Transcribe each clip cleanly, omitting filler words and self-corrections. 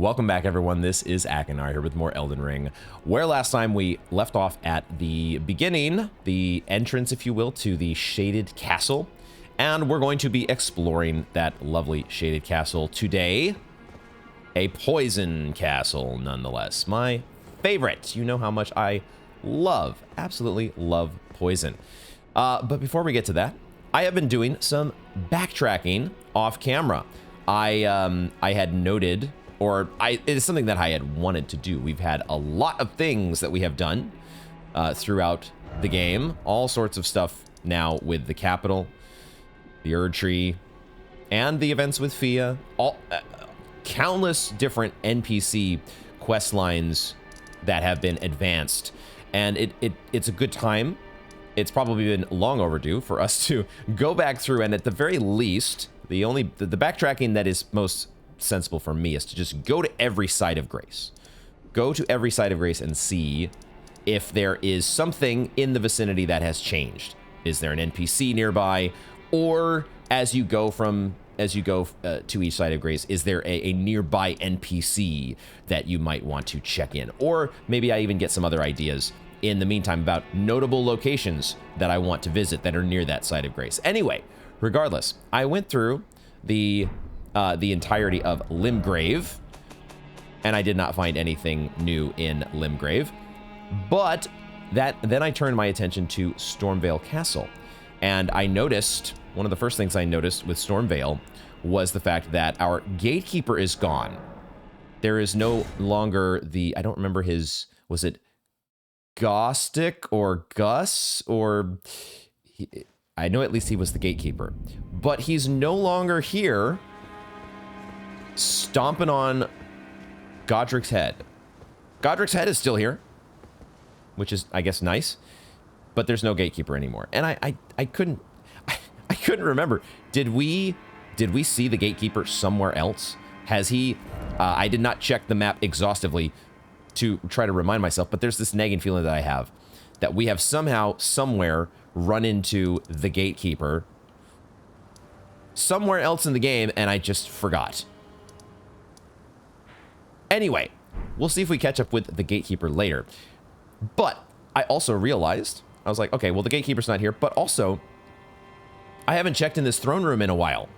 Welcome back, everyone. This is Akinar here with more Elden Ring, where last time we left off at the beginning, the entrance, if you will, to the shaded castle. And we're going to be exploring that lovely shaded castle today. A poison castle, nonetheless. My favorite. You know how much I love, absolutely love poison. But before we get to that, I have been doing some backtracking off camera. I had noted, or it is something that I had wanted to do. We've had a lot of things that we have done throughout the game. All sorts of stuff now with the capital, the Erdtree, and the events with Fia. Countless different NPC quest lines that have been advanced. And it's a good time. It's probably been long overdue for us to go back through, and at the very least, the backtracking that is most sensible for me is to just go to every site of grace. Go to every site of grace and see if there is something in the vicinity that has changed. Is there an NPC nearby? Or as you go to each site of grace, is there a nearby NPC that you might want to check in? Or maybe I even get some other ideas in the meantime about notable locations that I want to visit that are near that site of grace. Anyway, regardless, I went through the entirety of Limgrave, and I did not find anything new in Limgrave. But then I turned my attention to Stormveil Castle, and I noticed, one of the first things I noticed with Stormveil was the fact that our gatekeeper is gone. There is no longer I don't remember was it Gostic or Gus, or I know at least he was the gatekeeper, but he's no longer here stomping on Godric's head. Godric's head is still here, which is, I guess, nice, but there's no gatekeeper anymore. And I couldn't remember. Did we see the gatekeeper somewhere else? Has he? I did not check the map exhaustively to try to remind myself, but there's this nagging feeling that I have that we have somehow, somewhere, run into the gatekeeper somewhere else in the game, and I just forgot. Anyway, we'll see if we catch up with the gatekeeper later. But I also realized, I was like, okay, well, the gatekeeper's not here, but also I haven't checked in this throne room in a while.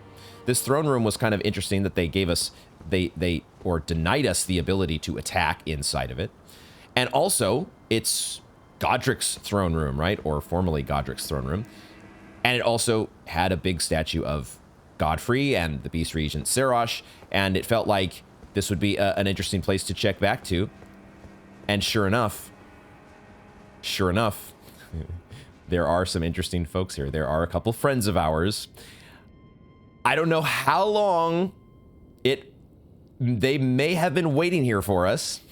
This throne room was kind of interesting that they gave us, or denied us the ability to attack inside of it. And also, it's Godric's throne room, right? Or formerly Godric's throne room. And it also had a big statue of Godfrey and the Beast Regent Serosh, and it felt like this would be an interesting place to check back to. And sure enough, there are some interesting folks here. There are a couple friends of ours. I don't know how long they may have been waiting here for us,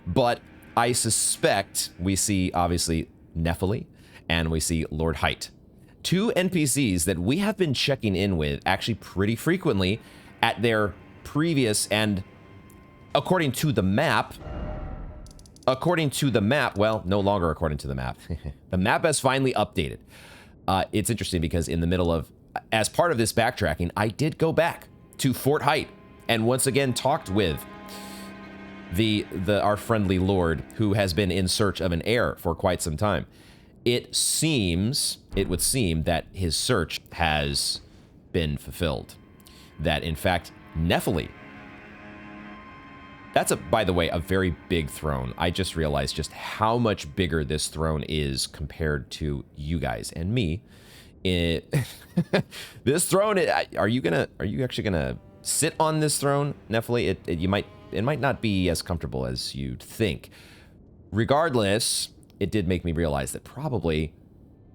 but I suspect we see, obviously, Nepheli, and we see Lord Height. Two NPCs that we have been checking in with actually pretty frequently at their previous, and according to the map, well, no longer according to the map. The map has finally updated. It's interesting because in the middle of, as part of this backtracking, I did go back to Fort Height and once again talked with our friendly lord, who has been in search of an heir for quite some time. It would seem that his search has been fulfilled. That in fact, Nepheli, that's by the way, a very big throne. I just realized just how much bigger this throne is compared to you guys and me. This throne, are you actually gonna sit on this throne, Nepheli? It might not be as comfortable as you'd think. Regardless, it did make me realize that probably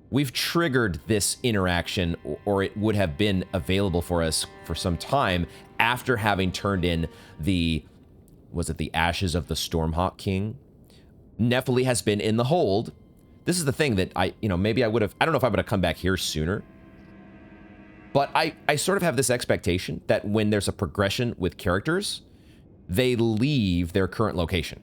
we've triggered this interaction, or it would have been available for us for some time after having turned in was it the ashes of the Stormhawk King? Nepheli has been in the hold. This is the thing that maybe I don't know if I would have come back here sooner. But I sort of have this expectation that when there's a progression with characters, they leave their current location.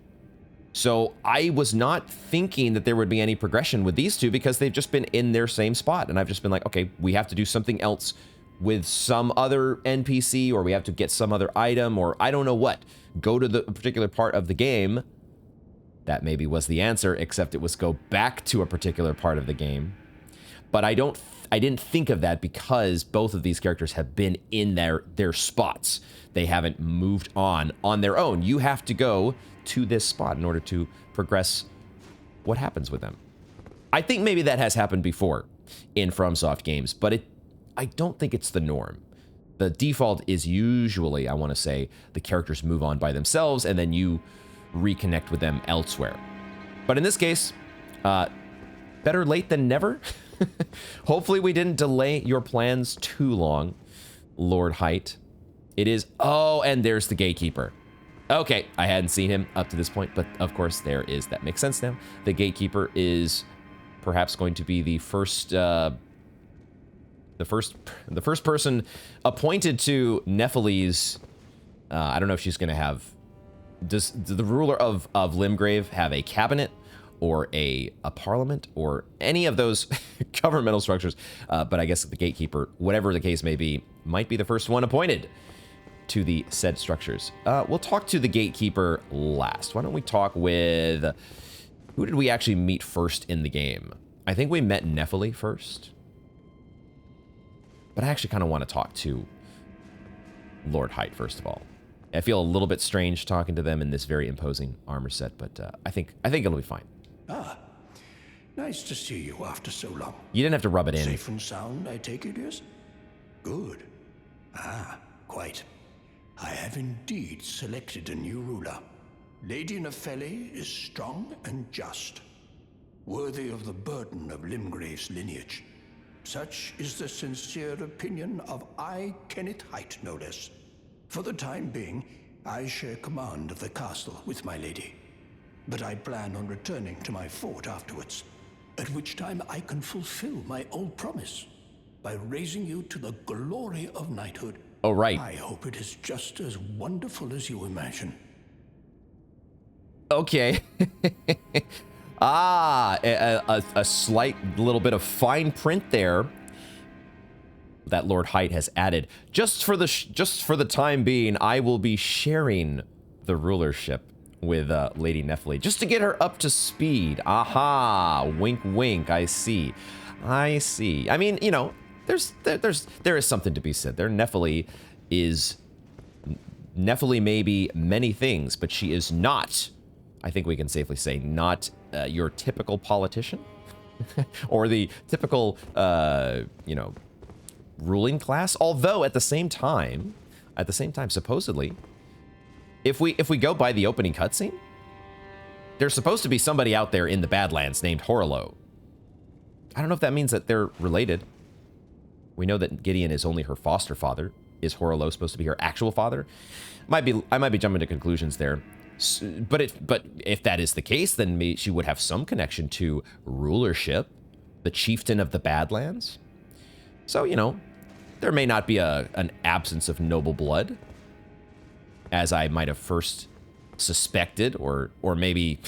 So I was not thinking that there would be any progression with these two because they've just been in their same spot. And I've just been like, okay, we have to do something else with some other NPC, or we have to get some other item, or I don't know what, go to the particular part of the game. That maybe was the answer, except it was go back to a particular part of the game. But I didn't think of that because both of these characters have been in their spots. They haven't moved on their own. You have to go to this spot in order to progress what happens with them. I think maybe that has happened before in FromSoft games, but I don't think it's the norm. The default is usually, I want to say, the characters move on by themselves and then you reconnect with them elsewhere. But in this case, better late than never. Hopefully we didn't delay your plans too long, Lord Height. It is, oh, and there's the Gatekeeper. Okay, I hadn't seen him up to this point, but of course there is, that makes sense now. The Gatekeeper is perhaps going to be the first person appointed to Nepheli's, I don't know if she's gonna have, does the ruler of Limgrave have a cabinet or a parliament or any of those governmental structures? But I guess the Gatekeeper, whatever the case may be, might be the first one appointed to the said structures. We'll talk to the Gatekeeper last. Why don't we talk with, who did we actually meet first in the game? I think we met Nepheli first. But I actually kind of want to talk to Lord Height first of all. I feel a little bit strange talking to them in this very imposing armor set, but I think it'll be fine. Ah, nice to see you after so long. You didn't have to rub it in. Safe and sound, I take it, yes? Good. Ah, quite. I have indeed selected a new ruler. Lady Nepheli is strong and just, worthy of the burden of Limgrave's lineage. Such is the sincere opinion of I, Kenneth Height, no less. For the time being, I share command of the castle with my lady. But I plan on returning to my fort afterwards, at which time I can fulfill my old promise by raising you to the glory of knighthood. Oh, right. I hope it is just as wonderful as you imagine. Okay. A slight little bit of fine print there that Lord Height has added. Just for the time being, I will be sharing the rulership with Lady Nepheli, just to get her up to speed. Aha, wink, wink. I see. I mean, you know, there is something to be said there. Nepheli may be many things, but she is not, I think we can safely say, not your typical politician or the typical, you know, ruling class. Although at the same time, supposedly, if we go by the opening cutscene, there's supposed to be somebody out there in the Badlands named Horlo. I don't know if that means that they're related. We know that Gideon is only her foster father. Is Horlo supposed to be her actual father? I might be jumping to conclusions there. But if that is the case, then she would have some connection to rulership, the chieftain of the Badlands. So, you know, there may not be an absence of noble blood, as I might have first suspected, or maybe,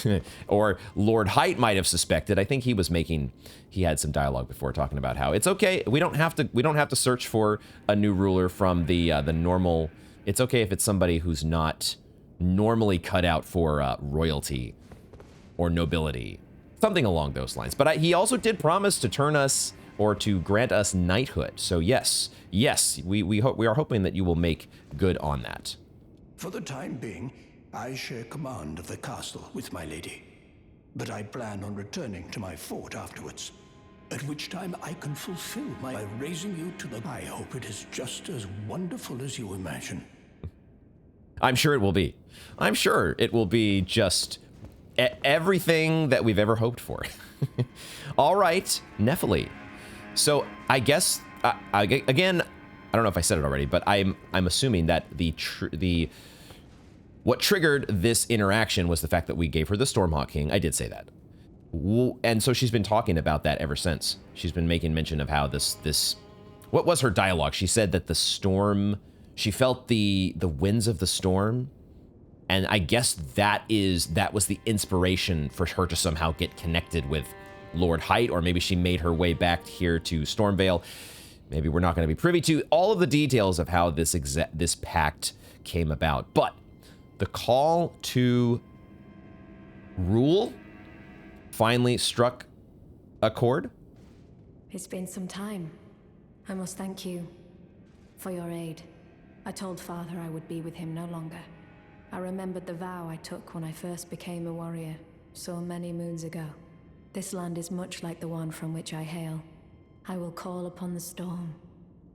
or Lord Height might have suspected. I think he had some dialogue before talking about how it's okay. We don't have to search for a new ruler from the normal. It's okay if it's somebody who's not normally cut out for royalty or nobility, something along those lines. But he also did promise to turn us, or to grant us knighthood. So yes, we are hoping that you will make good on that. For the time being, I share command of the castle with my lady, but I plan on returning to my fort afterwards, at which time I can fulfill by raising you to the... I hope it is just as wonderful as you imagine. I'm sure it will be. I'm sure it will be just everything that we've ever hoped for. All right, Nepheli. So I guess, again, I don't know if I said it already, but I'm assuming that what triggered this interaction was the fact that we gave her the Stormhawk King. I did say that. And so she's been talking about that ever since. She's been making mention of how this what was her dialogue? She said that the storm, she felt the winds of the storm. And I guess that was the inspiration for her to somehow get connected with Lord Height, or maybe she made her way back here to Stormvale. maybe we're not going to be privy to all of the details of how this pact came about. But the call to rule finally struck a chord. It's been some time. I must thank you for your aid. I told Father I would be with him no longer. I remembered the vow I took when I first became a warrior, so many moons ago. This land is much like the one from which I hail. I will call upon the storm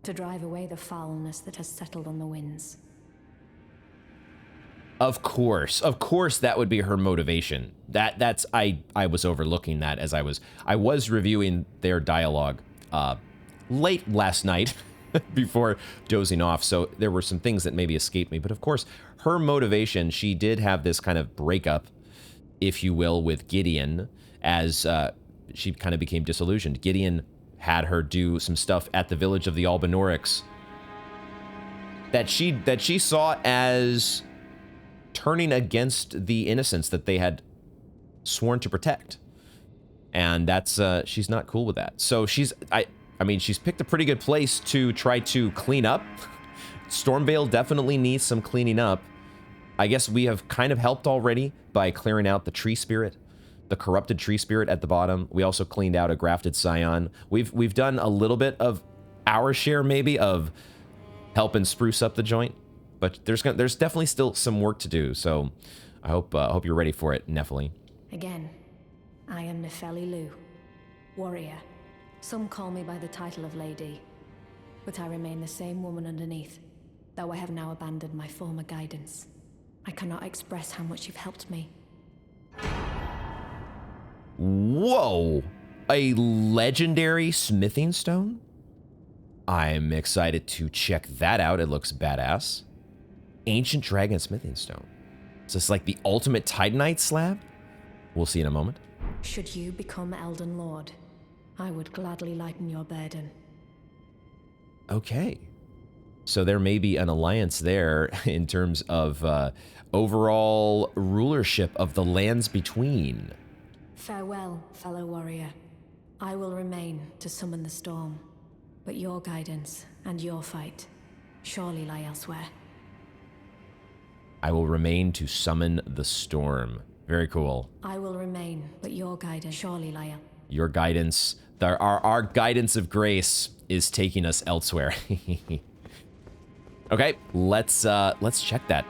to drive away the foulness that has settled on the winds. Of course that would be her motivation. That's I was overlooking that as I was reviewing their dialogue late last night before dozing off, so there were some things that maybe escaped me. But of course, her motivation, she did have this kind of breakup, if you will, with Gideon as she kind of became disillusioned. Gideon had her do some stuff at the village of the Albanorics that she saw as turning against the innocents that they had sworn to protect. And that's she's not cool with that. So she's picked a pretty good place to try to clean up. Stormvale definitely needs some cleaning up. I guess we have kind of helped already by clearing out the tree spirit, the corrupted tree spirit at the bottom. We also cleaned out a grafted scion. We've done a little bit of our share maybe of helping spruce up the joint, but there's definitely still some work to do. So I hope you're ready for it, Nepheli. Again, I am Nepheli Lu, warrior. Some call me by the title of Lady, but I remain the same woman underneath, though I have now abandoned my former guidance. I cannot express how much you've helped me. Whoa! A legendary smithing stone? I'm excited to check that out. It looks badass. Ancient Dragon Smithing Stone. Is this like the ultimate Titanite slab? We'll see in a moment. Should you become Elden Lord, I would gladly lighten your burden. Okay. So there may be an alliance there in terms of overall rulership of the lands between. Farewell, fellow warrior. I will remain to summon the storm, but your guidance and your fight surely lie elsewhere. I will remain to summon the storm. Very cool. I will remain, but your guidance surely lie elsewhere. Your guidance, our guidance of grace is taking us elsewhere. Okay, let's check that.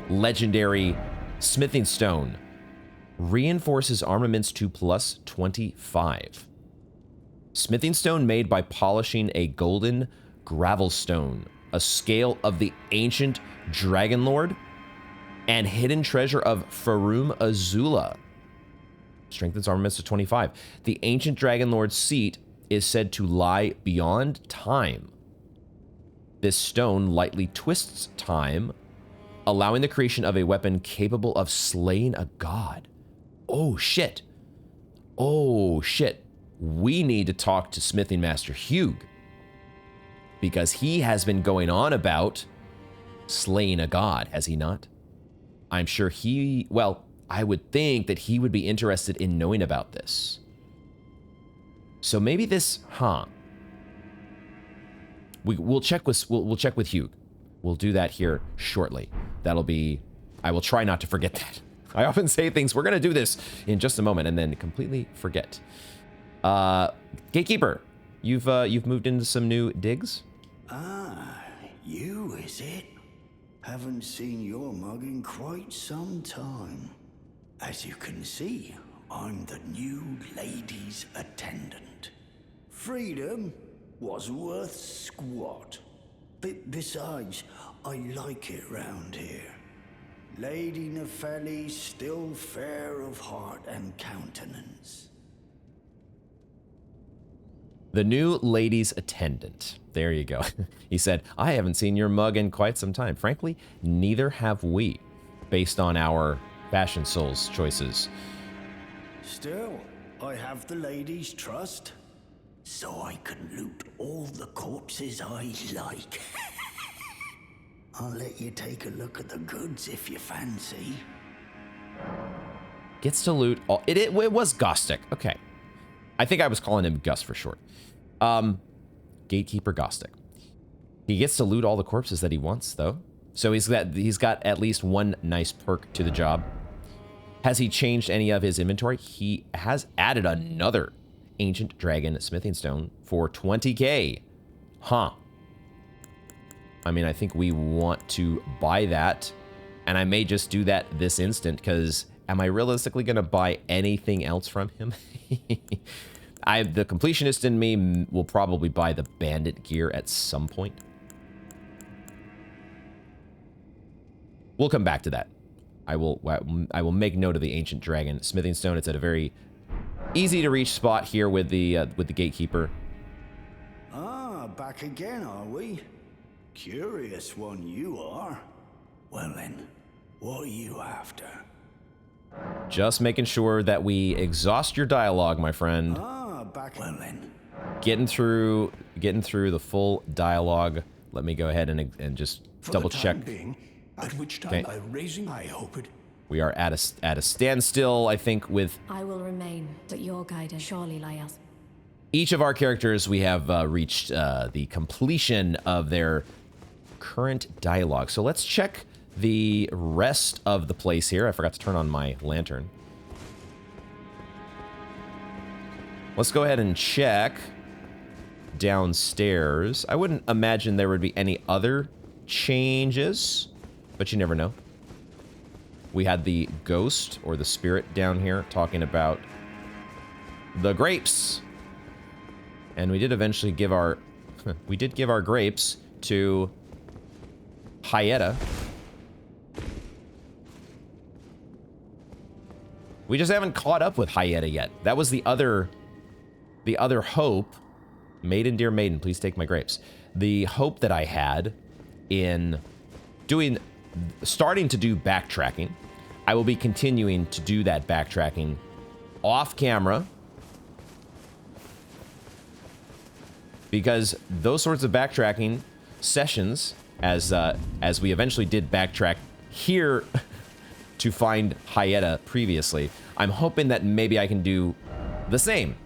Legendary smithing stone. Reinforces armaments to plus 25. Smithing stone made by polishing a golden gravel stone, a scale of the ancient Dragon Lord, and hidden treasure of Farum Azula. Strengthens armaments to 25. The ancient Dragon Lord's seat is said to lie beyond time. This stone lightly twists time, allowing the creation of a weapon capable of slaying a god. Oh shit. Oh shit. We need to talk to Smithing Master Hugh, because he has been going on about slaying a god, has he not? I'm sure I would think that he would be interested in knowing about this. So maybe this, We'll check with Hugh. We'll do that here shortly. I will try not to forget that. I often say things, we're gonna do this in just a moment, and then completely forget. Gatekeeper, you've moved into some new digs? Ah, you is it? Haven't seen your mug in quite some time. As you can see, I'm the new lady's attendant. Freedom was worth squat. Besides, I like it round here. Lady Nepheli still fair of heart and countenance. The new lady's attendant. There you go. He said, I haven't seen your mug in quite some time. Frankly, neither have we, based on our Fashion Souls choices. Still, I have the lady's trust, so I can loot all the corpses I like. I'll let you take a look at the goods if you fancy. Gets to loot all... It was Gostic. Okay. I think I was calling him Gus for short. Gatekeeper Gostic. He gets to loot all the corpses that he wants, though. So he's got at least one nice perk to the job. Has he changed any of his inventory? He has added another Ancient Dragon Smithing Stone for 20k. Huh. I mean, I think we want to buy that. And I may just do that this instant, because am I realistically going to buy anything else from him? The completionist in me will probably buy the bandit gear at some point. We'll come back to that. I will make note of the Ancient Dragon Smithing Stone. It's at a very easy to reach spot here with the Gatekeeper. Ah, back again, are we? Curious one you are. Well then, what are you after? Just making sure that we exhaust your dialogue, my friend. Ah, back. Well then. Getting through the full dialogue. Let me go ahead and just double check. At which time I hope it. We are at a standstill, I think, with. I will remain, but your guidance surely lie us. Each of our characters, we have reached the completion of their current dialogue. So let's check the rest of the place here. I forgot to turn on my lantern. Let's go ahead and check downstairs. I wouldn't imagine there would be any other changes, but you never know. We had the ghost or the spirit down here talking about the grapes. And we did eventually give our grapes to Hyetta. We just haven't caught up with Hyetta yet. That was the other hope. Maiden, dear maiden, please take my grapes. The hope that I had in starting to do backtracking. I will be continuing to do that backtracking off camera, because those sorts of backtracking sessions, as we eventually did backtrack here to find Hyetta previously, I'm hoping that maybe I can do the same.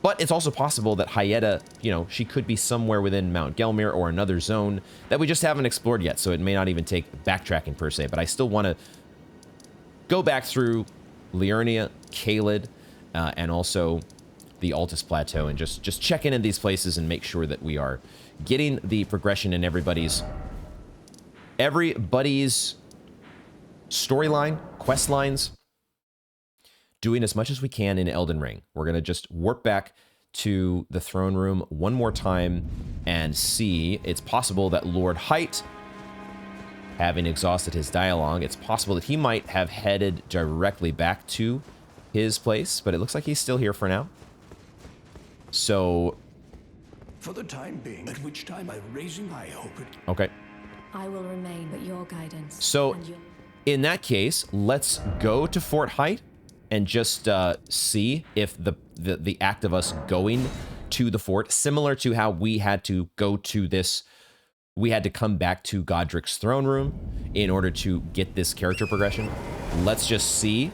But it's also possible that Hyetta, you know, she could be somewhere within Mount Gelmir or another zone that we just haven't explored yet, so it may not even take backtracking per se, but I still want to go back through Liurnia, Caelid, and also the Altus Plateau, and just check in these places and make sure that we are getting the progression in everybody's storyline, quest lines, doing as much as we can in Elden Ring. We're going to just warp back to the throne room one more time and see. It's possible that Lord Height, having exhausted his dialogue, it's possible that he might have headed directly back to his place, but it looks like he's still here for now. So, for the time being, at which time I raising I hope it. Okay. I will remain, but your guidance. So, in that case, let's go to Fort Height and just see if the act of us going to the fort, similar to how we had to go to this, we had to come back to Godric's throne room in order to get this character progression. Let's just see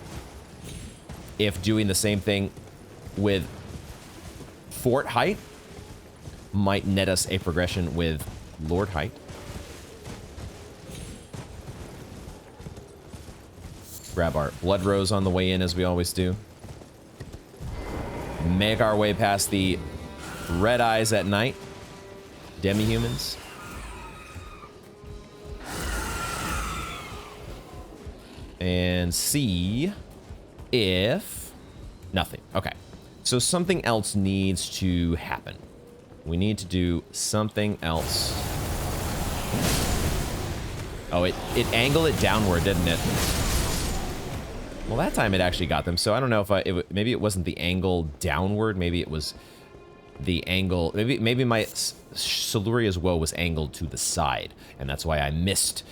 if doing the same thing with Fort Height might net us a progression with Lord Height. Grab our blood rose on the way in, as we always do. Make our way past the red eyes at night. Demi-humans. And see if... Nothing. Okay. So something else needs to happen. We need to do something else. Oh, it angled it downward, didn't it? Well, that time it actually got them. So I don't know if maybe it wasn't the angle downward. Maybe it was the angle. Maybe my Siluria's woe was angled to the side, and that's why I missed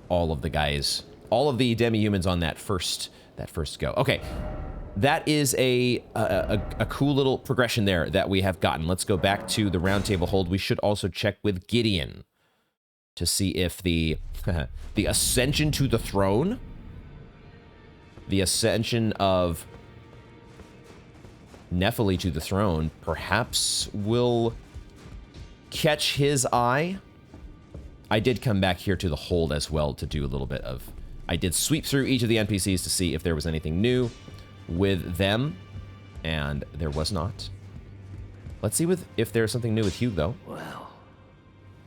all of the guys, all of the demi-humans on that first go. Okay, that is a cool little progression there that we have gotten. Let's go back to the round table hold. We should also check with Gideon to see if the the ascension to the throne. The ascension of Nepheli to the throne perhaps will catch his eye. I did come back here to the hold as well to do a little bit of... I did sweep through each of the NPCs to see if there was anything new with them, and there was not. Let's see if there's something new with Hugh, though. Well,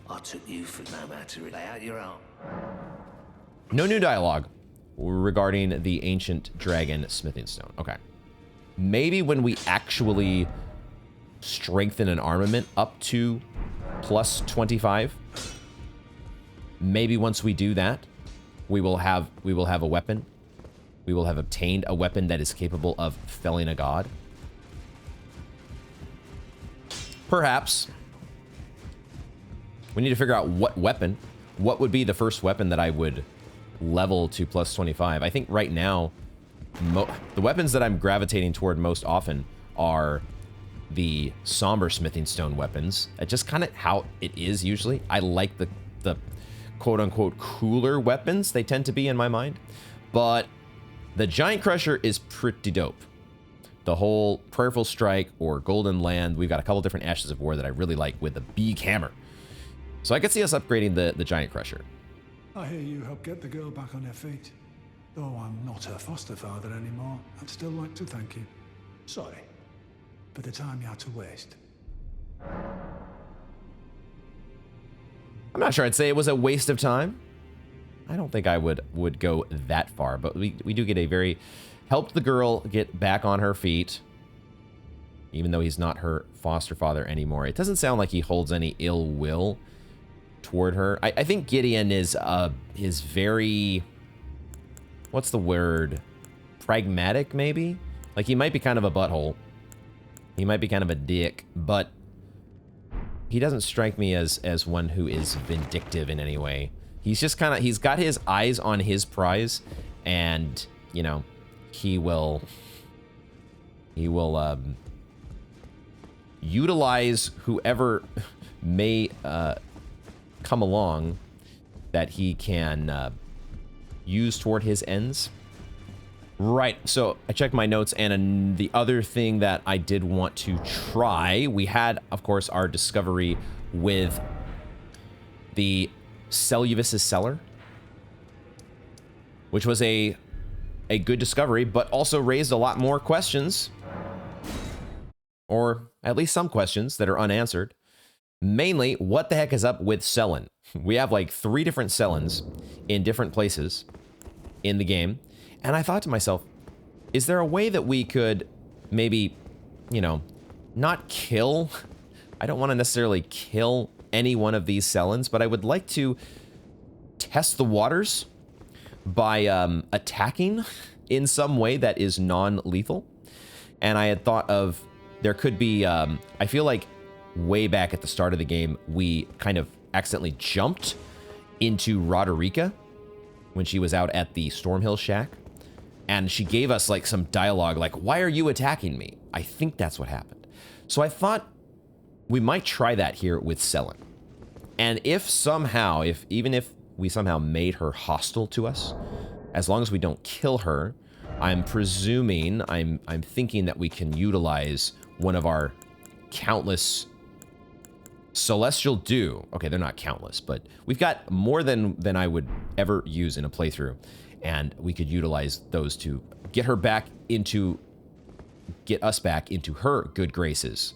I took you for no matter to lay out your own. No new dialogue regarding the ancient dragon smithing stone. Okay. Maybe when we actually strengthen an armament up to plus 25, maybe once we do that, we will have a weapon. We will have obtained a weapon that is capable of felling a god. Perhaps. We need to figure out what weapon. What would be the first weapon that I would level to plus 25? I think right now, the weapons that I'm gravitating toward most often are the somber smithing stone weapons. It's just kind of how it is usually. I like the quote-unquote cooler weapons they tend to be in my mind. But the Giant Crusher is pretty dope. The whole Prayerful Strike or Golden Land, we've got a couple different Ashes of War that I really like with the big hammer. So I could see us upgrading the Giant Crusher. I hear you helped get the girl back on her feet. Though I'm not her foster father anymore, I'd still like to thank you. Sorry for the time you had to waste. I'm not sure I'd say it was a waste of time. I don't think I would go that far, but we do get a very... Helped the girl get back on her feet, even though he's not her foster father anymore. It doesn't sound like he holds any ill will toward her. I think Gideon is very... What's the word? Pragmatic, maybe? Like, he might be kind of a butthole. He might be kind of a dick, but he doesn't strike me as one who is vindictive in any way. He's just kind of... He's got his eyes on his prize, and, you know... He will utilize whoever may come along that he can use toward his ends. Right, so I checked my notes, and the other thing that I did want to try, we had, of course, our discovery with the Celluvis's Cellar, which was a good discovery, but also raised a lot more questions, or at least some questions that are unanswered. Mainly, what the heck is up with Sellen? We have like 3 different Sellens in different places in the game, and I thought to myself, is there a way that we could maybe, you know, not kill? I don't want to necessarily kill any one of these Sellens, but I would like to test the waters by attacking in some way that is non-lethal. And I had thought of, there could be, I feel like way back at the start of the game, we kind of accidentally jumped into Roderica when she was out at the Stormhill Shack. And she gave us like some dialogue like, why are you attacking me? I think that's what happened. So I thought we might try that here with Sellen. And if somehow, even if we somehow made her hostile to us, as long as we don't kill her, I'm presuming, I'm thinking that we can utilize one of our countless Celestial Dew. Okay, they're not countless, but we've got more than I would ever use in a playthrough, and we could utilize those to get us back into her good graces.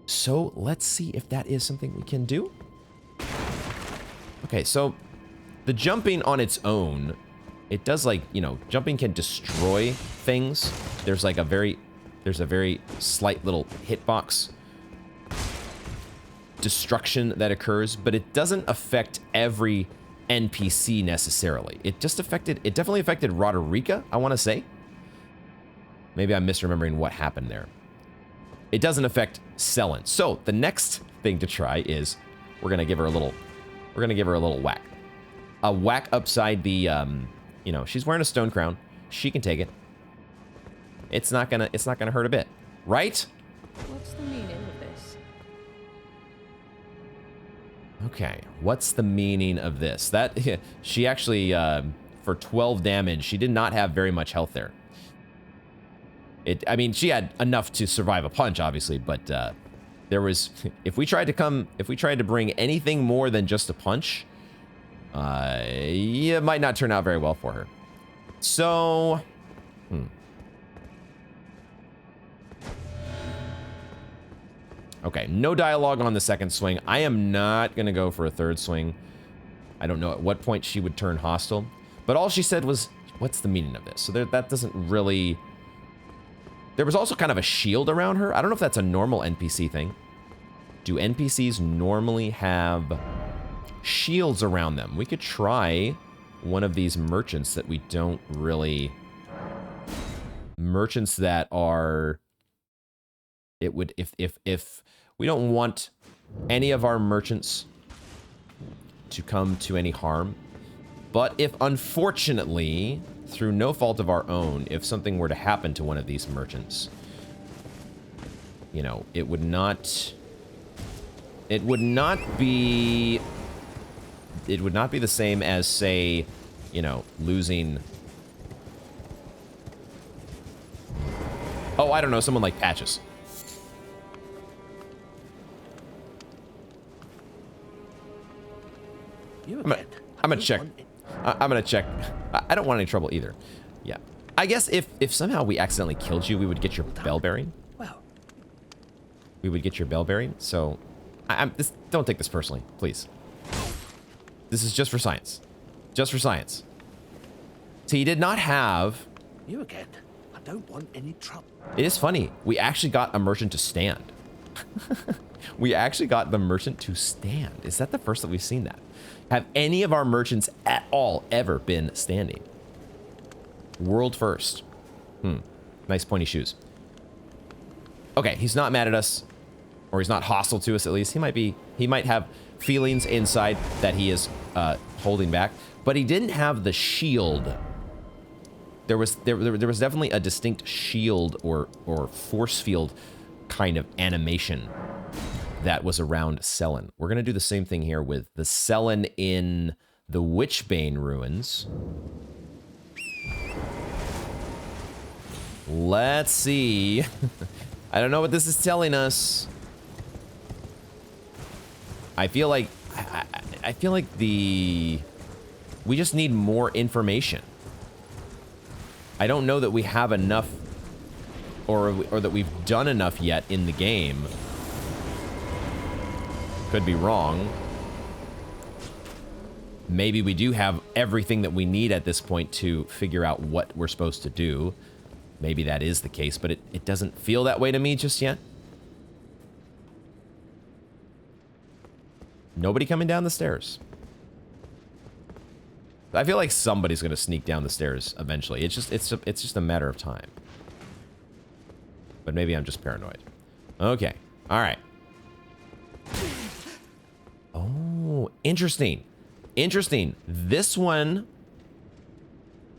So let's see if that is something we can do. Okay, so the jumping on its own, it does, like, you know, jumping can destroy things. There's like a very slight little hitbox destruction that occurs, but it doesn't affect every NPC necessarily. It definitely affected Roderica, I want to say. Maybe I'm misremembering what happened there. It doesn't affect Sellen. So the next thing to try is we're gonna give her a little whack. A whack upside the, you know, she's wearing a stone crown. She can take it. It's not gonna hurt a bit, right? What's the meaning of this? Okay, what's the meaning of this? That, she actually, for 12 damage, she did not have very much health there. I mean, she had enough to survive a punch, obviously, but There was, if we tried to bring anything more than just a punch, it might not turn out very well for her. So, okay, no dialogue on the second swing. I am not gonna go for a third swing. I don't know at what point she would turn hostile, but all she said was, what's the meaning of this? So that doesn't really... There was also kind of a shield around her. I don't know if that's a normal NPC thing. Do NPCs normally have shields around them? We could try one of these merchants that we don't really... Merchants that are... It would... If we don't want any of our merchants to come to any harm, but if unfortunately, through no fault of our own, if something were to happen to one of these merchants, you know, it would not be the same as, say, you know, losing... Oh, I don't know, someone like Patches. I'm gonna check. I'm gonna check. I don't want any trouble either. Yeah. I guess if somehow we accidentally killed you, we would get your bell bearing. Well, We would get your bell bearing. So, don't take this personally, please. This is just for science. Just for science. So he did not have... you again. I don't want any trouble. It is funny. We actually got a merchant to stand. We actually got the merchant to stand. Is that the first that we've seen that? Have any of our merchants at all ever been standing? World first. Nice pointy shoes. Okay, he's not mad at us. Or he's not hostile to us, at least. He might have feelings inside that he is holding back. But he didn't have the shield. There was definitely a distinct shield or force field kind of animation that was around Sellen. We're going to do the same thing here with the Sellen in the Witchbane ruins. Let's see. I don't know what this is telling us. I feel like we just need more information. I don't know that we have enough or that we've done enough yet in the game. Could be wrong. Maybe we do have everything that we need at this point to figure out what we're supposed to do. Maybe that is the case, but it doesn't feel that way to me just yet. Nobody coming down the stairs. I feel like somebody's gonna sneak down the stairs eventually. It's just a matter of time. But maybe I'm just paranoid. Okay. All right. Oh, interesting. Interesting. This one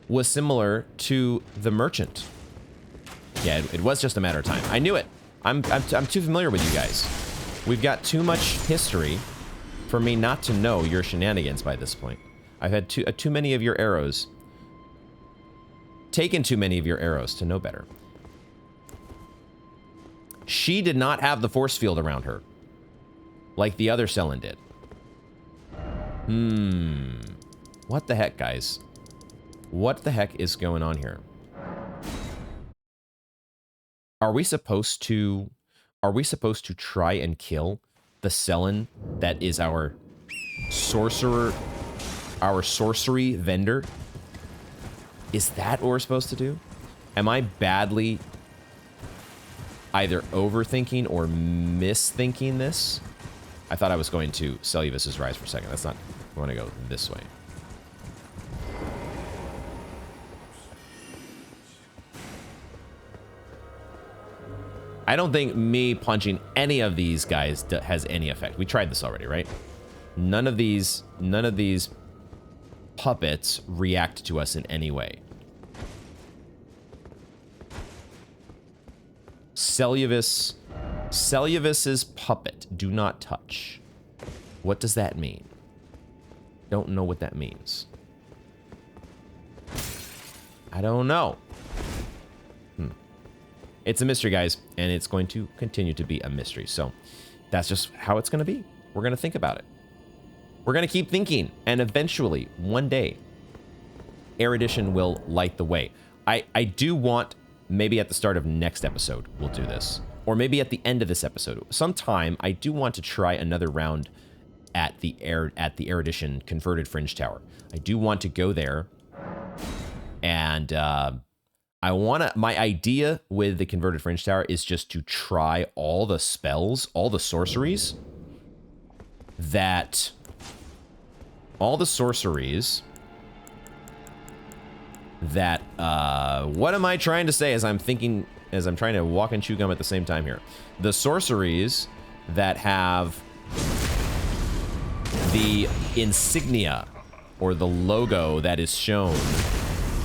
was similar to the merchant. Yeah, it was just a matter of time. I knew it. I'm too familiar with you guys. We've got too much history for me not to know your shenanigans by this point. I've had too many of your arrows. Taken too many of your arrows to know better. She did not have the force field around her, like the other Sellen did. What the heck, guys? What the heck is going on here? Are we supposed to try and kill the Sellen that is our sorcerer, our sorcery vendor? Is that what we're supposed to do? Am I badly either overthinking or misthinking this? I thought I was going to Cellus's Rise for a second. That's not... I want to go this way. I don't think me punching any of these guys has any effect. We tried this already, right? None of these puppets react to us in any way. Cellus's puppet, do not touch. What does that mean? Don't know what that means. I don't know. It's a mystery, guys, and it's going to continue to be a mystery. So that's just how it's going to be. We're going to think about it. We're going to keep thinking, and eventually, one day, erudition will light the way. I do want, maybe at the start of next episode, we'll do this. Or maybe at the end of this episode. Sometime, I do want to try another round at the erudition converted fringe tower. I do want to go there, and my idea with the converted fringe tower is just to try all the spells, all the sorceries that what am I trying to say as I'm trying to walk and chew gum at the same time here? The sorceries that have the insignia or the logo that is shown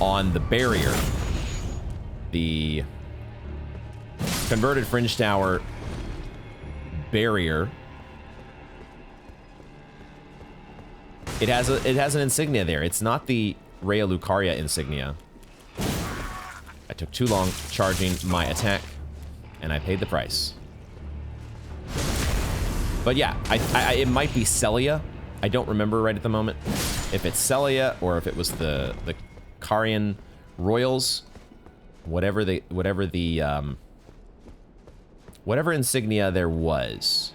on the barrier. The converted fringe tower barrier. It has an insignia there. It's not the Rhea Lucaria insignia. I took too long charging my attack, and I paid the price. But yeah, it might be Celia. I don't remember right at the moment if it's Celia or if it was the Carian Royals. Whatever insignia there was.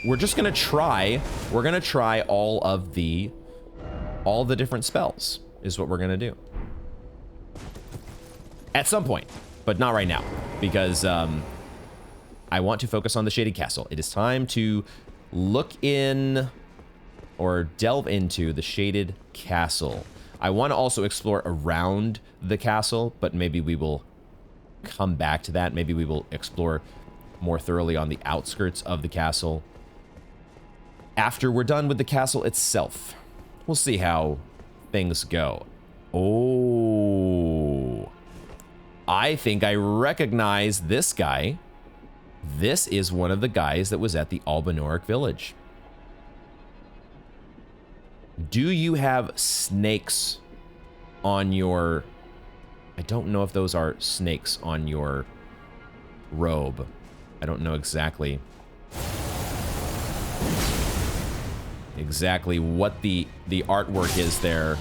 We're just gonna try. We're gonna try all the different spells. Is what we're gonna do. At some point, but not right now, because I want to focus on the Shaded Castle. It is time to look in or delve into the Shaded Castle. I want to also explore around the castle, but maybe we will come back to that. Maybe we will explore more thoroughly on the outskirts of the castle after we're done with the castle itself. We'll see how things go. Oh, I think I recognize this guy. This is one of the guys that was at the Albinoric village. Do you have snakes on your... I don't know if those are snakes on your robe. I don't know exactly what the artwork is there.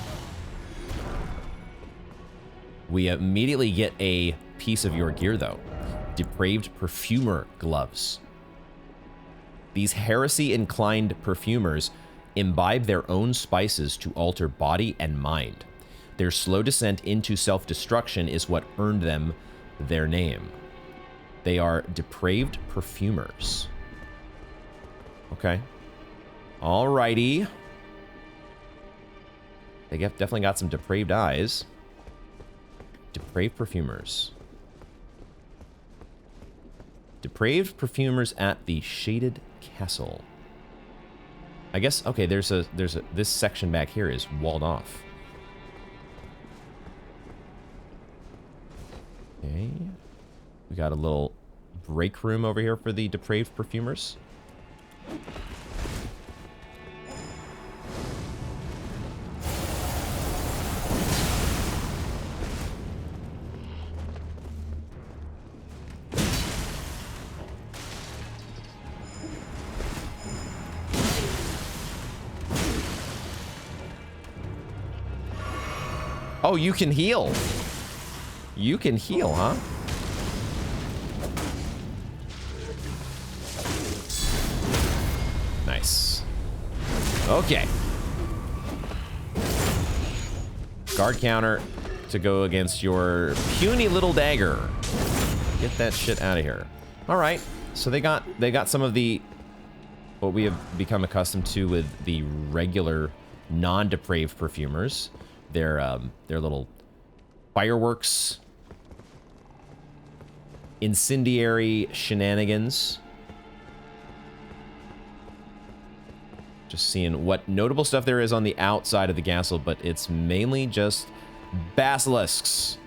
We immediately get a piece of your gear, though. Depraved Perfumer gloves. These heresy-inclined perfumers imbibe their own spices to alter body and mind. Their slow descent into self-destruction is what earned them their name. They are depraved perfumers. Okay. Alrighty. They definitely got some depraved eyes. Depraved perfumers. Depraved perfumers at the Shaded Castle. I guess, okay, there's a this section back here is walled off. Okay. We got a little break room over here for the depraved perfumers. Oh, you can heal. You can heal, huh? Nice. Okay. Guard counter to go against your puny little dagger. Get that shit out of here. All right. So they got some of the what we have become accustomed to with the regular non-depraved perfumers. Their little fireworks, incendiary shenanigans. Just seeing what notable stuff there is on the outside of the castle, but it's mainly just basilisks.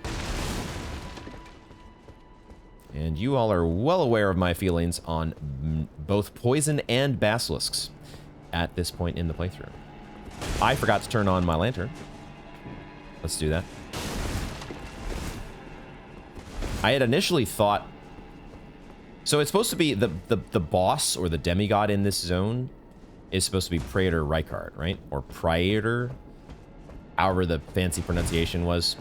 And you all are well aware of my feelings on both poison and basilisks at this point in the playthrough. I forgot to turn on my lantern. Let's do that. I had initially thought So it's supposed to be the boss or the demigod in this zone is supposed to be Praetor Rykard, right? Or Praetor, however the fancy pronunciation was.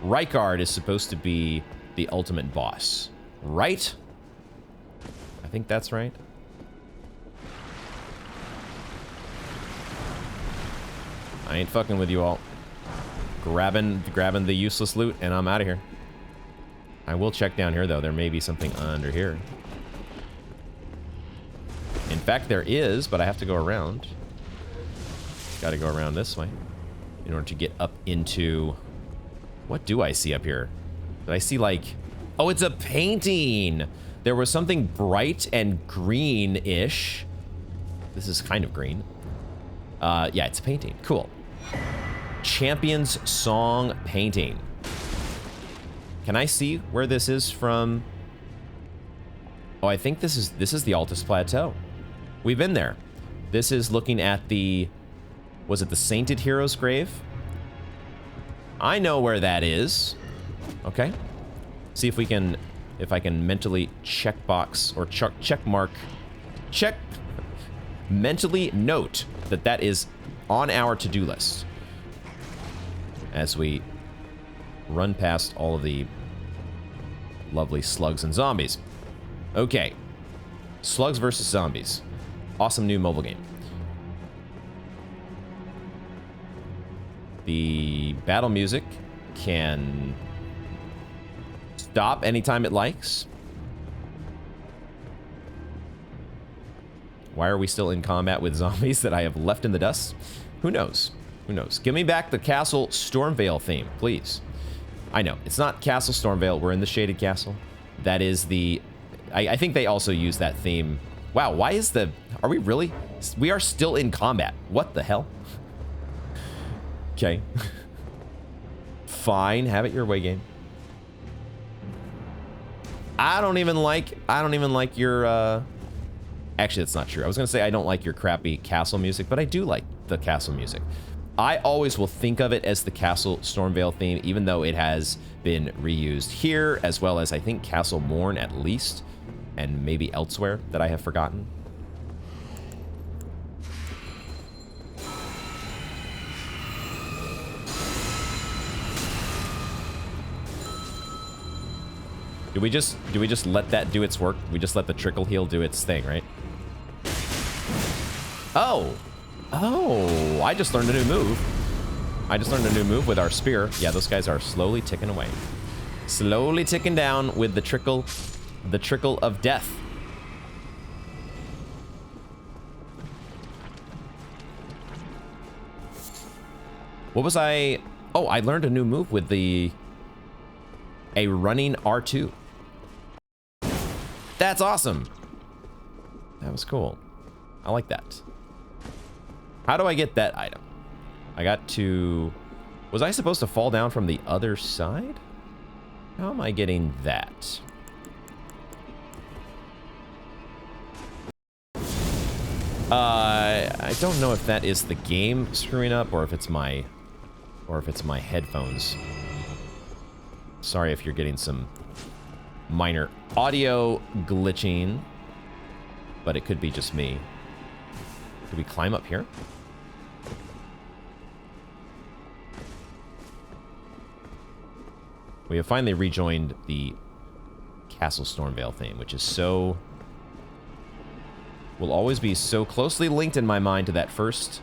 Rykard is supposed to be the ultimate boss, right? I think that's right. I ain't fucking with you all. Grabbing the useless loot, and I'm out of here. I will check down here, though. There may be something under here. In fact, there is, but I have to go around. Got to go around this way in order to get up into... What do I see up here? Did I see, like... Oh, it's a painting! There was something bright and green-ish. This is kind of green. Yeah, it's a painting. Cool. Champion's Song painting. Can I see where this is from? Oh, I think this is the Altus Plateau. We've been there. This is looking at the... Was it the Sainted Hero's grave? I know where that is. Okay. See if we can... If I can mentally checkbox or check mark... Check... Mentally note that that is on our to-do list. As we run past all of the lovely slugs and zombies. Okay. Slugs versus zombies. Awesome new mobile game. The battle music can stop anytime it likes. Why are we still in combat with zombies that I have left in the dust? Who knows? Who knows? Give me back the Castle Stormvale theme, please. I know, it's not Castle Stormvale. We're in the Shaded Castle. That is the... I think they also use that theme. Wow, why is the... Are we really? We are still in combat. What the hell? Okay. Fine, have it your way, game. I don't even like your... Actually, that's not true. I was going to say I don't like your crappy castle music, but I do like the castle music. I always will think of it as the Castle Stormvale theme, even though it has been reused here, as well as I think Castle Morn at least, and maybe elsewhere that I have forgotten. Do we just let that do its work? We just let the trickle heal do its thing, right? Oh! Oh! I just learned a new move. I just learned a new move with our spear. Yeah, those guys are slowly ticking away. Slowly ticking down with the trickle of death. What was I... Oh, I learned a new move with a running R2. That's awesome. That was cool. I like that. How do I get that item? I got to... Was I supposed to fall down from the other side? How am I getting that? I don't know if that is the game screwing up or if it's my headphones. Sorry if you're getting some minor audio glitching, but it could be just me. Could we climb up here? We have finally rejoined the Castle Stormvale theme, which is so... will always be so closely linked in my mind to that first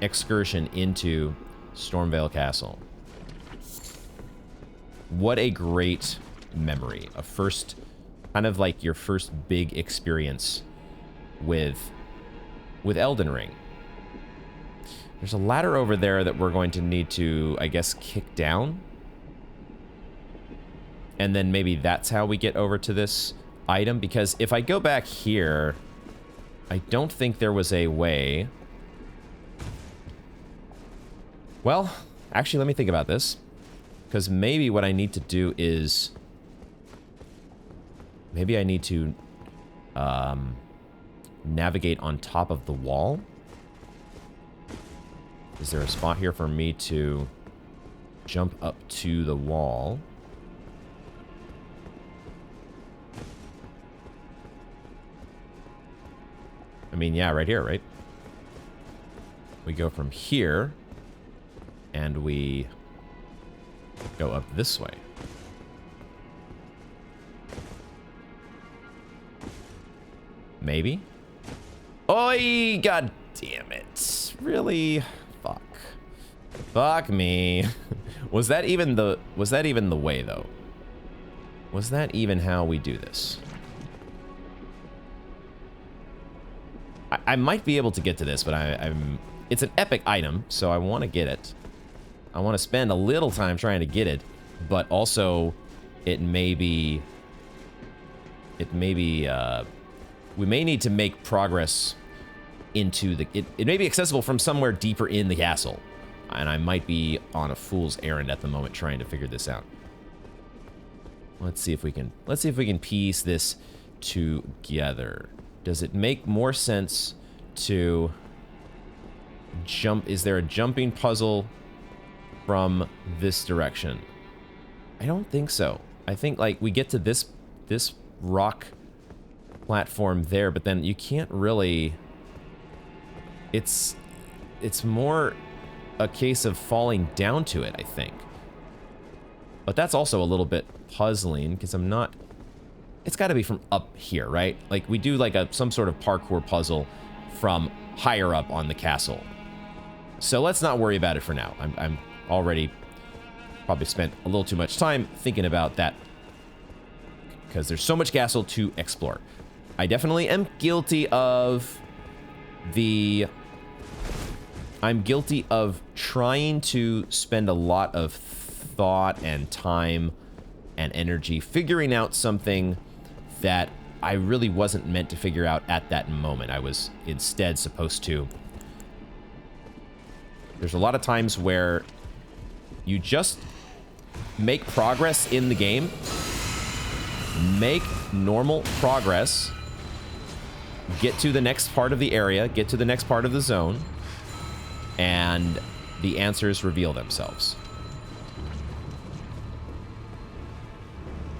excursion into Stormvale Castle. What a great memory. A first, kind of like your first big experience with Elden Ring. There's a ladder over there that we're going to need to, I guess, kick down. And then maybe that's how we get over to this item. Because if I go back here, I don't think there was a way. Well, actually, let me think about this. Because maybe what I need to do is... Maybe I need to navigate on top of the wall. Is there a spot here for me to jump up to the wall? mean, yeah, right here, right? We go from here, and we go up this way. Maybe? Oi! God damn it. Really? Fuck. Fuck me. Was that even the way, though? Was that even how we do this? I might be able to get to this, but it's an epic item, so I want to get it. I want to spend a little time trying to get it, but also it may be we may need to make progress into the... It may be accessible from somewhere deeper in the castle. And I might be on a fool's errand at the moment trying to figure this out. Let's see if we can piece this together. Does it make more sense to jump? Is there a jumping puzzle from this direction? I don't think so. I think like we get to this rock platform there, but then you can't really... It's more a case of falling down to it, I think. But that's also a little bit puzzling, because I'm not... It's got to be from up here, right? Like, we do like some sort of parkour puzzle from higher up on the castle. So let's not worry about it for now. I'm already probably spent a little too much time thinking about that, because there's so much castle to explore. I definitely am guilty of I'm guilty of trying to spend a lot of thought and time and energy figuring out something that I really wasn't meant to figure out at that moment. I was instead supposed to. There's a lot of times where you just make progress in the game, make normal progress, get to the next part of the area, get to the next part of the zone, and the answers reveal themselves.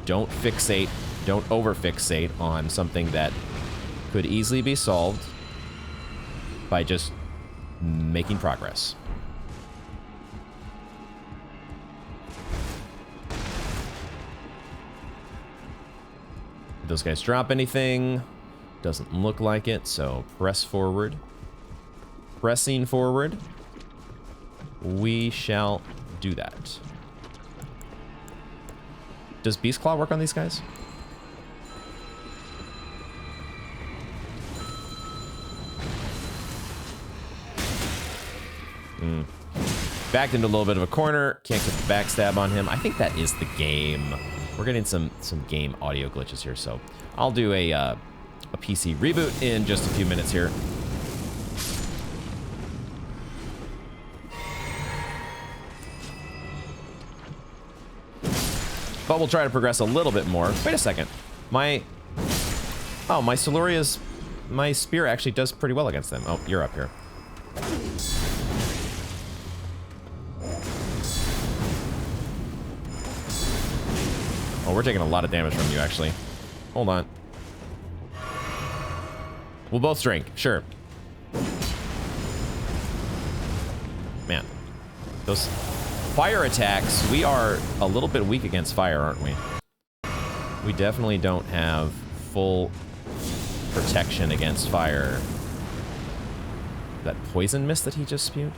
Don't over-fixate on something that could easily be solved by just making progress. Did those guys drop anything? Doesn't look like it, so press forward. Pressing forward, we shall do that. Does Beast Claw work on these guys? Backed into a little bit of a corner. Can't get the backstab on him. I think that is the game. We're getting some game audio glitches here, so I'll do a PC reboot in just a few minutes here. But we'll try to progress a little bit more. Wait a second. My Siluria's... My spear actually does pretty well against them. Oh, you're up here. Oh, we're taking a lot of damage from you, actually. Hold on. We'll both drink. Sure. Man. Those... fire attacks, we are a little bit weak against fire, aren't we? We definitely don't have full protection against fire. That poison mist that he just spewed?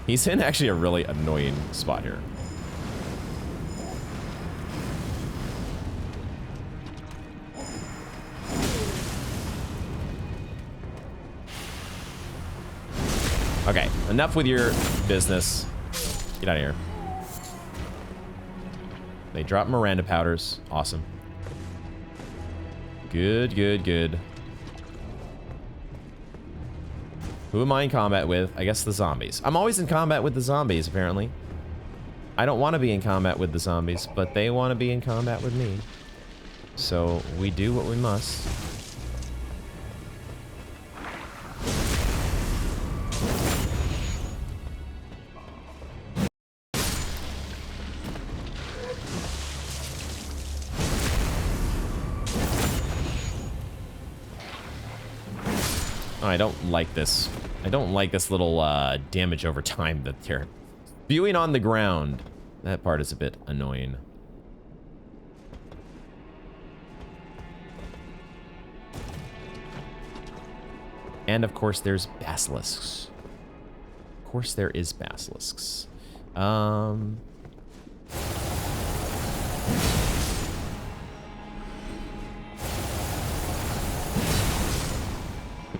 He's in actually a really annoying spot here. Okay, enough with your business. Get out of here. They drop Miranda powders. Awesome. Good, good, good. Who am I in combat with? I guess the zombies. I'm always in combat with the zombies, apparently. I don't want to be in combat with the zombies, but they want to be in combat with me. So we do what we must. Oh, I don't like this. I don't like this little damage over time that they're spewing on the ground. That part is a bit annoying. And of course there's basilisks. Of course there is basilisks.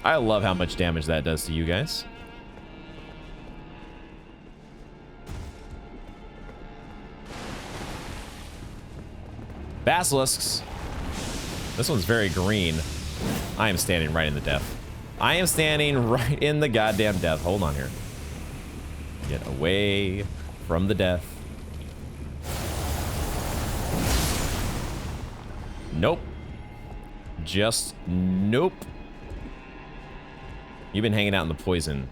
I love how much damage that does to you guys. Basilisks. This one's very green. I am standing right in the death. I am standing right in the goddamn death. Hold on here. Get away from the death. Nope. Just nope. You've been hanging out in the poison.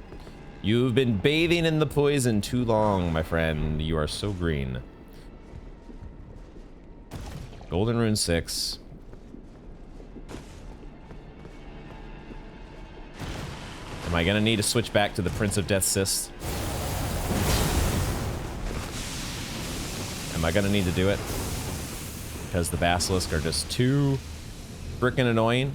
You've been bathing in the poison too long, my friend. You are so green. Golden Rune 6. Am I gonna need to switch back to the Prince of Death Cyst? Am I gonna need to do it? Because the Basilisk are just too frickin' annoying.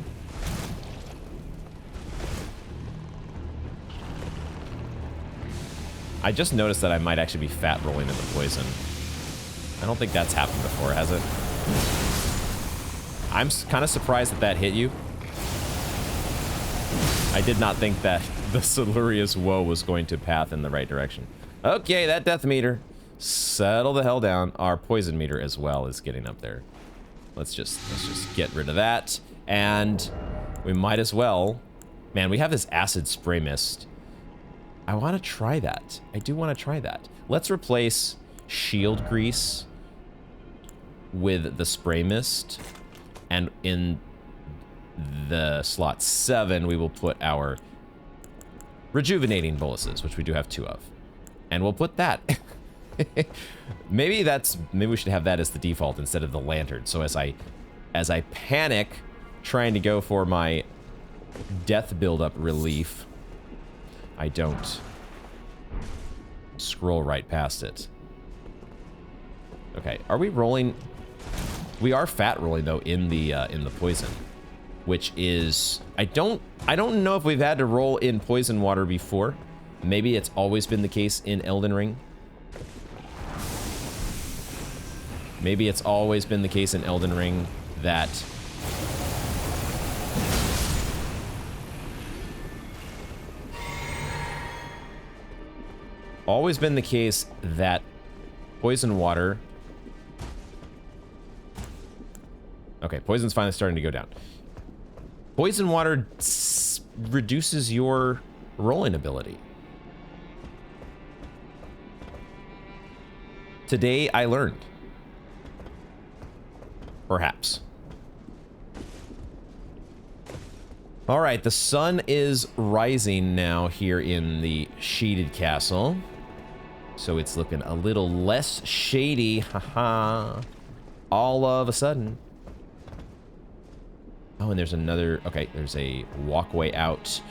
I just noticed that I might actually be fat rolling in the poison. I don't think that's happened before, has it? I'm kind of surprised that that hit you. I did not think that the Siluria's woe was going to path in the right direction. Okay, that death meter. Settle the hell down. Our poison meter as well is getting up there. Let's just get rid of that. And we might as well. Man, we have this acid spray mist. I want to try that. I do want to try that. Let's replace shield grease with the spray mist. And in the slot 7, we will put our rejuvenating boluses, which we do have 2 of. And we'll put that. maybe we should have that as the default instead of the lantern. So as I panic trying to go for my death buildup relief, I don't scroll right past it. Okay, are we rolling? We are fat rolling though in the poison, which is I don't know if we've had to roll in poison water before. Maybe it's always been the case in Elden Ring. Maybe it's always been the case in Elden Ring that poison water. Okay, poison's finally starting to go down. Poison water reduces your rolling ability. Today I learned. Perhaps. All right, the sun is rising now here in the shaded castle. So it's looking a little less shady, haha, all of a sudden. Oh, and there's another, okay, there's a walkway out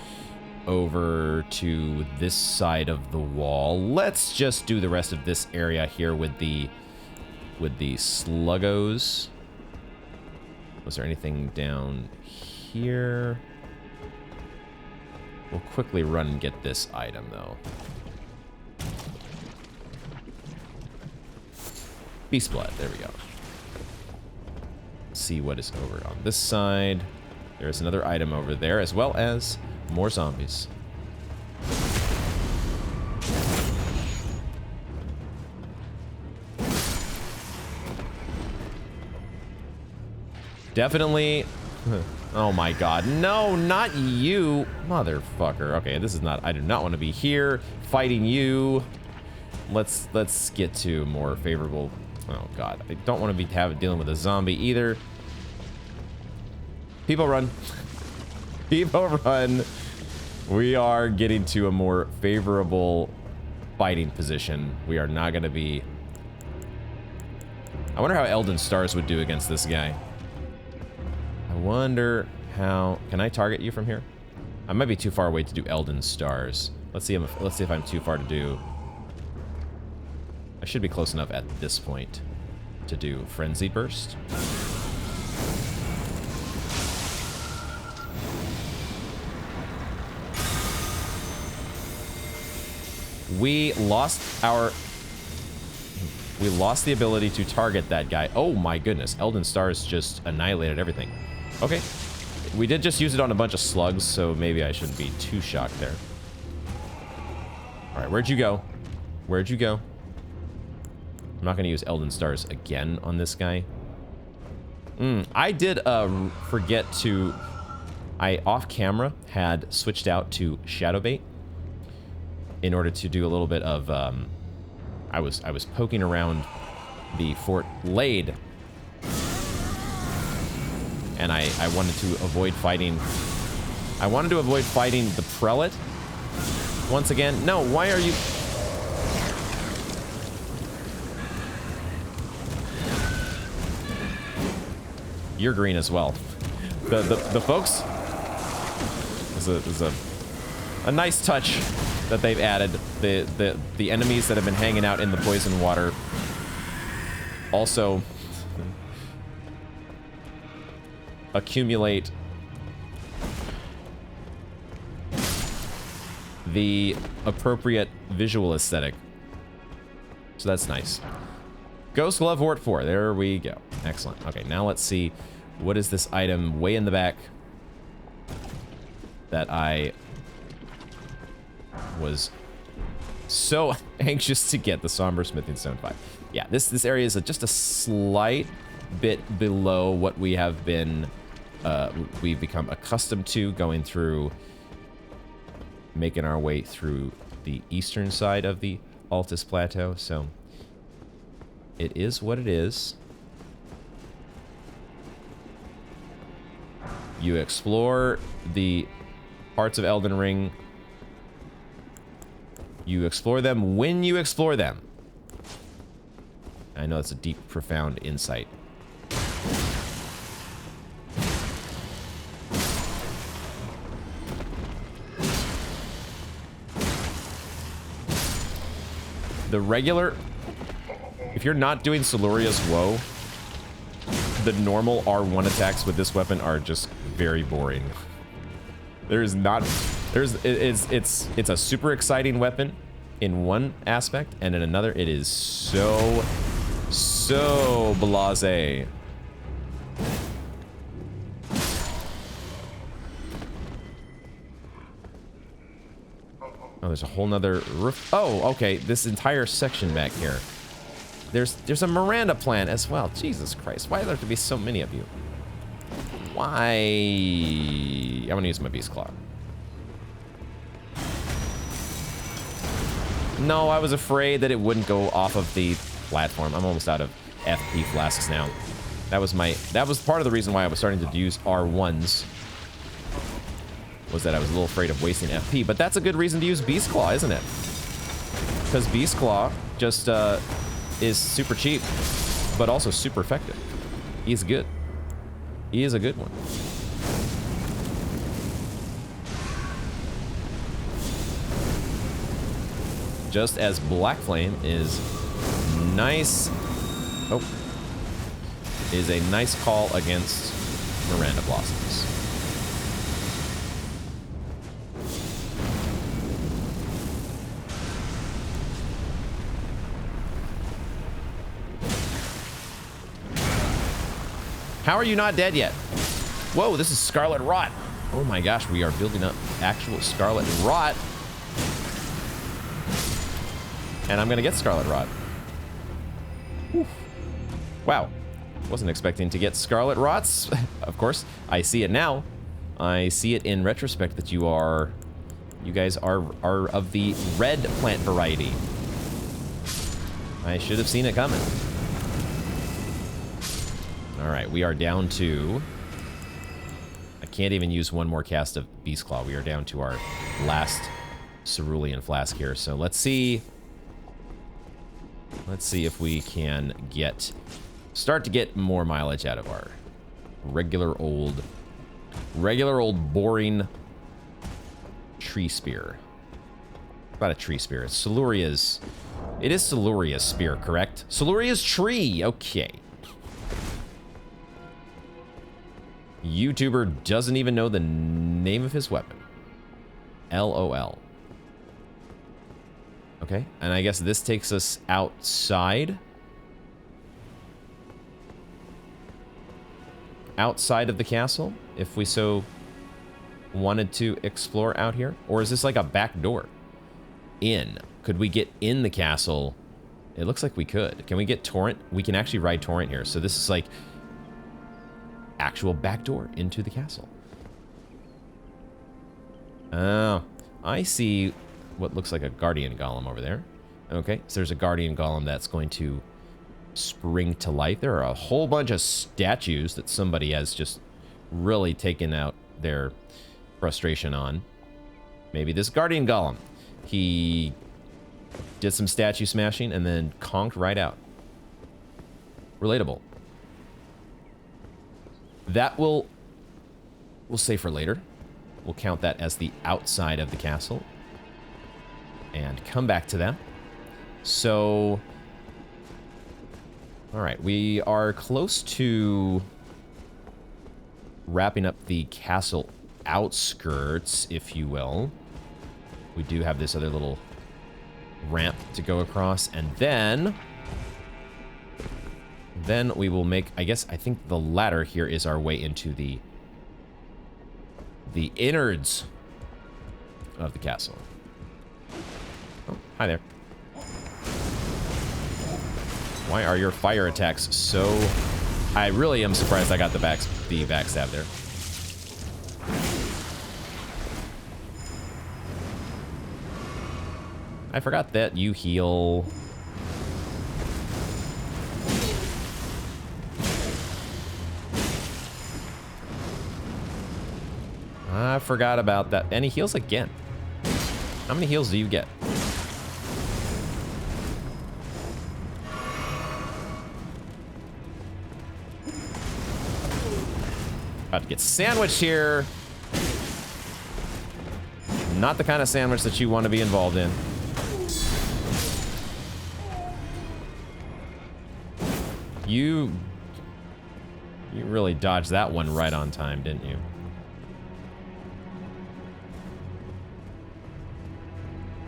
over to this side of the wall. Let's just do the rest of this area here with the sluggos. Was there anything down here? We'll quickly run and get this item, though. Beast blood, there we go. See what is over on this side. There's another item over there, as well as more zombies. Definitely. Oh my god. No, not you. Motherfucker. Okay, this is not, I do not want to be here fighting you. Let's get to more favorable. Oh god. I don't want to be dealing with a zombie either. People run. People run. We are getting to a more favorable fighting position. We are not going to be. I wonder how Elden Stars would do against this guy. I wonder how... Can I target you from here? I might be too far away to do Elden Stars. Let's see if I'm too far to do. I should be close enough at this point to do Frenzied Burst. We lost the ability to target that guy. Oh my goodness. Elden Stars just annihilated everything. Okay. We did just use it on a bunch of slugs, so maybe I shouldn't be too shocked there. Alright, where'd you go? Where'd you go? I'm not going to use Elden Stars again on this guy. I did forget to... I, off camera, had switched out to Shadow Bait in order to do a little bit of... I was poking around the Fort Lade, and I wanted to avoid fighting... I wanted to avoid fighting the Prelate once again. No, why are you... You're green as well. The folks... Is a nice touch that they've added. The enemies that have been hanging out in the poison water also accumulate the appropriate visual aesthetic. So that's nice. Ghost Glove Wart 4. There we go. Excellent. Okay, now let's see. What is this item way in the back that I was so anxious to get? The Somber Smithing Stone 5. Yeah, this area is just a slight bit below what we have been, we've become accustomed to going through, making our way through the eastern side of the Altus Plateau. So it is what it is. You explore the parts of Elden Ring. You explore them when you explore them. I know it's a deep, profound insight. The regular... If you're not doing Siluria's Woe, the normal R1 attacks with this weapon are just very boring. There's not... It's a super exciting weapon in one aspect, and in another it is so blasé. Oh, there's a whole nother roof. Oh, okay, this entire section back here. There's a Miranda plant as well. Jesus Christ, why do there have to be so many of you? Why? I want to use my Beast Claw. No, I was afraid that it wouldn't go off of the platform. I'm almost out of FP flasks now. That was part of the reason why I was starting to use R1s. Was that I was a little afraid of wasting FP, but that's a good reason to use Beast Claw, isn't it? Because Beast Claw just is super cheap, but also super effective. He's good. He is a good one. Just as Black Flame is nice. Oh. Is a nice call against Miranda Blossoms. How are you not dead yet? Whoa, this is Scarlet Rot. Oh my gosh, we are building up actual Scarlet Rot. And I'm gonna get Scarlet Rot. Whew. Wow. Wasn't expecting to get Scarlet Rots. Of course, I see it now. I see it in retrospect that you guys are of the red plant variety. I should have seen it coming. All right, we are down to... I can't even use one more cast of Beast Claw. We are down to our last Cerulean Flask here. So let's see... Let's see if we can start to get more mileage out of our regular old boring tree spear. About a tree spear. It's Siluria's... It is Siluria's spear, correct? Siluria's tree! Okay. YouTuber doesn't even know the name of his weapon. LOL. Okay, and I guess this takes us outside. Outside of the castle, if we so wanted to explore out here. Or is this like a back door? In. Could we get in the castle? It looks like we could. Can we get Torrent? We can actually ride Torrent here. So this is like actual back door into the castle. Oh, I see what looks like a guardian golem over there. Okay, so there's a guardian golem that's going to spring to life. There are a whole bunch of statues that somebody has just really taken out their frustration on. Maybe this guardian golem. He did some statue smashing and then conked right out. Relatable. That we'll save for later. We'll count that as the outside of the castle. And come back to that. So... Alright, we are close to wrapping up the castle outskirts, if you will. We do have this other little ramp to go across, and then we will make, I think the ladder here is our way into the innards of the castle. Oh, hi there. Why are your fire attacks so... I really am surprised I got the backstab there. I forgot that you heal. I forgot about that. And he heals again. How many heals do you get? About to get sandwiched here. Not the kind of sandwich that you want to be involved in. You really dodged that one right on time, didn't you?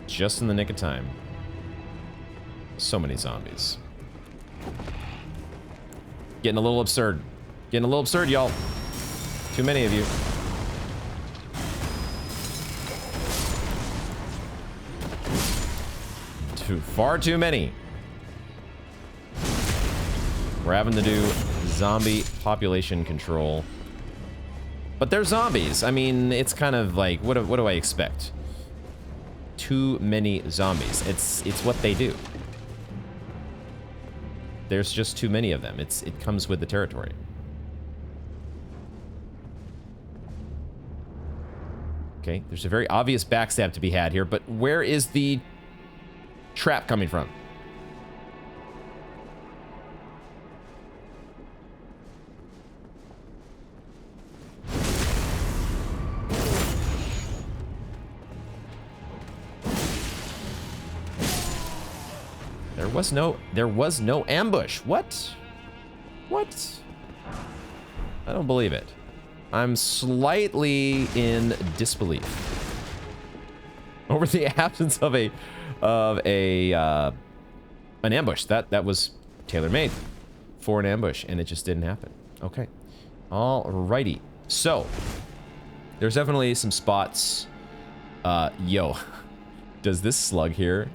Just in the nick of time. So many zombies. Getting a little absurd. Getting a little absurd, y'all. Too many of you. Far too many. We're having to do zombie population control. But they're zombies. I mean, it's kind of like, what do I expect? Too many zombies. It's what they do. There's just too many of them. It comes with the territory. Okay, there's a very obvious backstab to be had here, but where is the trap coming from? There was no ambush. What? What? I don't believe it. I'm slightly in disbelief over the absence of an ambush. That was tailor-made for an ambush, and it just didn't happen. Okay. Alrighty. So there's definitely some spots. Yo, does this slug here...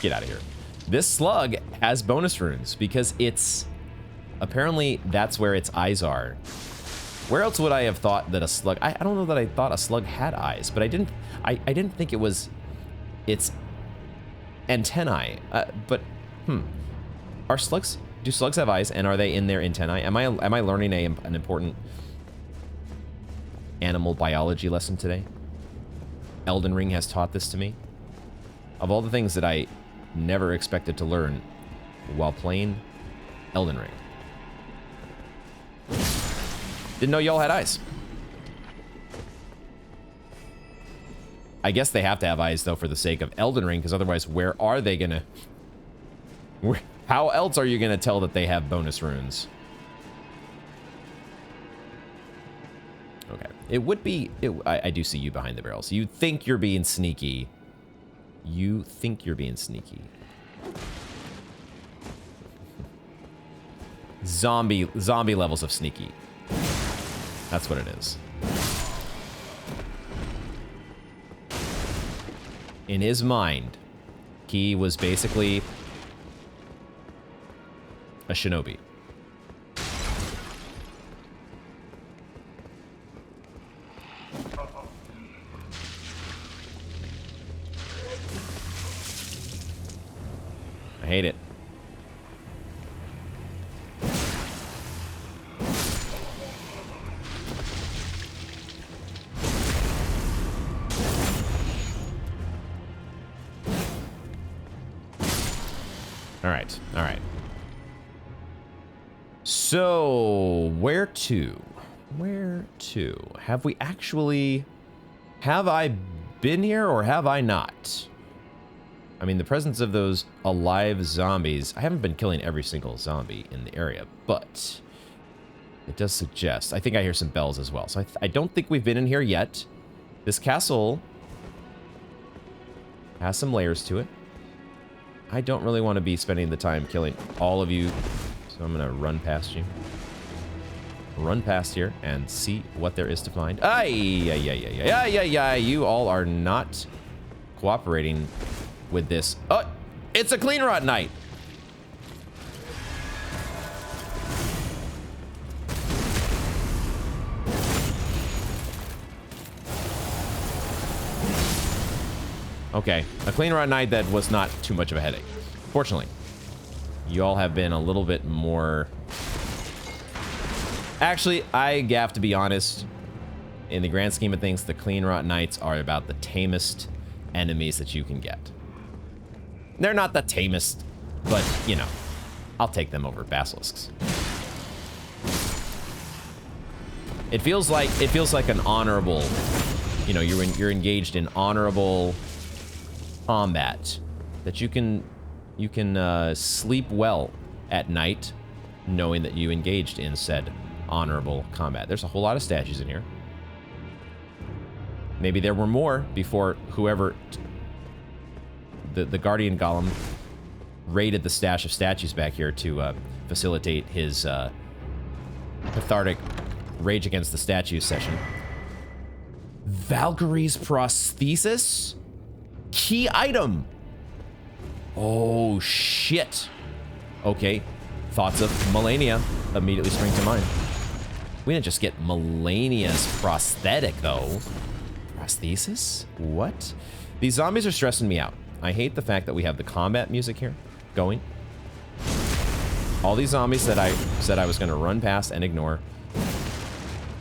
Get out of here. This slug has bonus runes because it's... Apparently, that's where its eyes are. Where else would I have thought that a slug... I don't know that I thought a slug had eyes, but I didn't think it was its antennae. Are slugs... Do slugs have eyes, and are they in their antennae? Am I learning an important animal biology lesson today? Elden Ring has taught this to me. Of all the things that I never expected to learn while playing Elden Ring. Didn't know y'all had eyes. I guess they have to have eyes, though, for the sake of Elden Ring, because otherwise, where are they gonna... How else are you gonna tell that they have bonus runes? Okay. It would be... I do see you behind the barrels. You think you're being sneaky. You think you're being sneaky. Zombie levels of sneaky. That's what it is. In his mind, he was basically a shinobi. I hate it. All right. So, where to? Where to? Have we actually... Have I been here or have I not? I mean, the presence of those alive zombies... I haven't been killing every single zombie in the area, but... It does suggest... I think I hear some bells as well. So I don't think we've been in here yet. This castle... has some layers to it. I don't really want to be spending the time killing all of you, so I'm going to run past you. Run past here and see what there is to find. You all are not cooperating with this. Oh, it's a clean rot night. Okay, a clean run night that was not too much of a headache. Fortunately, you all have been a little bit more... Actually, I have to be honest. In the grand scheme of things, the clean rot nights are about the tamest enemies that you can get. They're not the tamest, but, you know, I'll take them over basilisks. It feels like an honorable... You know, you're engaged in honorable... combat, that you can sleep well at night knowing that you engaged in said honorable combat. There's a whole lot of statues in here. Maybe there were more before whoever the guardian golem raided the stash of statues back here to facilitate his cathartic rage against the statues session. Valkyrie's prosthesis? Key item. Oh, shit. Okay. Thoughts of Melania immediately spring to mind. We didn't just get Melania's prosthetic, though. Prosthesis? What? These zombies are stressing me out. I hate the fact that we have the combat music here going. All these zombies that I said I was going to run past and ignore.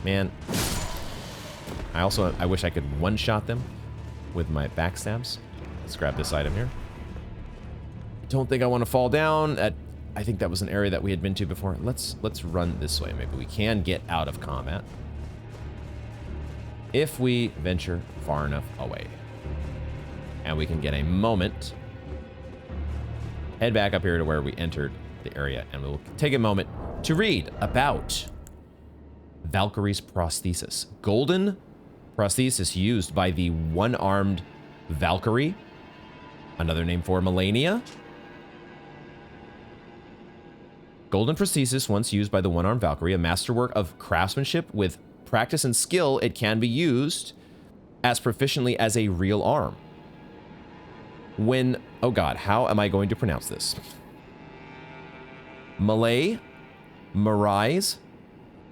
Man. I wish I could one-shot them with my backstabs. Let's grab this item here. I don't think I want to fall down. I think that was an area that we had been to before. Let's run this way. Maybe we can get out of combat if we venture far enough away. And we can get a moment. Head back up here to where we entered the area, and we'll take a moment to read about Valkyrie's prosthesis. Golden prosthesis used by the one-armed Valkyrie. Another name for Melania. Golden prosthesis, once used by the one-armed Valkyrie, a masterwork of craftsmanship with practice and skill, it can be used as proficiently as a real arm. When, oh god, how am I going to pronounce this? Malay, Marais.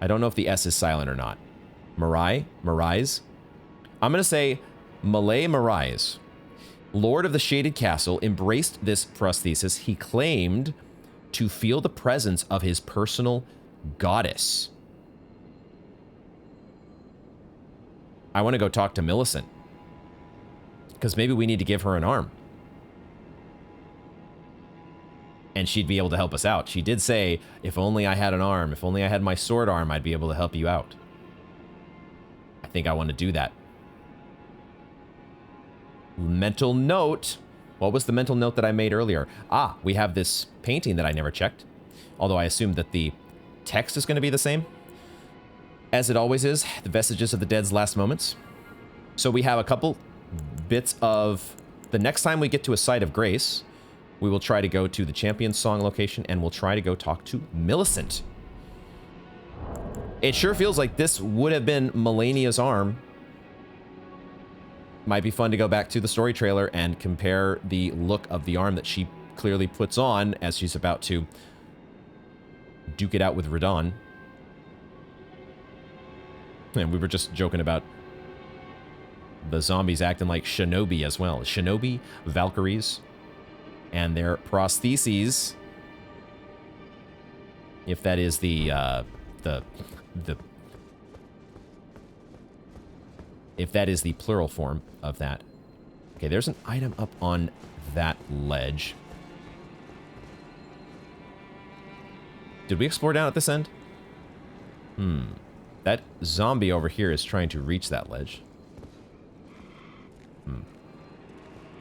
I don't know if the S is silent or not. Marais. I'm going to say Malay Marais, Lord of the Shaded Castle, embraced this prosthesis. He claimed to feel the presence of his personal goddess. I want to go talk to Millicent, because maybe we need to give her an arm. And she'd be able to help us out. She did say, if only I had an arm, if only I had my sword arm, I'd be able to help you out. I think I want to do that. mental note. What was the mental note that I made earlier? Ah, we have this painting that I never checked. Although I assume that the text is going to be the same. As it always is, the vestiges of the dead's last moments. So we have a couple bits of... The next time we get to a site of grace, we will try to go to the Champion Song location and we'll try to go talk to Millicent. It sure feels like this would have been Melania's arm. Might be fun to go back to the story trailer and compare the look of the arm that she clearly puts on as she's about to duke it out with Radon. And we were just joking about the zombies acting like shinobi as well. Shinobi, Valkyries, and their prostheses. If that is if that is the plural form of that. Okay, there's an item up on that ledge. Did we explore down at this end? That zombie over here is trying to reach that ledge. And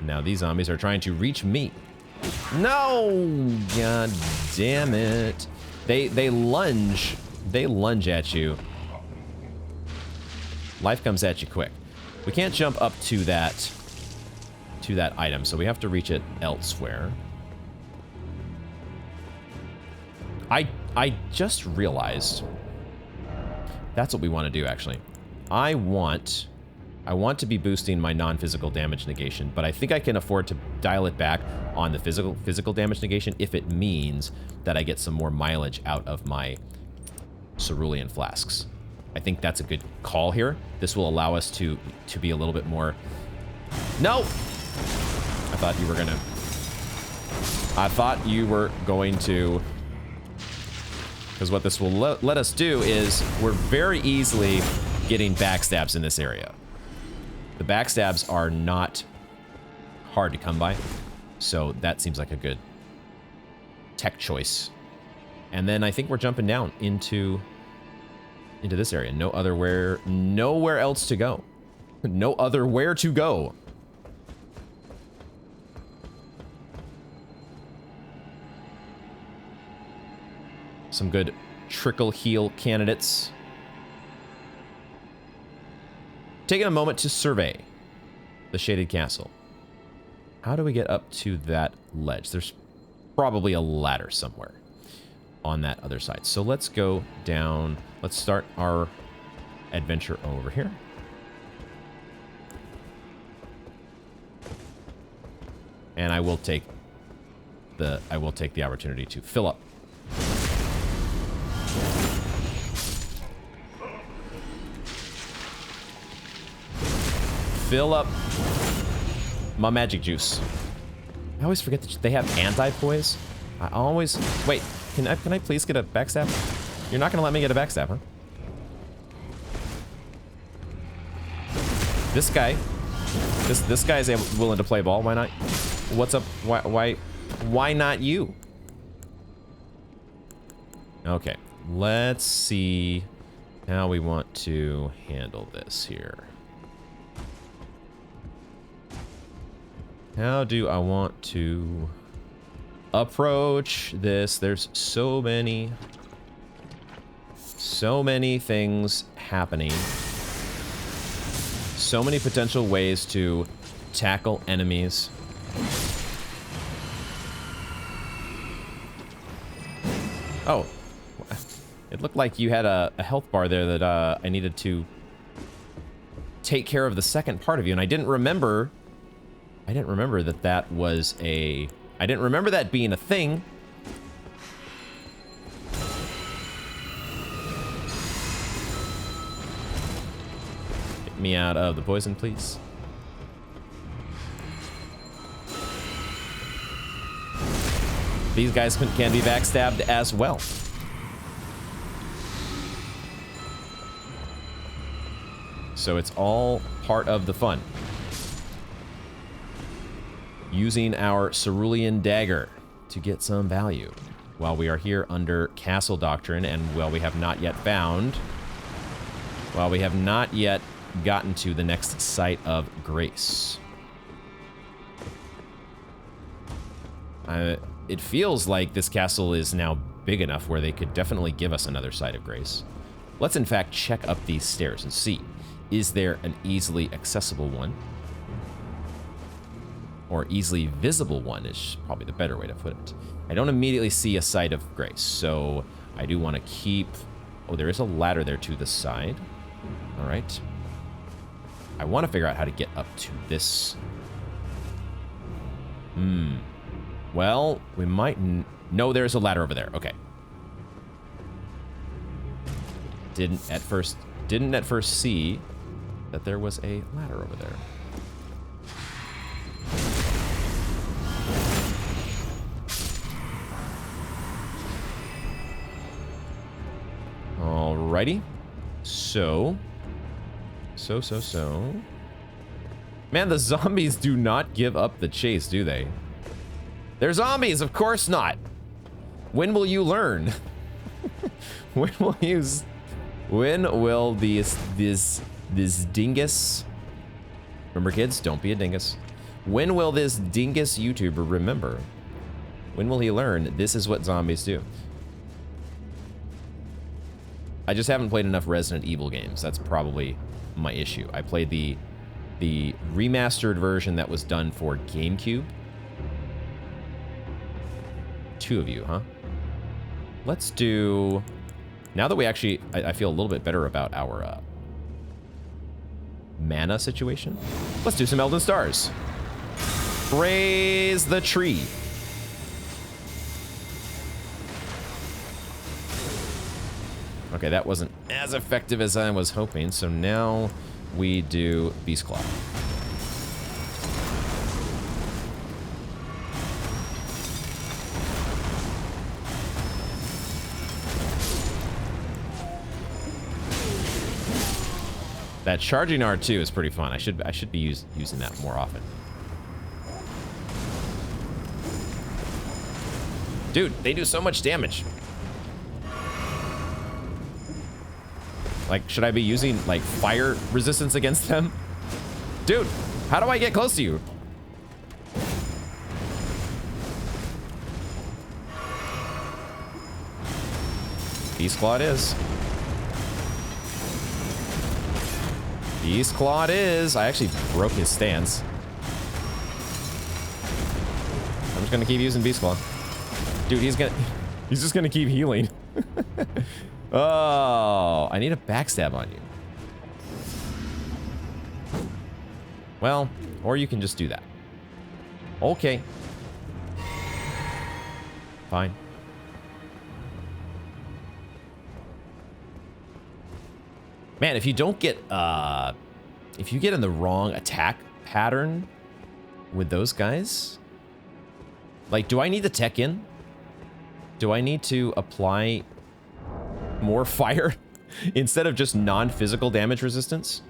now these zombies are trying to reach me. No! God damn it. They lunge. They lunge at you. Life comes at you quick. We can't jump up to that item, so we have to reach it elsewhere. I just realized that's what we want to do, actually. I want to be boosting my non-physical damage negation, but I think I can afford to dial it back on the physical damage negation if it means that I get some more mileage out of my cerulean flasks. I think that's a good call here. This will allow us to be a little bit more... No! I thought you were going to... Because what this will let us do is we're very easily getting backstabs in this area. The backstabs are not hard to come by, so that seems like a good tech choice. And then I think we're jumping down into this area. Nowhere else to go. No other where to go. Some good trickle heal candidates. Taking a moment to survey the shaded castle. How do we get up to that ledge? There's probably a ladder somewhere on that other side. So let's go down. Let's start our adventure over here. And I will take the opportunity to fill up. Fill up my magic juice. I always forget that they have anti-poise. I always... Wait, can I please get a backstab? You're not gonna let me get a backstab, huh? This guy is willing to play ball. Why not? What's up? Why not you? Okay, let's see how we want to handle this here. How do I want to approach this? There's so many things happening. So many potential ways to tackle enemies. Oh, it looked like you had a health bar there that I needed to take care of the second part of you, and I didn't remember that was a... I didn't remember that being a thing. Get me out of the poison, please. These guys can be backstabbed as well. So it's all part of the fun. Using our cerulean dagger to get some value while we are here under Castle Doctrine, and while we have not yet gotten to the next site of grace. It feels like this castle is now big enough where they could definitely give us another side of grace. Let's in fact check up these stairs and see, is there an easily accessible one? Or easily visible one is probably the better way to put it. I don't immediately see a side of grace, so I do want to keep... Oh, there is a ladder there to the side. All right. I want to figure out how to get up to this. Well, we might... No, there's a ladder over there. Okay. Didn't at first see that there was a ladder over there. Alrighty. So. Man, the zombies do not give up the chase, do they? They're zombies, of course not. When will you learn? When will this dingus... Remember, kids, don't be a dingus. When will this dingus YouTuber remember? When will he learn this is what zombies do? I just haven't played enough Resident Evil games. That's probably my issue. I played the remastered version that was done for GameCube. 2 of you, huh? Let's do... Now that we actually... I feel a little bit better about our mana situation. Let's do some Elden Stars. Praise the tree. Okay, that wasn't as effective as I was hoping, so now we do Beast Claw. That charging R2 is pretty fun. I should be using that more often. Dude, they do so much damage. Like, should I be using, like, fire resistance against them? Dude, how do I get close to you? Beast Claw it is. Beast Claw it is. I actually broke his stance. I'm just gonna keep using Beast Claw. Dude, he's just gonna keep healing. Oh, I need a backstab on you. Well, or you can just do that. Okay. Fine. Man, if you don't get, if you get in the wrong attack pattern with those guys, like, do I need the tech in? Do I need to apply more fire instead of just non-physical damage resistance?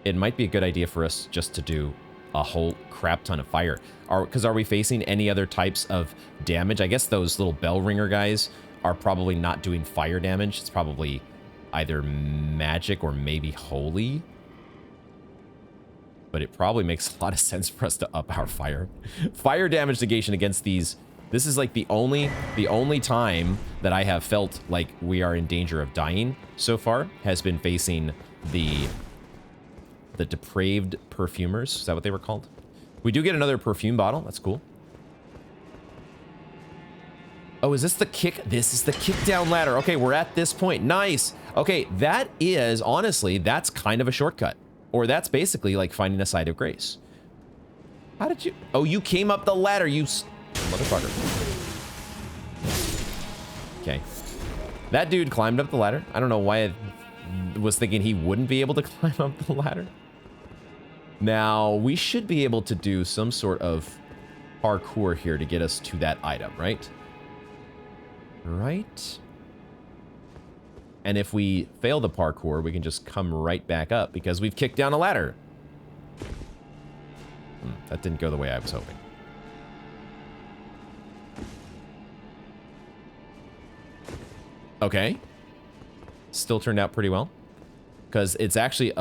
It might be a good idea for us just to do a whole crap ton of fire. Because are we facing any other types of damage? I guess those little bell ringer guys are probably not doing fire damage. It's probably either magic or maybe holy. But it probably makes a lot of sense for us to up our fire. Fire damage negation against these. This is like the only time that I have felt like we are in danger of dying so far has been facing the depraved perfumers. Is that what they were called? We do get another perfume bottle. That's cool. Oh, is this the kick? This is the kick down ladder. Okay, we're at this point. Nice. Okay, that is, honestly, that's kind of a shortcut. Or that's basically like finding a side of grace. How did you... Oh, you came up the ladder, you motherfucker. Okay. That dude climbed up the ladder. I don't know why I was thinking he wouldn't be able to climb up the ladder. Now, we should be able to do some sort of parkour here to get us to that item, right? Right? And if we fail the parkour, we can just come right back up because we've kicked down a ladder. That didn't go the way I was hoping. Okay. Still turned out pretty well. Because it's actually,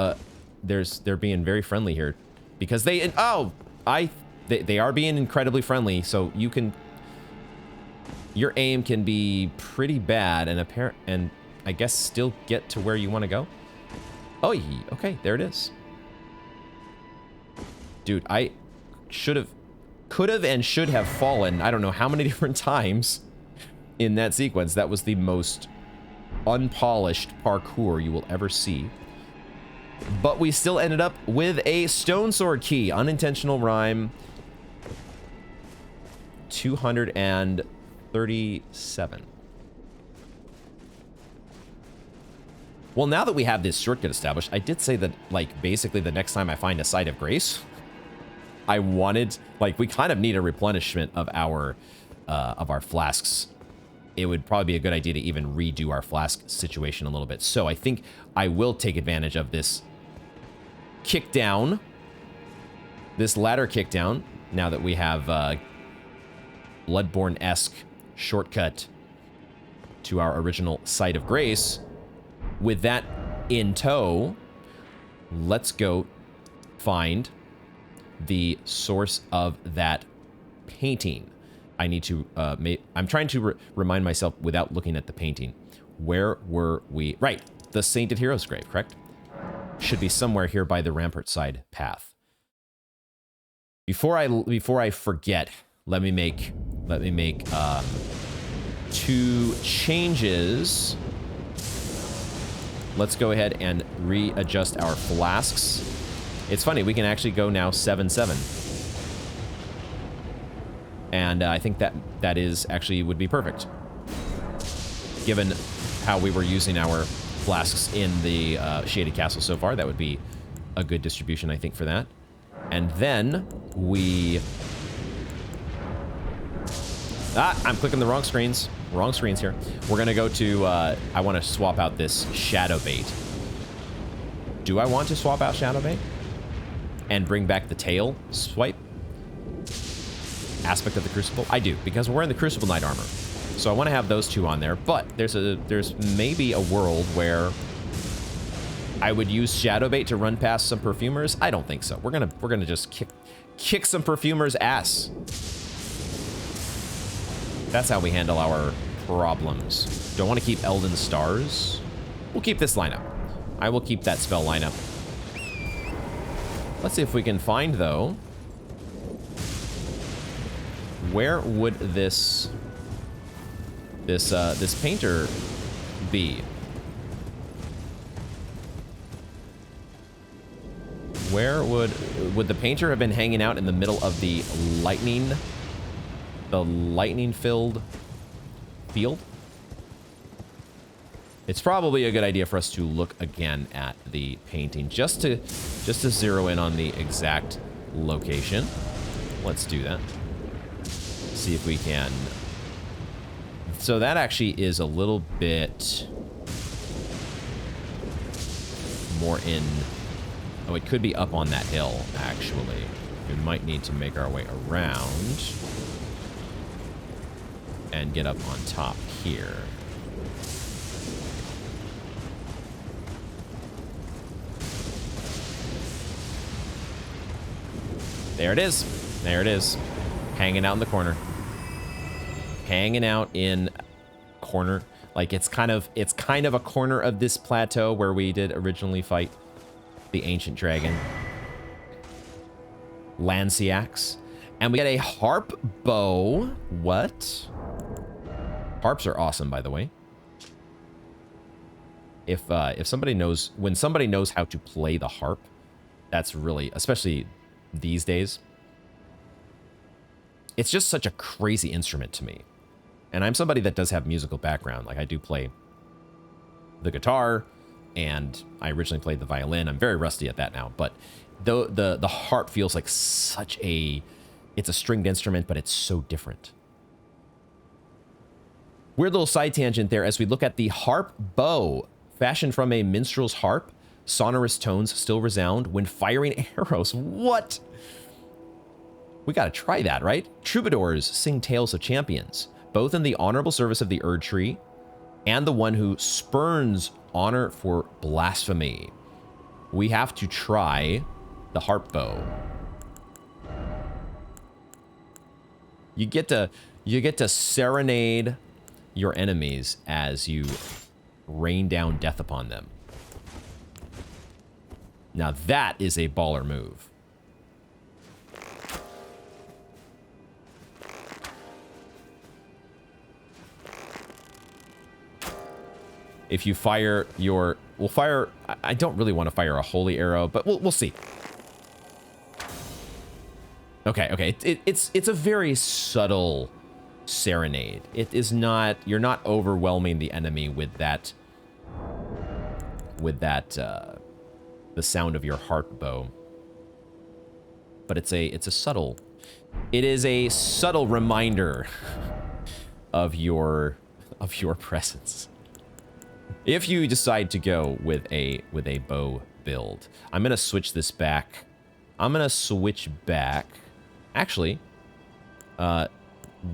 they're being very friendly here. Because they are being incredibly friendly, so you can your aim can be pretty bad and I guess still get to where you want to go. Oh, okay, there it is. Dude, I could have and should have fallen, I don't know how many different times in that sequence. That was the most unpolished parkour you will ever see. But we still ended up with a stone sword key. Unintentional rhyme. 237. Well, now that we have this shortcut established, I did say that, like, basically the next time I find a site of grace, I wanted, like, we kind of need a replenishment of our flasks. It would probably be a good idea to even redo our flask situation a little bit. So I think I will take advantage of this kick down, this ladder kick down, now that we have Bloodborne-esque shortcut to our original site of grace. With that in tow, let's go find the source of that painting. I need to, I'm trying to remind myself without looking at the painting. Where were we? Right, the Sainted Hero's Grave, correct? Should be somewhere here by the Rampart side path. Before I forget, let me make 2 changes. Let's go ahead and readjust our flasks. It's funny, we can actually go now 7-7. And I think that is actually would be perfect. Given how we were using our flasks in the Shaded Castle so far, that would be a good distribution, I think, for that. And then we... I'm clicking the wrong screens. Wrong screens here. We're going to go to... I want to swap out this Shadow Bait. Do I want to swap out Shadow Bait? And bring back the tail swipe aspect of the Crucible? I do, because we're in the Crucible Knight armor. So I want to have those 2 on there, but there's maybe a world where I would use Shadow Bait to run past some perfumers. I don't think so. We're gonna just kick some perfumers' ass. That's how we handle our problems. Don't want to keep Elden Stars. We'll keep this lineup. I will keep that spell lineup. Let's see if we can find, though, where would this painter be? Where would the painter have been hanging out in the middle of the lightning-filled field? It's probably a good idea for us to look again at the painting, just to zero in on the exact location. Let's do that. See if we can. So that actually is a little bit more in... Oh, it could be up on that hill, actually. We might need to make our way around and get up on top here. There it is. There it is. Hanging out in the corner. Hanging out in corner. Like it's kind of a corner of this plateau where we did originally fight the ancient dragon. Lanciax. And we get a harp bow. What? Harps are awesome, by the way. If somebody knows, when somebody knows how to play the harp, that's really, especially these days, it's just such a crazy instrument to me. And I'm somebody that does have musical background. Like I do play the guitar, and I originally played the violin. I'm very rusty at that now, but the harp feels like such a, it's a stringed instrument, but it's so different. Weird little side tangent there as we look at the harp bow, fashioned from a minstrel's harp. Sonorous tones still resound when firing arrows. What? We gotta try that, right? Troubadours sing tales of champions, both in the honorable service of the Erd Tree and the one who spurns honor for blasphemy. We have to try the harp bow. You get to serenade your enemies as you rain down death upon them. Now that is a baller move. If you fire your... We'll fire... I don't really want to fire a holy arrow, but we'll see. Okay. It's a very subtle serenade. It is not... You're not overwhelming the enemy with that... the sound of your heart bow. But it's a subtle... It is a subtle reminder of your presence. If you decide to go with a bow build, I'm gonna switch this back. Actually,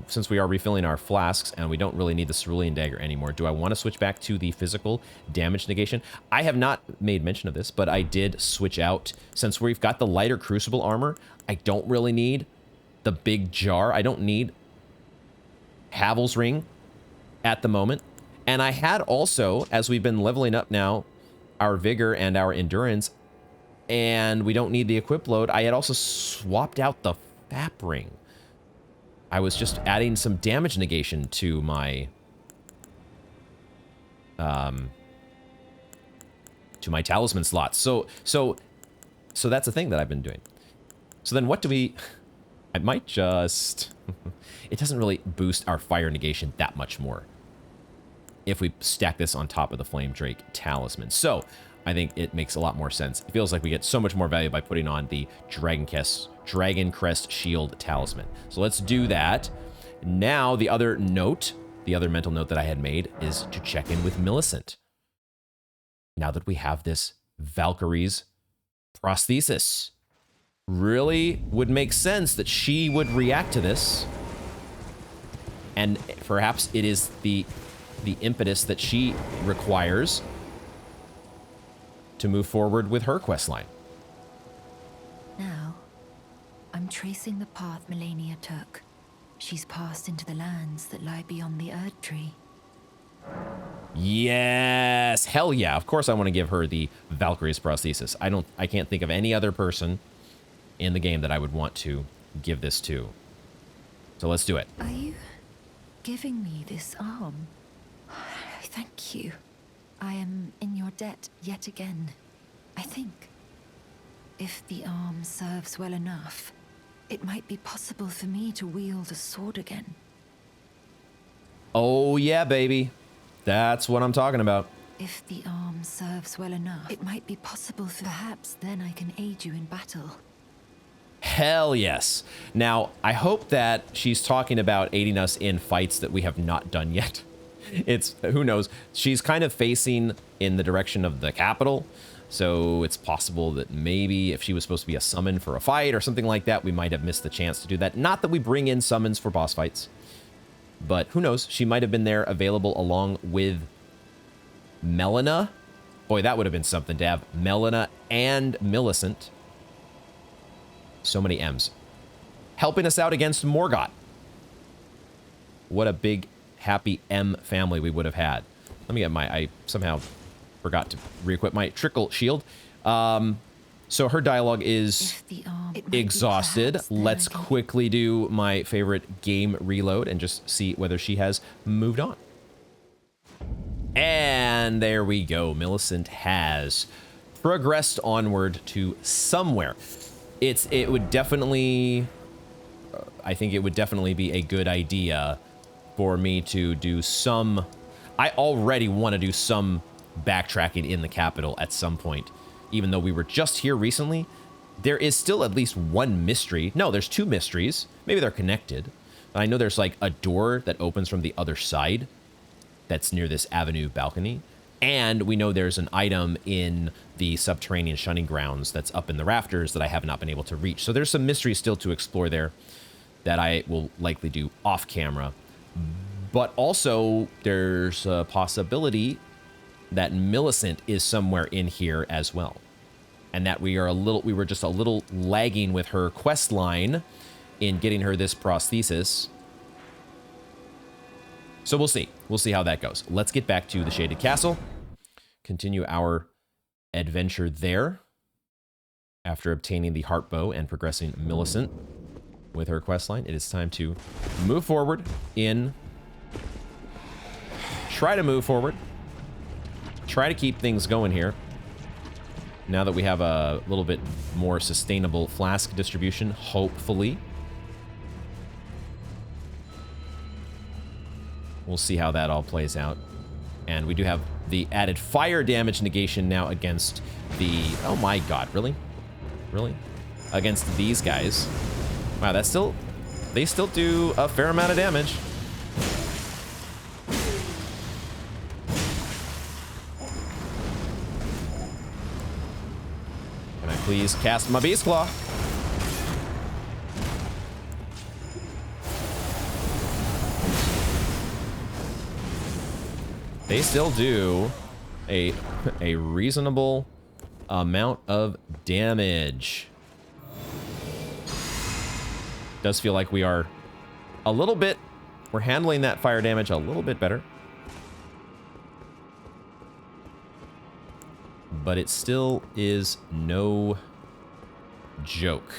since we are refilling our flasks and we don't really need the cerulean dagger anymore, do I want to switch back to the physical damage negation? I have not made mention of this, but I did switch out. Since we've got the lighter crucible armor, I don't really need the big jar. I don't need Havel's ring at the moment. And I had also, as we've been leveling up now, our vigor and our endurance, and we don't need the equip load, I had also swapped out the FAP ring. I was just adding some damage negation to my talisman slots. So that's the thing that I've been doing. So then what do we... I might just... It doesn't really boost our fire negation that much more if we stack this on top of the Flame Drake talisman. So I think it makes a lot more sense. It feels like we get so much more value by putting on the Dragon Crest Shield talisman. So let's do that. Now, the other mental note that I had made is to check in with Millicent. Now that we have this Valkyrie's prosthesis, really would make sense that she would react to this. And perhaps it is the impetus that she requires to move forward with her questline. Now, I'm tracing the path Melania took. She's passed into the lands that lie beyond the Erd Tree. Yes, hell yeah. Of course I want to give her the Valkyrie's prosthesis. I can't think of any other person in the game that I would want to give this to. So let's do it. Are you giving me this arm? Thank you. I am in your debt yet again. I think if the arm serves well enough, it might be possible for me to wield a sword again. Oh yeah, baby. That's what I'm talking about. If the arm serves well enough, it might be possible for... Perhaps then I can aid you in battle. Hell yes. Now, I hope that she's talking about aiding us in fights that we have not done yet. It's, who knows, she's kind of facing in the direction of the capital, so it's possible that maybe if she was supposed to be a summon for a fight or something like that, we might have missed the chance to do that. Not that we bring in summons for boss fights, but who knows, she might have been there available along with Melina. Boy, that would have been something to have Melina and Millicent. So many M's. Helping us out against Morgott. What a big... happy M family we would have had. Let me get I somehow forgot to re-equip my trickle shield. So her dialogue is exhausted. Let's quickly do my favorite game reload and just see whether she has moved on. And there we go. Millicent has progressed onward to somewhere. It would definitely... I think it would definitely be a good idea for me to do some... I already want to do some backtracking in the capital at some point. Even though we were just here recently, there is still at least one mystery. No, there's two mysteries. Maybe they're connected. I know there's like a door that opens from the other side that's near this avenue balcony. And we know there's an item in the subterranean shunning grounds that's up in the rafters that I have not been able to reach. So there's some mysteries still to explore there that I will likely do off camera. But also, there's a possibility that Millicent is somewhere in here as well. And that we were just a little lagging with her quest line in getting her this prosthesis. So we'll see. We'll see how that goes. Let's get back to the Shaded Castle. Continue our adventure there. After obtaining the Heart Bow and progressing Millicent with her questline, it is time to move forward in... Try to move forward. Try to keep things going here. Now that we have a little bit more sustainable flask distribution, hopefully. We'll see how that all plays out. And we do have the added fire damage negation now against the... Oh my god, really? Really? Against these guys. Wow, that's still... They still do a fair amount of damage. Can I please cast my Beast Claw? They still do a reasonable amount of damage. Does feel like we are a little bit... We're handling that fire damage a little bit better. But it still is no joke.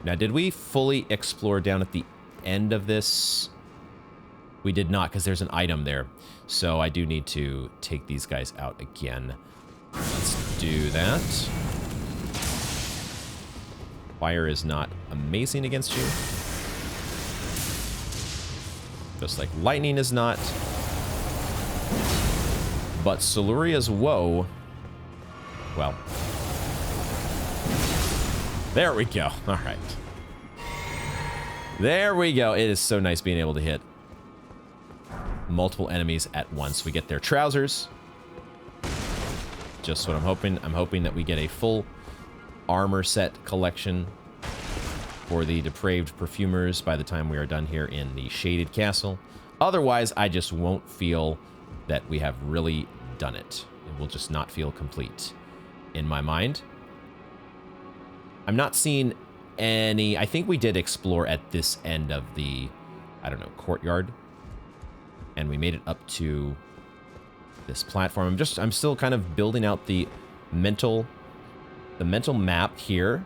Now, did we fully explore down at the end of this? We did not, because there's an item there. So I do need to take these guys out again. Let's do that. Fire is not amazing against you. Just like lightning is not. But Siluria's woe... Well. There we go. All right. There we go. It is so nice being able to hit multiple enemies at once. We get their trousers. Just what I'm hoping. I'm hoping that we get a full armor set collection for the depraved perfumers by the time we are done here in the Shaded Castle. Otherwise, I just won't feel that we have really done it. It will just not feel complete in my mind. I'm not seeing any... I think we did explore at this end of the, I don't know, courtyard. And we made it up to this platform. I'm still kind of building out the mental map here,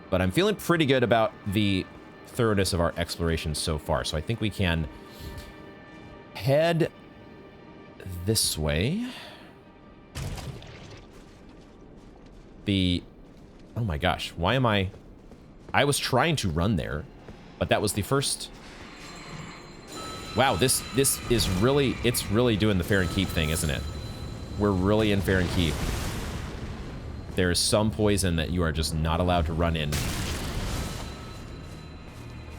but I'm feeling pretty good about the thoroughness of our exploration so far. So I think we can head this way. Oh my gosh, why am I was trying to run there, but that was the first... Wow, this is really, it's really doing the fair and keep thing, isn't it? We're really in fair and keep. There is some poison that you are just not allowed to run in.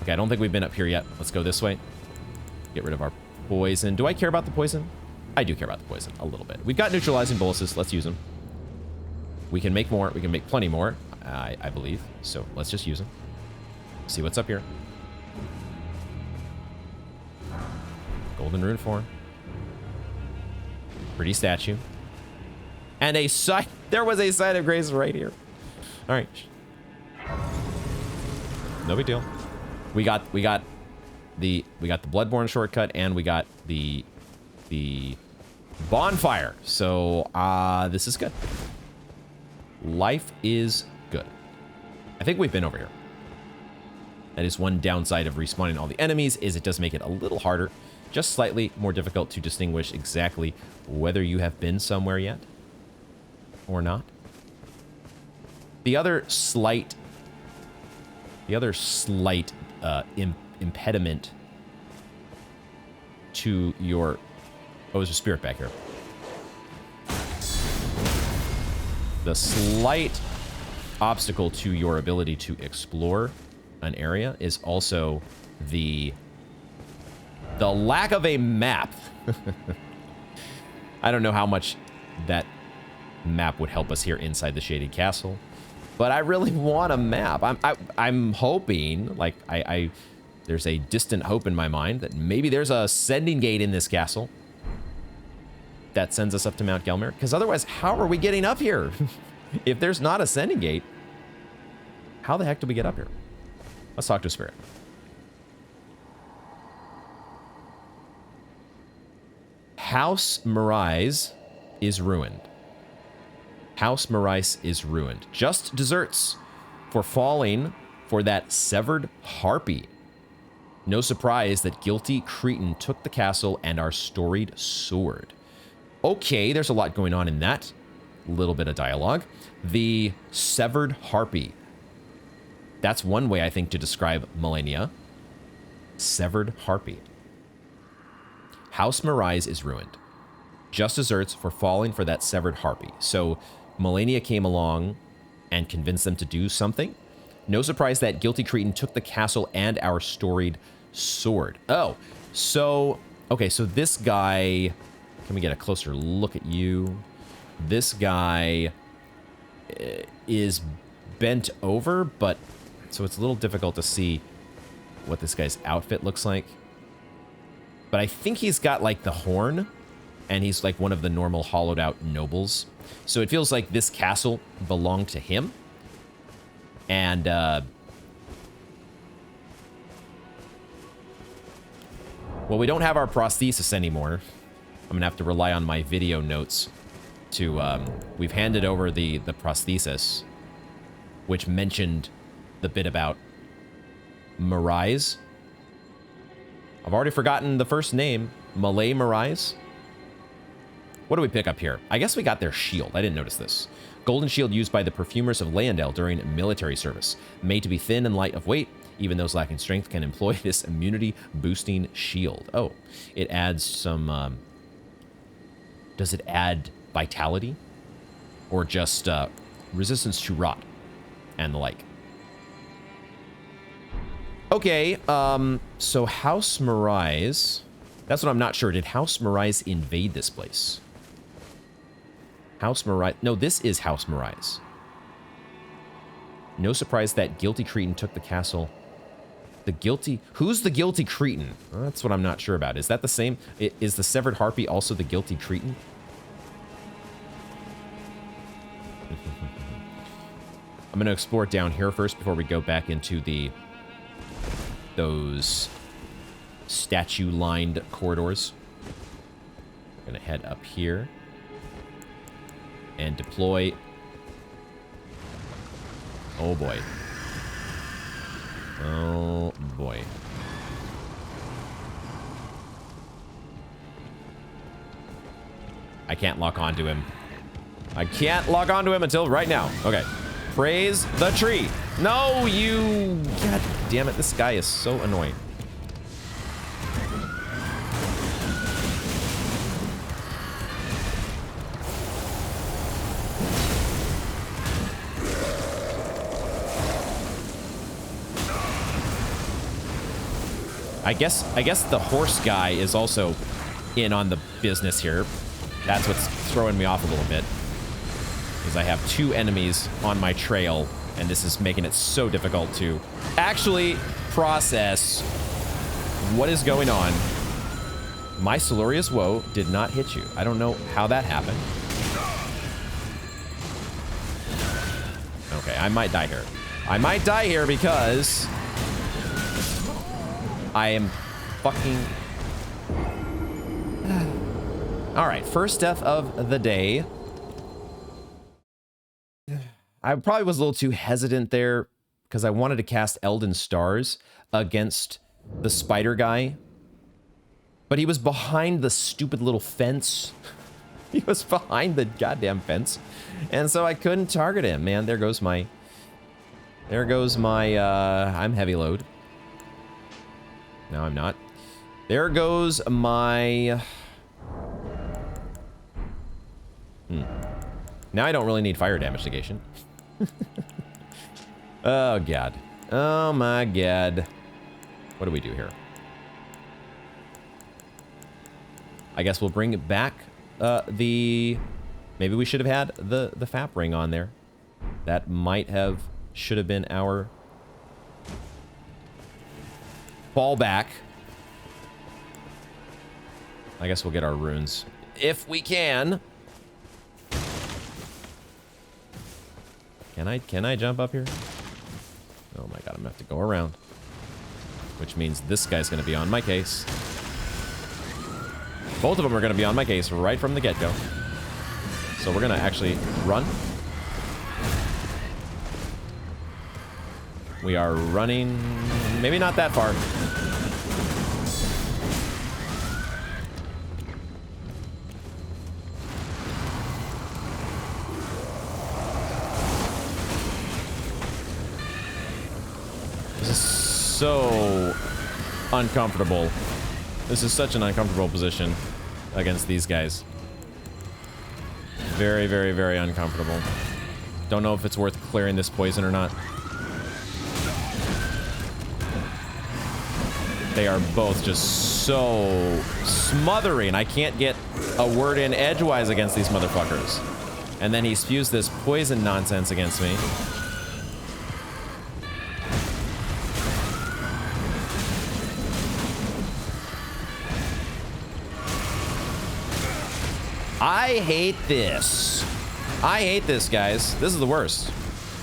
Okay, I don't think we've been up here yet. Let's go this way. Get rid of our poison. Do I care about the poison? I do care about the poison a little bit. We've got neutralizing boluses. Let's use them. We can make more. We can make plenty more, I believe. So let's just use them. See what's up here. Golden rune form. Pretty statue. And a site. There was a site of grace right here. All right. No big deal. We got the Bloodborne shortcut, and we got the bonfire. So this is good. Life is good. I think we've been over here. That is one downside of respawning all the enemies, is it does make it a little harder. Just slightly more difficult to distinguish exactly whether you have been somewhere yet or not. The other slight impediment to your... Oh, there's a spirit back here. The slight obstacle to your ability to explore an area is also the lack of a map. I don't know how much that map would help us here inside the Shaded Castle, but I really want a map. I'm hoping, like, there's a distant hope in my mind that maybe there's a sending gate in this castle that sends us up to Mount Gelmir, because otherwise, how are we getting up here? If there's not a sending gate, how the heck do we get up here? Let's talk to a spirit. House Mirais is ruined. House Mirais is ruined. Just deserts for falling for that severed harpy. No surprise that guilty Cretan took the castle and our storied sword. Okay, there's a lot going on in that. Little bit of dialogue. The severed harpy. That's one way, I think, to describe Malenia. Severed harpy. House Mirais is ruined. Just deserts for falling for that severed harpy. So Malenia came along and convinced them to do something. No surprise that guilty Cretan took the castle and our storied sword. Oh, so, okay, so this guy, can we get a closer look at you? This guy is bent over, but, so it's a little difficult to see what this guy's outfit looks like. But I think he's got like the horn, and he's like one of the normal hollowed out nobles. So it feels like this castle belonged to him. And, well, we don't have our prosthesis anymore. I'm gonna have to rely on my video notes to, we've handed over the prosthesis, which mentioned the bit about Mirais. I've already forgotten the first name. Malay Mirais. What do we pick up here? I guess we got their shield. I didn't notice this. Golden shield used by the perfumers of Leyendell during military service. Made to be thin and light of weight. Even those lacking strength can employ this immunity-boosting shield. Oh, it adds some... does it add vitality? Or just resistance to rot and the like? Okay, so House Mirais... That's what I'm not sure. Did House Mirais invade this place? House Mirais... No, this is House Mirais. No surprise that guilty Cretan took the castle. The guilty... Who's the guilty Cretan? Well, that's what I'm not sure about. Is that the same? Is the severed harpy also the guilty Cretan? I'm going to explore down here first before we go back into those statue-lined corridors. I'm going to head up here and deploy. Oh boy. Oh boy. I can't lock onto him. I can't lock onto him until right now. Okay. Praise the tree. No, you... God damn it. This guy is so annoying. I guess the horse guy is also in on the business here. That's what's throwing me off a little bit. Because I have two enemies on my trail, and this is making it so difficult to actually process what is going on. My Siluria's Woe did not hit you. I don't know how that happened. Okay, I might die here. I might die here because I am fucking... All right, first death of the day. I probably was a little too hesitant there because I wanted to cast Elden Stars against the spider guy. But he was behind the stupid little fence. He was behind the goddamn fence. And so I couldn't target him, man. There goes my... I'm heavy load. No, I'm not. There goes my... Now I don't really need fire damage negation. Oh, God. Oh, my God. What do we do here? I guess we'll bring it back maybe we should have had the FAP ring on there. That should have been our fallback. I guess we'll get our runes if we can. Can I jump up here? Oh my god, I'm gonna have to go around. Which means this guy's gonna be on my case. Both of them are going to be on my case right from the get-go. So we're going to actually run. We are running, maybe not that far. This is so uncomfortable. This is such an uncomfortable position against these guys. Very, very, very uncomfortable. Don't know if it's worth clearing this poison or not. They are both just so smothering. I can't get a word in edgewise against these motherfuckers. And then he spews this poison nonsense against me. I hate this. I hate this, guys. This is the worst.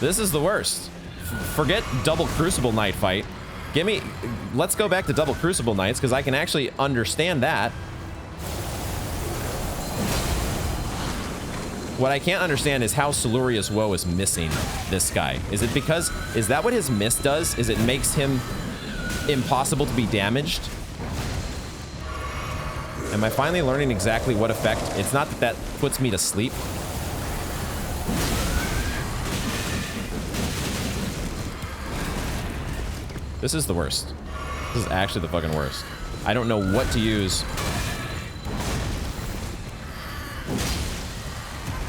This is the worst. Forget double Crucible Knight fight. Give me... Let's go back to double Crucible Knights, because I can actually understand that. What I can't understand is how Siluria's Woe is missing this guy. Is it because... Is that what his miss does? Is it makes him impossible to be damaged? Am I finally learning exactly what effect? It's not that that puts me to sleep. This is the worst. This is actually the fucking worst. I don't know what to use.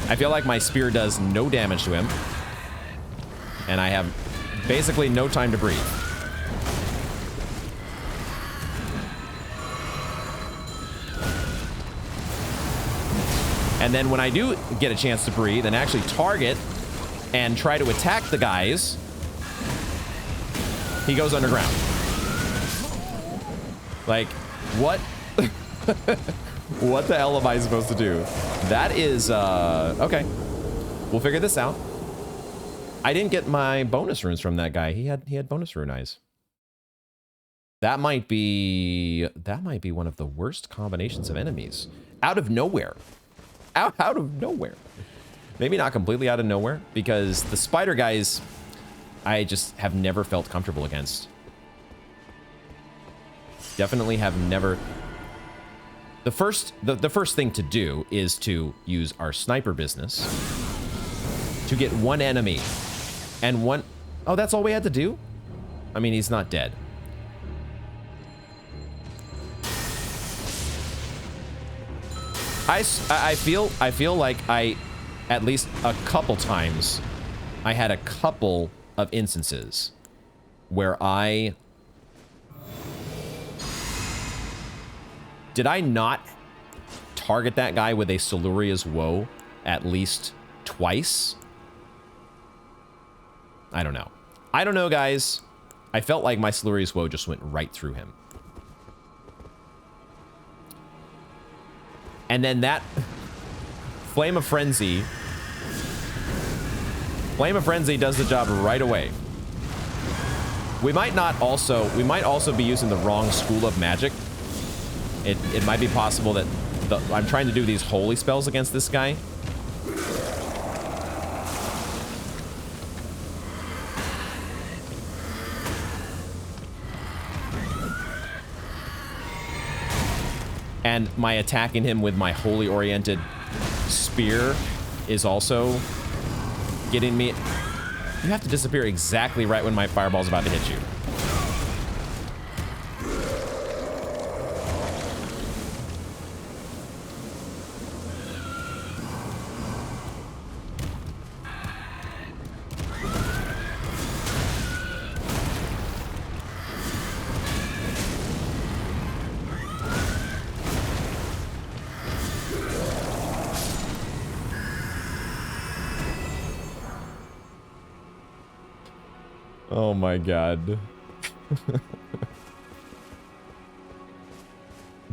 I feel like my spear does no damage to him. And I have basically no time to breathe. And then when I do get a chance to breathe and actually target and try to attack the guys, he goes underground. Like, what? What the hell am I supposed to do? That is, okay. We'll figure this out. I didn't get my bonus runes from that guy. He had bonus rune eyes. That might be one of the worst combinations of enemies. Out of nowhere. Out of nowhere. Maybe not completely out of nowhere, because the spider guys I just have never felt comfortable against. Definitely have never. The first thing to do is to use our sniper business to get one enemy and one. Oh, that's all we had to do? I mean, he's not dead. I feel like at least a couple times, I had a couple of instances where did I not target that guy with a Siluria's Woe at least twice? I don't know. I don't know, guys. I felt like my Siluria's Woe just went right through him. And then that Flame of Frenzy does the job right away. We might also be using the wrong school of magic. It might be possible that I'm trying to do these holy spells against this guy. And my attacking him with my holy oriented spear is also getting me. You have to disappear exactly right when my fireball's about to hit you. Oh my god.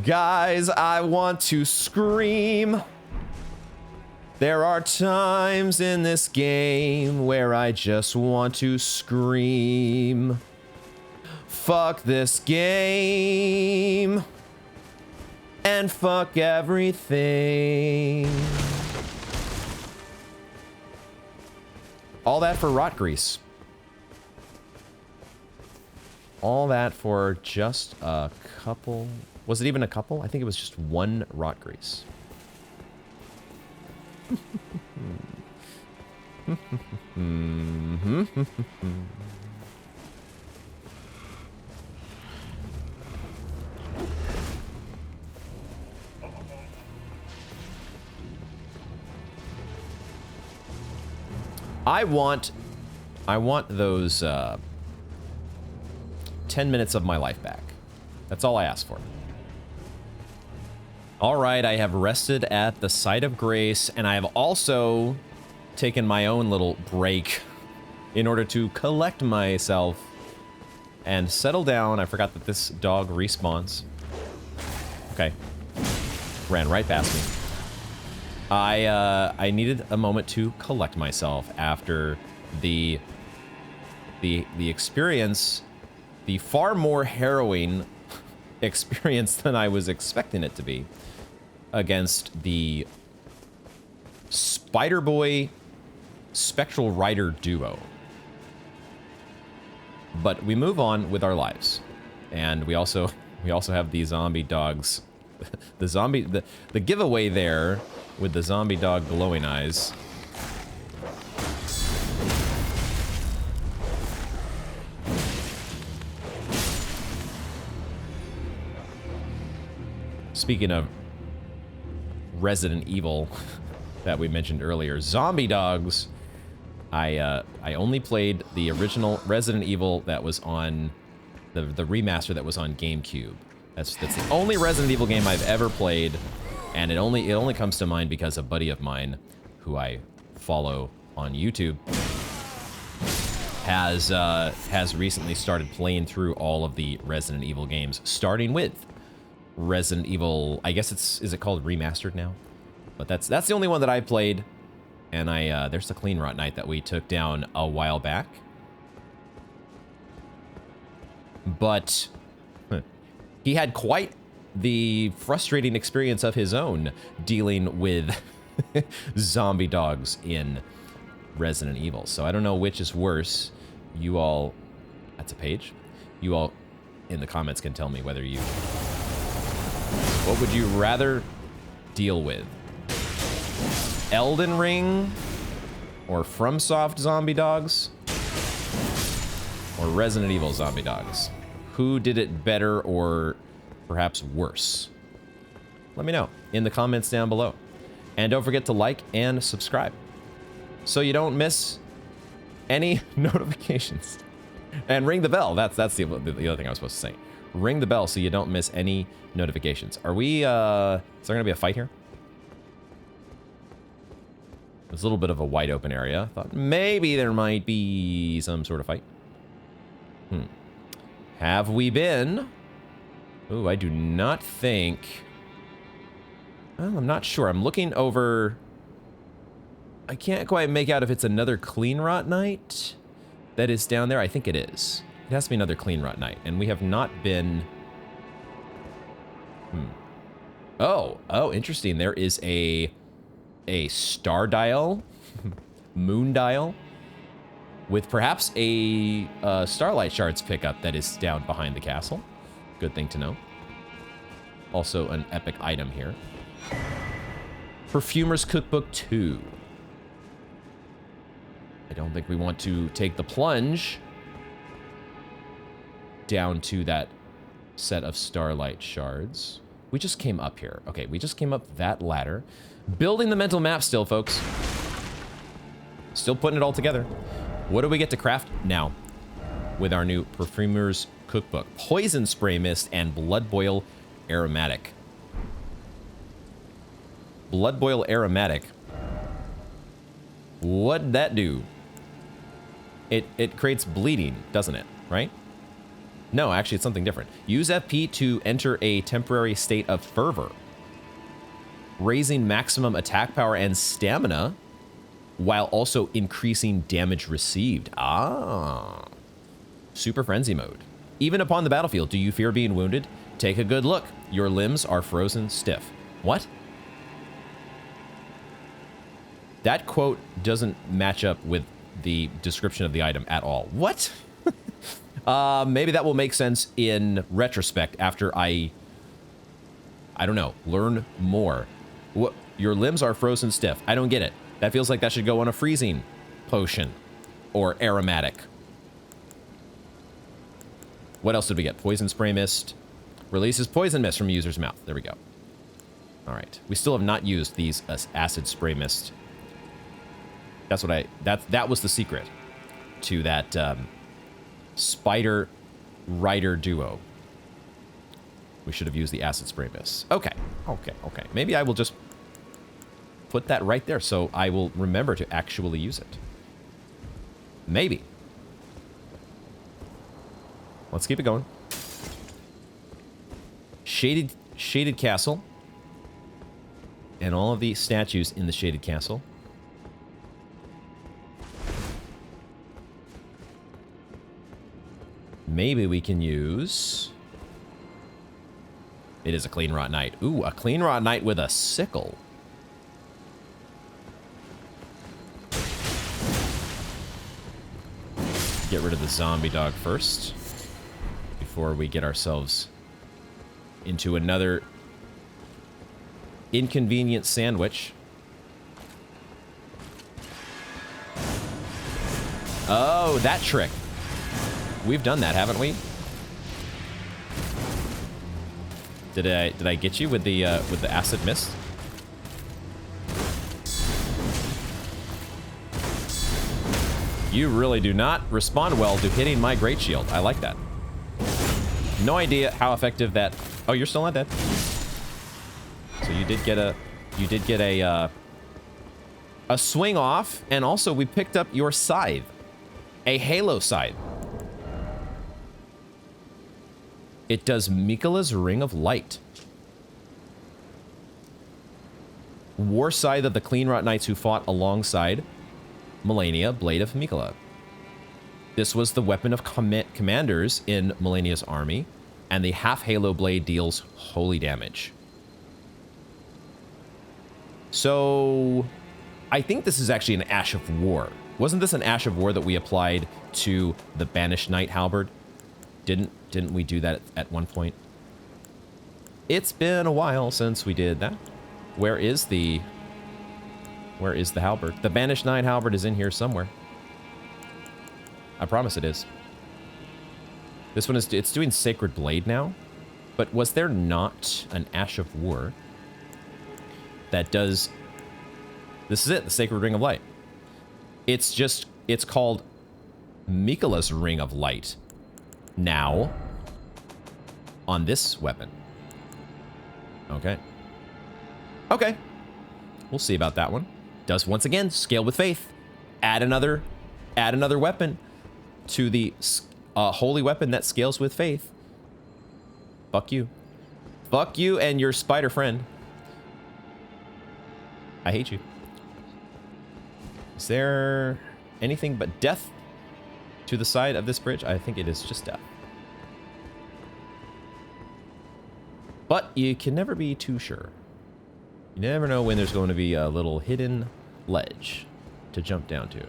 Guys, I want to scream. There are times in this game where I just want to scream. Fuck this game. and fuck everything. All that for rot grease. All that for just a couple. Was it even a couple? I think it was just one rot grease. I want those 10 minutes of my life back. That's all I ask for. All right, I have rested at the site of grace, and I have also taken my own little break in order to collect myself and settle down. I forgot that this dog respawns. Okay. Ran right past me. I needed a moment to collect myself after the experience, the far more harrowing experience than I was expecting it to be, against the Spider Boy Spectral Rider duo. But we move on with our lives, and we also have the zombie dogs. the giveaway there with the zombie dog glowing eyes. Speaking of Resident Evil that we mentioned earlier, zombie dogs. I only played the original Resident Evil that was on the remaster that was on GameCube. That's the only Resident Evil game I've ever played, and it only comes to mind because a buddy of mine who I follow on YouTube has recently started playing through all of the Resident Evil games, starting with Resident Evil. I guess is it called Remastered now? But that's the only one that I played, and there's the Clean Rot Night that we took down a while back. But he had quite the frustrating experience of his own dealing with zombie dogs in Resident Evil. So I don't know which is worse. You all, that's a page. You all in the comments can tell me whether you, what would you rather deal with? Elden Ring or FromSoft zombie dogs or Resident Evil zombie dogs? Who did it better or perhaps worse? Let me know in the comments down below. And don't forget to like and subscribe so you don't miss any notifications. And ring the bell. That's the other thing I was supposed to say. Ring the bell so you don't miss any notifications. Are we, is there gonna be a fight here? There's a little bit of a wide open area. Thought maybe there might be some sort of fight. Have we been? Ooh, I do not think. Well, I'm not sure. I'm looking over. I can't quite make out if it's another Clean Rot Night that is down there. I think it is. It has to be another Clean Rot Night, and we have not been. Oh, interesting. There is a star dial, moon dial, with perhaps a Starlight Shards pickup that is down behind the castle. Good thing to know. Also an epic item here. Perfumer's Cookbook 2. I don't think we want to take the plunge down to that set of Starlight Shards. We just came up here. Okay, we just came up that ladder. Building the mental map still, folks. Still putting it all together. What do we get to craft now with our new Perfumer's Cookbook? Poison Spray Mist and Blood Boil Aromatic. Blood Boil Aromatic. What'd that do? It creates bleeding, doesn't it? Right? No, actually it's something different. Use FP to enter a temporary state of fervor, raising maximum attack power and stamina, while also increasing damage received. Ah. Super Frenzy mode. Even upon the battlefield, do you fear being wounded? Take a good look. Your limbs are frozen stiff. What? That quote doesn't match up with the description of the item at all. What? Maybe that will make sense in retrospect after I don't know, learn more. What? Your limbs are frozen stiff. I don't get it. That feels like that should go on a freezing potion or aromatic. What else did we get? Poison spray mist. Releases poison mist from user's mouth. There we go. All right. We still have not used these acid spray mist. That's what that was the secret to that spider rider duo. We should have used the acid spray mist. Okay. Maybe I will just put that right there so I will remember to actually use it. Maybe. Let's keep it going. Shaded castle. And all of the statues in the shaded castle. Maybe we can use... It is a clean rot knight. Ooh, a clean rot knight with a sickle. Get rid of the zombie dog first. Before we get ourselves into another inconvenient sandwich. Oh, that trick. We've done that, haven't we? Did I get you with the acid mist? You really do not respond well to hitting my great shield. I like that. No idea how effective that... Oh, you're still not dead. So you did get a swing off, and also we picked up your scythe. A halo scythe. It does Miquella's Ring of Light. War Scythe of the Clean Rot Knights who fought alongside Melania, Blade of Miquella. This was the weapon of commanders in Melania's army, and the half-halo blade deals holy damage. So, I think this is actually an Ash of War. Wasn't this an Ash of War that we applied to the Banished Knight halberd? Didn't we do that at one point? It's been a while since we did that. Where is the halberd? The Banished Knight halberd is in here somewhere. I promise it is. This one is, it's doing Sacred Blade now. But was there not an Ash of War that does... This is it, the Sacred Ring of Light. It's called Miquella's Ring of Light. Now, on this weapon. Okay. Okay. We'll see about that one. Does, once again, scale with faith. Add another weapon to the holy weapon that scales with faith. Fuck you. Fuck you and your spider friend. I hate you. Is there anything but death to the side of this bridge? I think it is just death. But you can never be too sure. You never know when there's going to be a little hidden ledge to jump down to.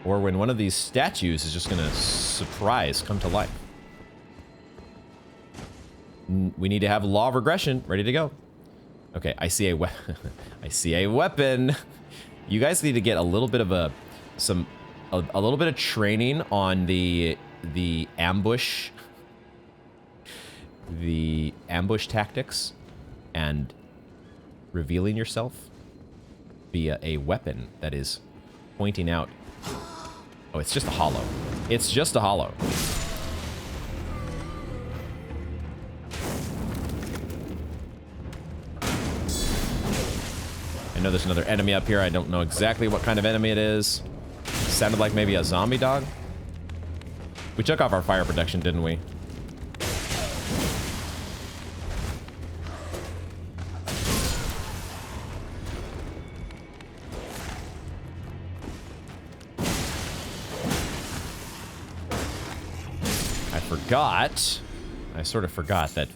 Or when one of these statues is just going to surprise come to life. We need to have law of regression ready to go. Okay, I see a I see a weapon. You guys need to get a little bit of a little bit of training on the ambush tactics and revealing yourself via a weapon that is pointing out. Oh, it's just a hollow. It's just a hollow. I know there's another enemy up here. I don't know exactly what kind of enemy it is. Sounded like maybe a zombie dog. We took off our fire protection, didn't we? forgot that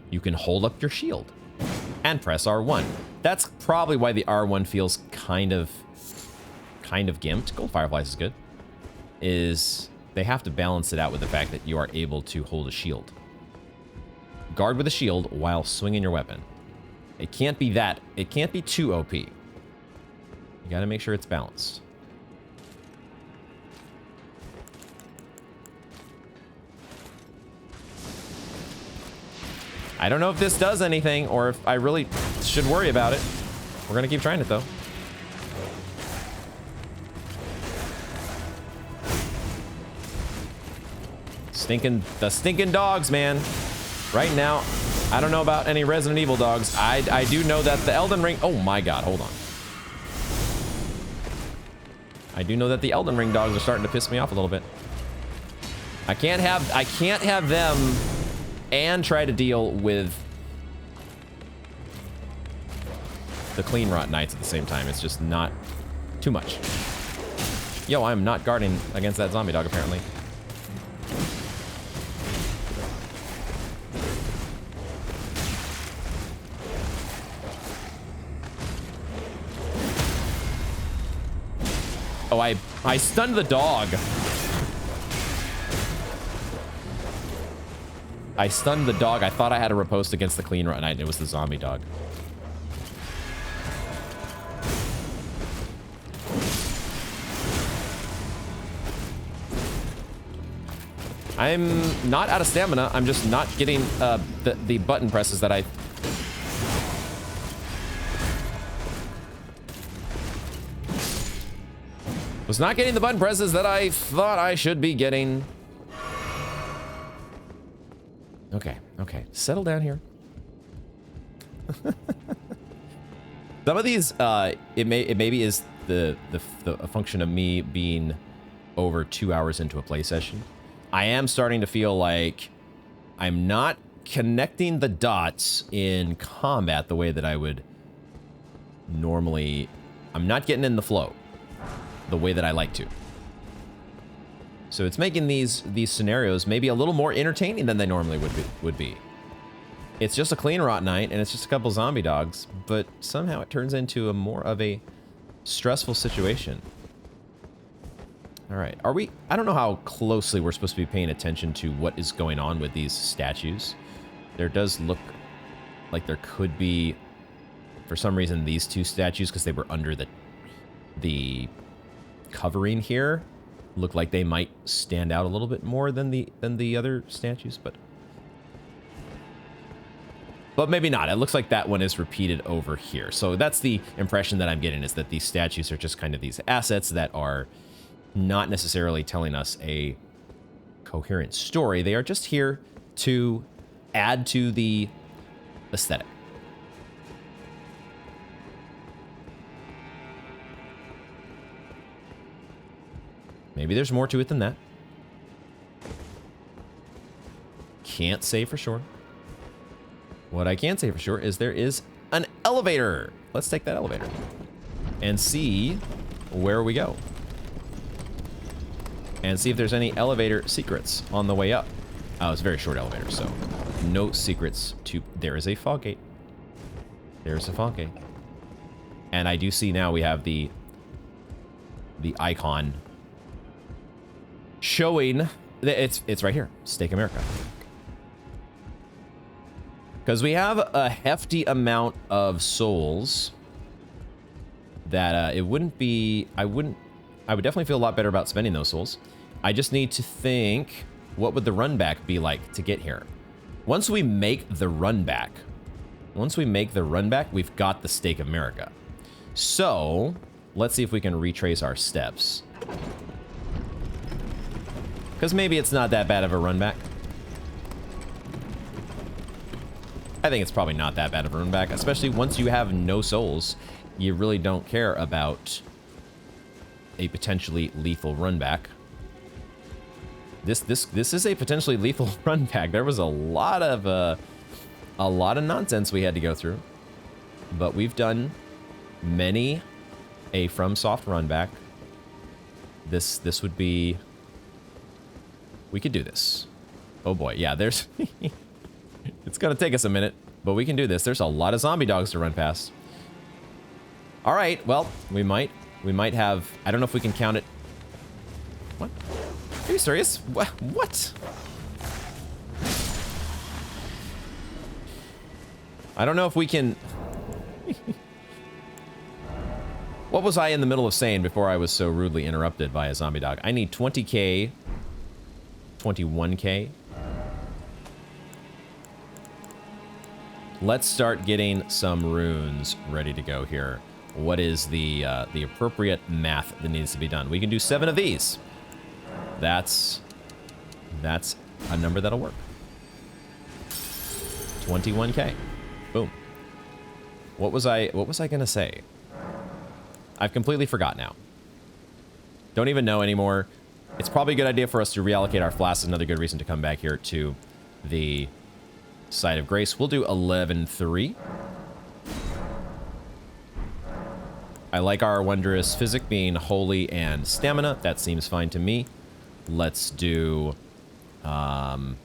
you can hold up your shield and press R1. That's probably why the R1 feels kind of gimped. Gold Fireflies is good. Is they have to balance it out with the fact that you are able to hold a shield. Guard with a shield while swinging your weapon. It can't be too OP. You gotta make sure it's balanced. I don't know if this does anything or if I really should worry about it. We're gonna keep trying it though. The stinking dogs, man. Right now, I don't know about any Resident Evil dogs. I do know that the Elden Ring... Oh my god, hold on. I do know that the Elden Ring dogs are starting to piss me off a little bit. I can't have them and try to deal with the Clean Rot Knights at the same time. It's just not too much. Yo, I'm not guarding against that zombie dog, apparently. Oh, I stunned the dog. I stunned the dog. I thought I had a riposte against the Clean Rot Knight, and it was the zombie dog. I'm not out of stamina. I'm just not getting the button presses that I... Was not getting the button presses that I thought I should be getting. Okay, okay. Settle down here. Some of these, it maybe is a function of me being over 2 hours into a play session. I am starting to feel like I'm not connecting the dots in combat the way that I would normally. I'm not getting in the flow the way that I like to. So it's making these scenarios maybe a little more entertaining than they normally would be. It's just a Clean Rot Knight and it's just a couple zombie dogs, but somehow it turns into a more of a stressful situation. All right, I don't know how closely we're supposed to be paying attention to what is going on with these statues. There does look like there could be, for some reason, these two statues, because they were under the covering here, look like they might stand out a little bit more than the other statues, but maybe not. It looks like that one is repeated over here. So that's the impression that I'm getting, is that these statues are just kind of these assets that are not necessarily telling us a coherent story. They are just here to add to the aesthetic. Maybe there's more to it than that. Can't say for sure. What I can say for sure is there is an elevator. Let's take that elevator and see where we go. And see if there's any elevator secrets on the way up. Oh, it's a very short elevator, so no secrets to... There is a fog gate. There's a fog gate. And I do see now we have the icon showing that it's right here. Stake America. Because we have a hefty amount of souls that it wouldn't be... I would definitely feel a lot better about spending those souls. I just need to think, what would the run back be like to get here? Once we make the run back, we've got the Stake America. So let's see if we can retrace our steps. Because maybe it's not that bad of a run back. I think it's probably not that bad of a run back, especially once you have no souls. You really don't care about a potentially lethal run back. This is a potentially lethal run back. There was a lot of nonsense we had to go through, but we've done many a FromSoft run back. This would be... We could do this. Oh boy, yeah, there's... It's gonna take us a minute, but we can do this. There's a lot of zombie dogs to run past. All right, well, we might have... I don't know if we can count it. What? Are you serious? What? I don't know if we can... What was I in the middle of saying before I was so rudely interrupted by a zombie dog? I need 20k, 21k. Let's start getting some runes ready to go here. What is the appropriate math that needs to be done? We can do 7 of these. That's a number that'll work. 21k. Boom. What was I gonna say? I've completely forgot now. Don't even know anymore. It's probably a good idea for us to reallocate our flasks. Another good reason to come back here to the Site of Grace. We'll do 11-3. I like our Wondrous Physic being Holy and Stamina. That seems fine to me. Let's do leveling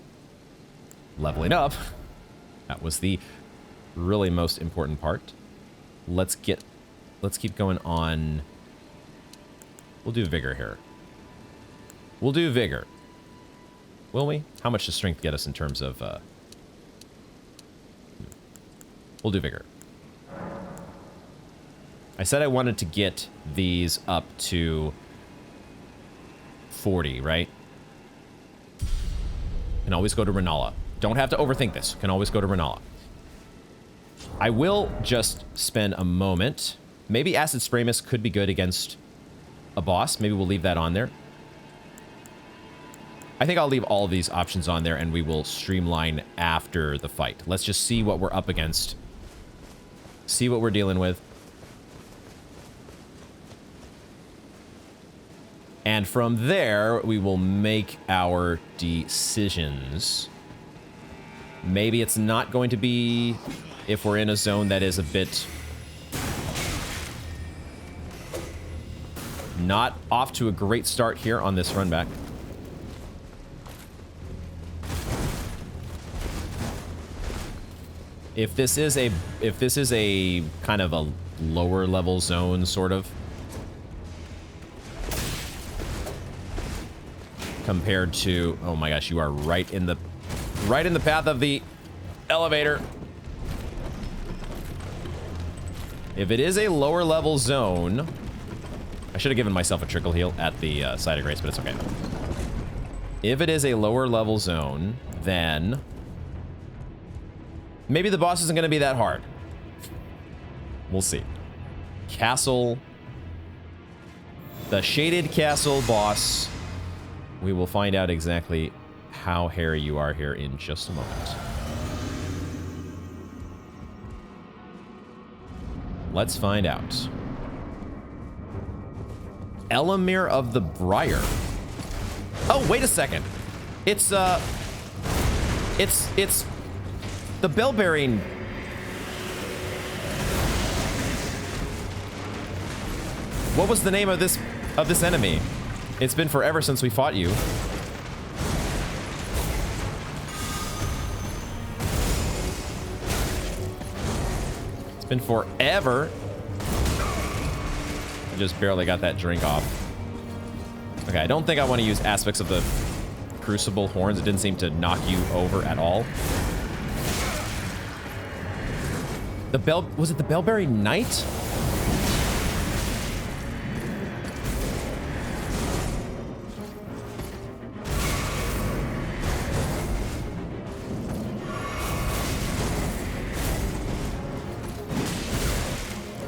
up. That was the really most important part. Let's keep going on. We'll do Vigor here. We'll do Vigor. Will we? How much does Strength get us in terms of... We'll do Vigor. I said I wanted to get these up to 40, right? Can always go to Renala. Don't have to overthink this. Can always go to Renala. I will just spend a moment. Maybe Acid Spray Mist could be good against a boss. Maybe we'll leave that on there. I think I'll leave all of these options on there and we will streamline after the fight. Let's just see what we're up against. See what we're dealing with. And from there, we will make our decisions. Maybe it's not going to be if we're in a zone that is a bit not off to a great start here on this run back. If this is a kind of a lower level zone, sort of, compared to, oh my gosh, you are right in the path of the elevator. If it is a lower level zone, I should have given myself a trickle heal at the Site of Grace, but it's okay. If it is a lower level zone, then maybe the boss isn't going to be that hard. We'll see. Castle. The Shaded Castle boss. We will find out exactly how hairy you are here in just a moment. Let's find out. Elamir of the Briar. Oh, wait a second. It's the Bellbearing. What was the name of this enemy? It's been forever since we fought you. It's been forever. I just barely got that drink off. Okay, I don't think I want to use aspects of the Crucible Horns. It didn't seem to knock you over at all. Was it the Bellberry Knight?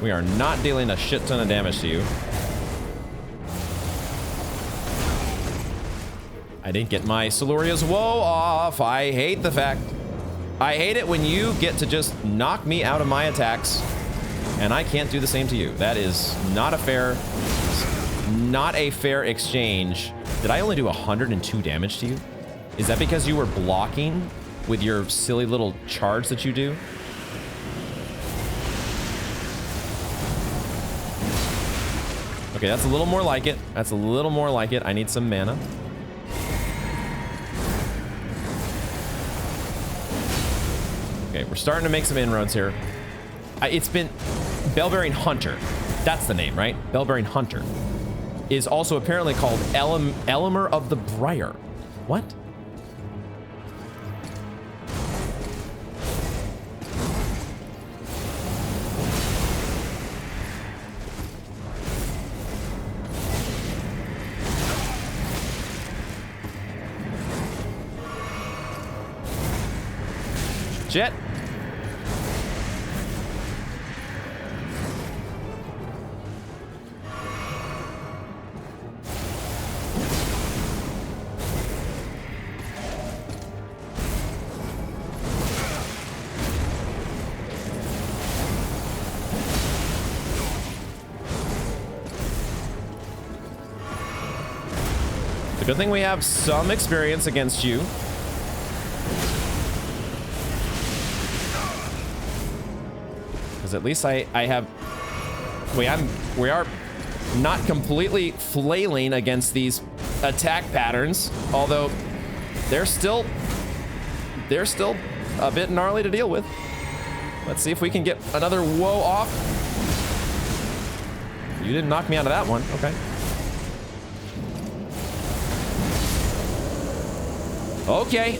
We are not dealing a shit ton of damage to you. I didn't get my Siluria's Woe off. I hate the fact. I hate it when you get to just knock me out of my attacks and I can't do the same to you. That is not a fair exchange. Did I only do 102 damage to you? Is that because you were blocking with your silly little charge that you do? Okay, that's a little more like it. That's a little more like it. I need some mana. Okay, we're starting to make some inroads here. It's been Bell-bearing Hunter. That's the name, right? Bell-bearing Hunter is also apparently called Elemer of the Briar. What? Shit. It's a good thing we have some experience against you. Because at least I have... We are not completely flailing against these attack patterns, although they're still a bit gnarly to deal with. Let's see if we can get another woe off. You didn't knock me out of that one. Okay. Okay.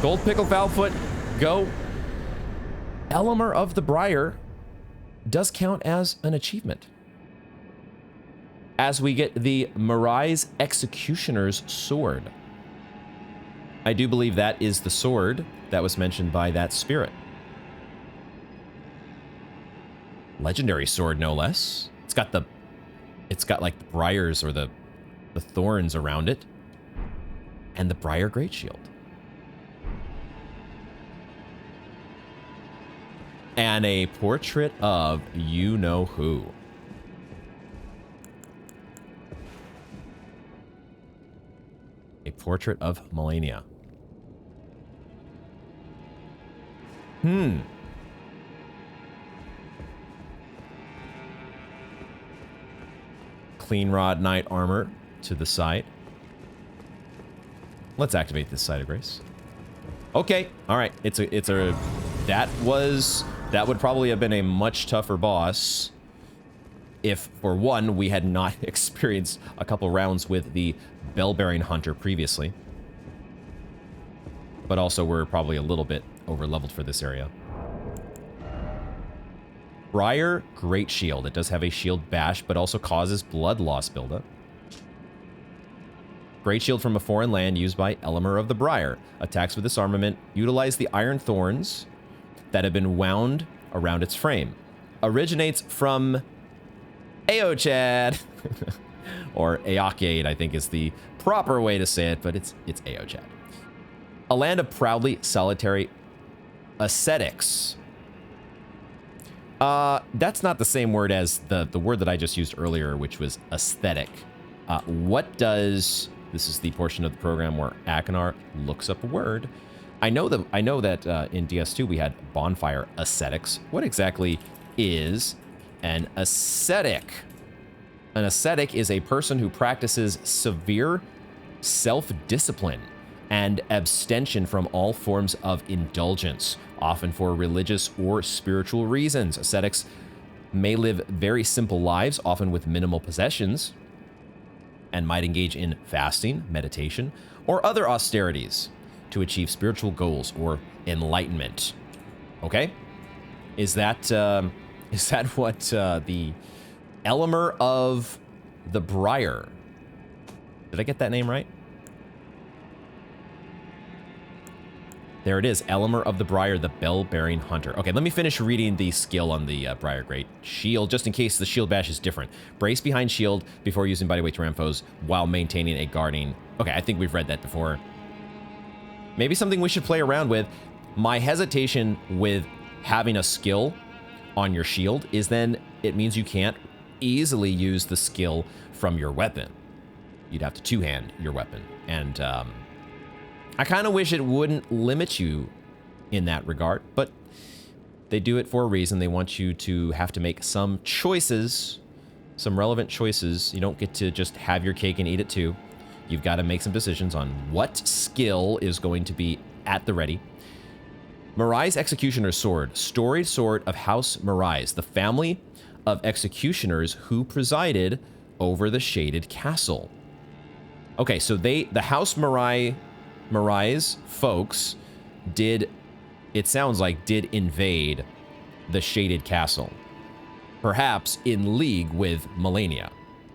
Gold Pickle Foulfoot, go. Elemer of the Briar does count as an achievement, as we get the Mirai's Executioner's Sword. I do believe that is the sword that was mentioned by that spirit. Legendary sword, no less. It's got like the briars or the thorns around it, and the Briar Great Shield. And a portrait of you-know-who. A portrait of Melania. Clean Rod Knight armor to the side. Let's activate this Site of Grace. Okay, all right. That would probably have been a much tougher boss if, for one, we had not experienced a couple rounds with the Bell-bearing Hunter previously. But also, we're probably a little bit over-leveled for this area. Briar Great Shield. It does have a shield bash, but also causes blood loss buildup. Great Shield from a foreign land used by Elemer of the Briar. Attacks with this armament utilize the iron thorns that have been wound around its frame. Originates from Aochad. Or Aochade, I think is the proper way to say it, but it's Aochad. A land of proudly solitary ascetics. That's not the same word as the word that I just used earlier, which was aesthetic. What does... This is the portion of the program where Akinar looks up a word. I know that in DS2 we had bonfire ascetics. What exactly is an ascetic? An ascetic is a person who practices severe self-discipline and abstention from all forms of indulgence, often for religious or spiritual reasons. Ascetics may live very simple lives, often with minimal possessions, and might engage in fasting, meditation, or other austerities to achieve spiritual goals or enlightenment. Okay? Is that what the Elemer of the Briar? Did I get that name right? There it is, Elemer of the Briar, the Bell-bearing Hunter. Okay, let me finish reading the skill on the Briar Great Shield, just in case the shield bash is different. Brace behind shield before using body weight to ram foes while maintaining a guarding. Okay, I think we've read that before. Maybe something we should play around with. My hesitation with having a skill on your shield is then it means you can't easily use the skill from your weapon. You'd have to two-hand your weapon, and I kind of wish it wouldn't limit you in that regard, but they do it for a reason. They want you to have to make some choices, some relevant choices. You don't get to just have your cake and eat it too. You've got to make some decisions on what skill is going to be at the ready. Mirai's Executioner's Sword. Storied sword of House Mirais, the family of executioners who presided over the Shaded Castle. Okay, so the House Mirais folks did, it sounds like, did invade the Shaded Castle. Perhaps in league with Malenia.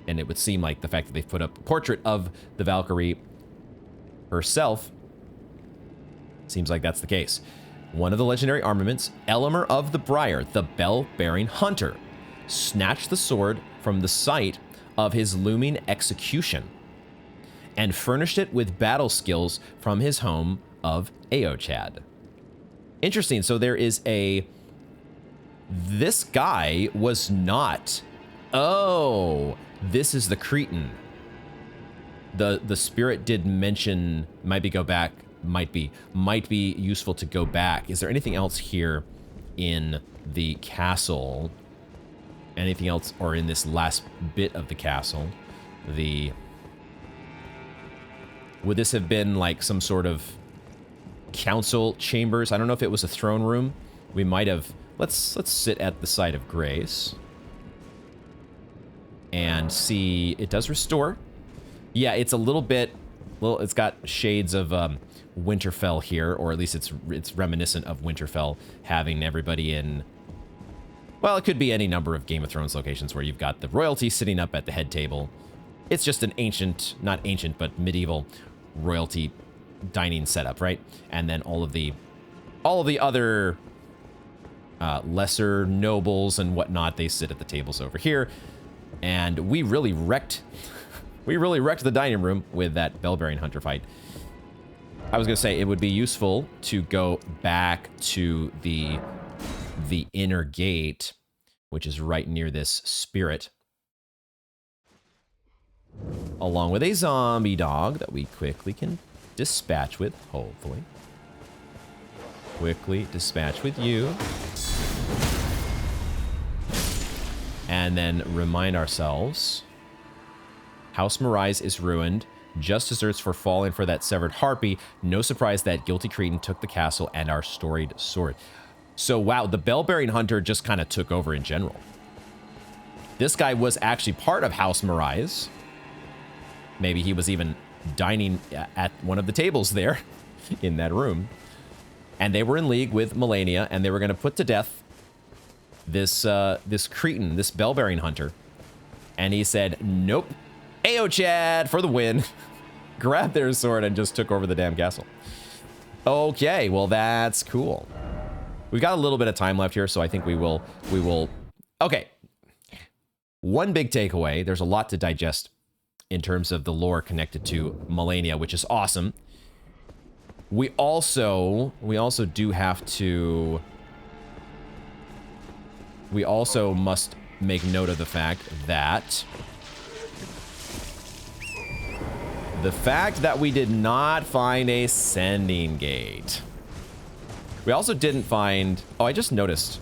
And it would seem like the fact that they put up a portrait of the Valkyrie herself seems like that's the case. One of the legendary armaments, Elimer of the Briar, the bell-bearing hunter, snatched the sword from the site of his looming execution and furnished it with battle skills from his home of Eochad. Interesting. So there is a... This guy was not... Oh, this is the Cretan. The spirit did mention, might be useful to go back. Is there anything else here in the castle? Anything else, or in this last bit of the castle? Would this have been like some sort of council chambers? I don't know if it was a throne room. We might have... Let's sit at the site of grace and see. It does restore. Yeah, it's a little bit. Well, it's got shades of Winterfell here, or at least it's reminiscent of Winterfell, having everybody in. Well, it could be any number of Game of Thrones locations where you've got the royalty sitting up at the head table. It's just an ancient, not ancient, but medieval royalty dining setup, right? And then all of the other lesser nobles and whatnot, they sit at the tables over here. And we really wrecked the dining room with that bell-bearing hunter fight. I was gonna say it would be useful to go back to the inner gate, which is right near this spirit, along with a zombie dog that we quickly can dispatch with, hopefully. Quickly dispatch with you. And then remind ourselves, House Mirais is ruined. Just deserts for falling for that severed harpy. No surprise that guilty Cretan took the castle and our storied sword. So wow, the bell-bearing hunter just kind of took over in general. This guy was actually part of House Mirais. Maybe he was even dining at one of the tables there in that room. And they were in league with Malenia, and they were going to put to death this Cretan, this bell-bearing hunter. And he said, nope, Eochad for the win. Grabbed their sword and just took over the damn castle. Okay, well, that's cool. We've got a little bit of time left here, so I think we will... Okay. One big takeaway. There's a lot to digest in terms of the lore connected to Malenia, which is awesome. We also do have to... We also must make note of the fact that... we did not find a sending gate. We also didn't find... Oh, I just noticed.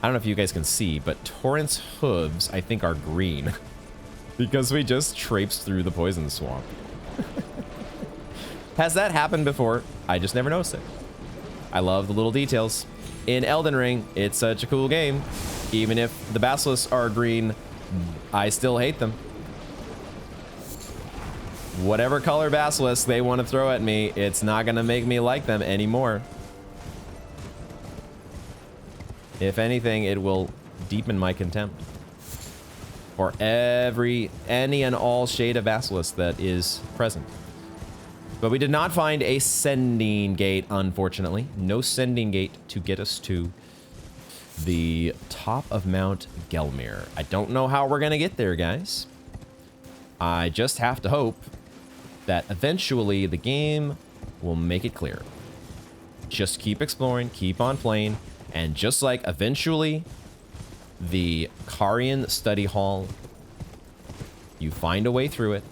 I don't know if you guys can see, but Torrent's hooves, I think, are green. Because we just traipsed through the poison swamp. Has that happened before? I just never noticed it. I love the little details. In Elden Ring, it's such a cool game. Even if the basilisks are green, I still hate them. Whatever color basilisk they want to throw at me, it's not going to make me like them anymore. If anything, it will deepen my contempt for any and all shade of basilisk that is present. But we did not find a sending gate, unfortunately. No sending gate to get us to the top of Mount Gelmir. I don't know how we're going to get there, guys. I just have to hope that eventually the game will make it clear. Just keep exploring, keep on playing, and just like eventually the Carian Study Hall, you find a way through it.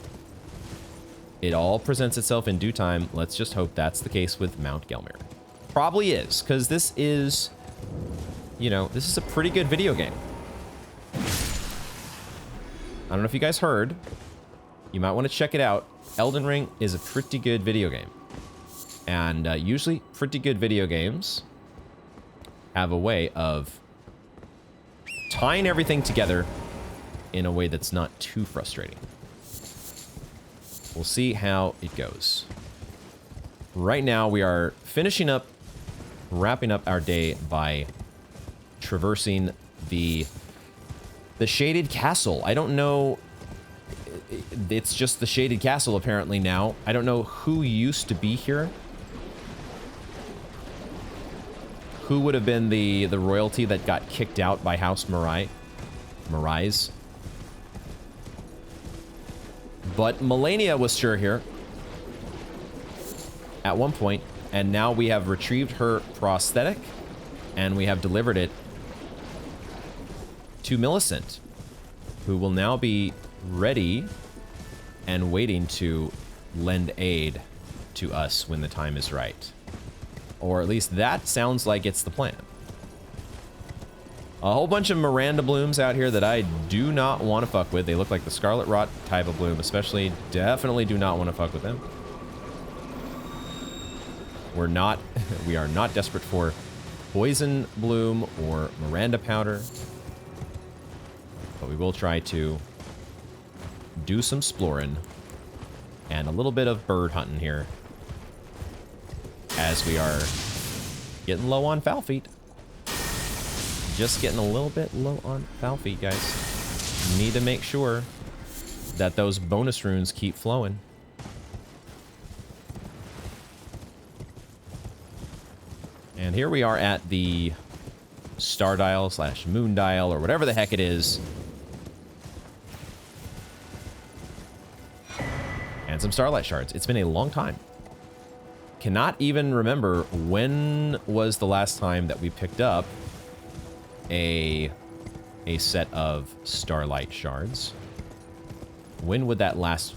It all presents itself in due time. Let's just hope that's the case with Mount Gelmir. Probably is, because this is, you know, this is a pretty good video game. I don't know if you guys heard. You might want to check it out. Elden Ring is a pretty good video game. And usually pretty good video games have a way of tying everything together in a way that's not too frustrating. We'll see how it goes. Right now, we are wrapping up our day by traversing the shaded castle. I don't know. It's just the shaded castle apparently now. I don't know who used to be here. Who would have been the royalty that got kicked out by House Marais? But Melania was sure here at one point, and now we have retrieved her prosthetic, and we have delivered it to Millicent, who will now be ready and waiting to lend aid to us when the time is right. Or at least that sounds like it's the plan. A whole bunch of Miranda blooms out here that I do not want to fuck with. They look like the Scarlet Rot type of bloom, especially. Definitely do not want to fuck with them. We are not desperate for poison bloom or Miranda powder. But we will try to do some exploring and a little bit of bird hunting here, as we are getting low on foul feet. Just getting a little bit low on foul feet, guys. Need to make sure that those bonus runes keep flowing. And here we are at the star dial / moon dial, or whatever the heck it is. And some starlight shards. It's been a long time. Cannot even remember when was the last time that we picked up a set of starlight shards. When would that last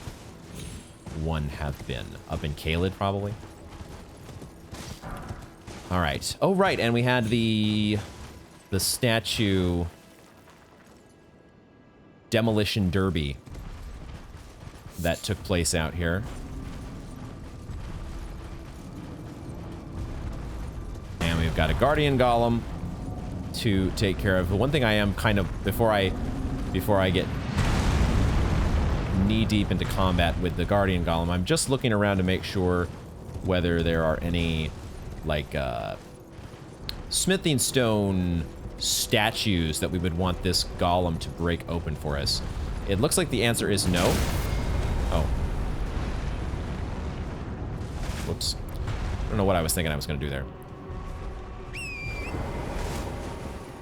one have been? Up in Caelid, probably. All right. Oh, right. And we had the statue demolition derby that took place out here. And we've got a guardian golem to take care of. The one thing I am kind of, before I get knee deep into combat with the guardian golem, I'm just looking around to make sure whether there are any like smithing stone statues that we would want this golem to break open for us. It looks like the answer is no. Oh. Whoops. I don't know what I was thinking I was going to do there.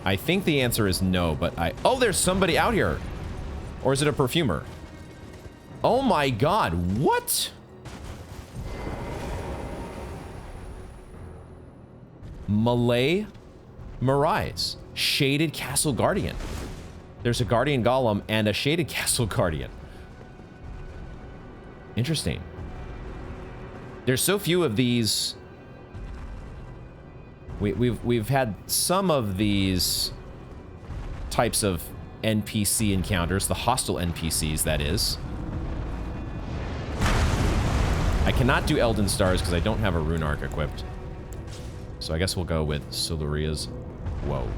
I think the answer is no, but oh, there's somebody out here. Or is it a perfumer? Oh my god, what? Malay Marais, Shaded Castle Guardian. There's a Guardian Golem and a Shaded Castle Guardian. Interesting. There's so few of these. We've had some of these types of NPC encounters, the hostile NPCs, that is. I cannot do Elden Stars because I don't have a rune arc equipped. So I guess we'll go with Siluria's Woe.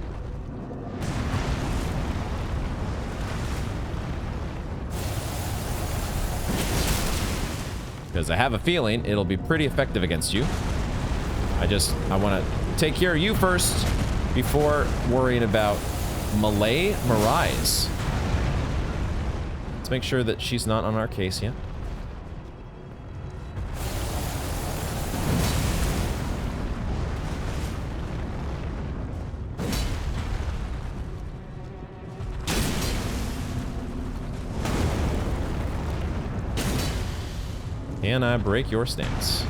Because I have a feeling it'll be pretty effective against you. I want to take care of you first before worrying about Malay Marais. Let's make sure that she's not on our case yet. Can I break your stance?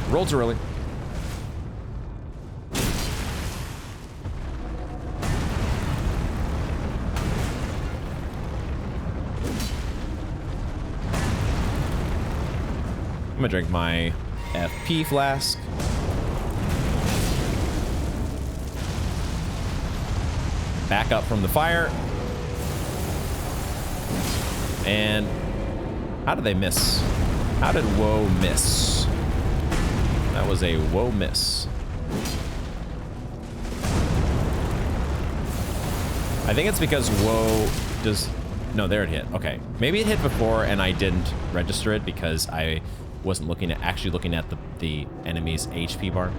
Rolled too early. I'm gonna drink my FP flask. Back up from the fire. And how did they miss? How did Woe miss? That was a Woe miss. I think it's because Woe does... No, there it hit. Okay. Maybe it hit before and I didn't register it because I wasn't actually looking at the enemy's HP bar.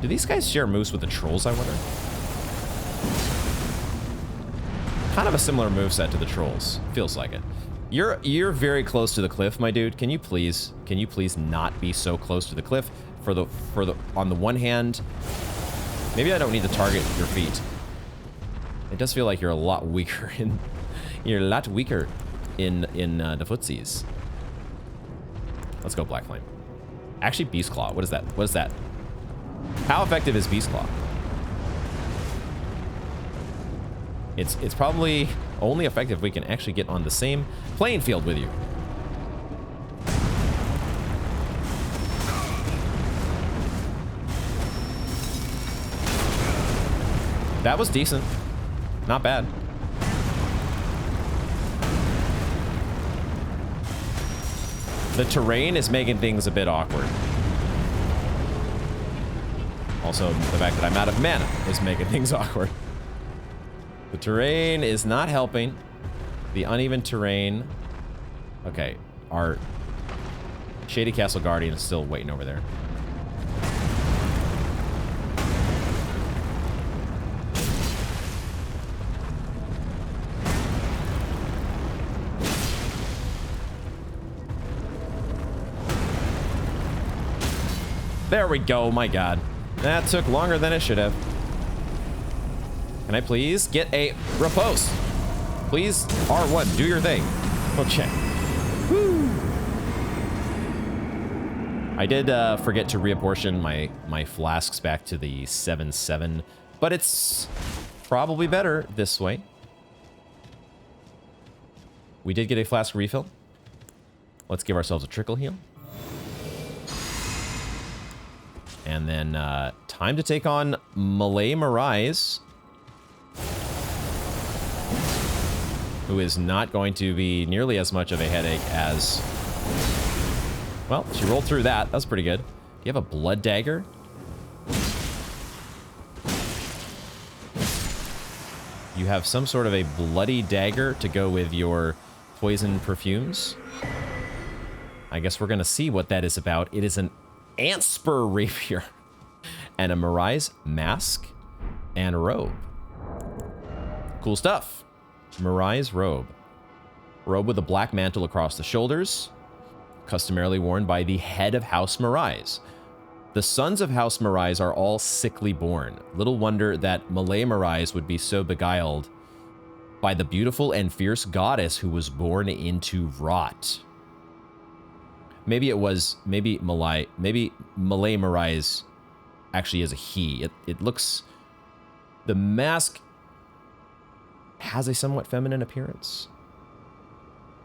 Do these guys share moves with the trolls, I wonder? Kind of a similar moveset to the trolls. Feels like it. You're very close to the cliff, my dude. Can you please not be so close to the cliff? On the one hand, maybe I don't need to target your feet. It does feel like you're a lot weaker in the footsies. Let's go Black Flame. Actually, Beast Claw. What is that? What is that? How effective is Beast Claw? It's probably only effective if we can actually get on the same playing field with you. That was decent. Not bad. The terrain is making things a bit awkward. Also, the fact that I'm out of mana is making things awkward. The terrain is not helping. The uneven terrain. Okay, our Shady Castle Guardian is still waiting over there. There we go, my god. That took longer than it should have. Can I please get a riposte? Please, R1, do your thing. Okay. Woo. I did forget to reapportion my flasks back to the 7-7, but it's probably better this way. We did get a flask refill. Let's give ourselves a trickle heal. And then time to take on Malay Mirais, who is not going to be nearly as much of a headache as... Well, she rolled through that. That was pretty good. Do you have a blood dagger? You have some sort of a bloody dagger to go with your poison perfumes. I guess we're going to see what that is about. It is an Antspur rapier and a Mirais mask and a robe. Cool stuff. Mirais robe. Robe with a black mantle across the shoulders, customarily worn by the head of House Mirais. The sons of House Mirais are all sickly born. Little wonder that Malay Mirais would be so beguiled by the beautiful and fierce goddess who was born into rot. Maybe Malay Mirais actually is a he. It looks... The mask has a somewhat feminine appearance.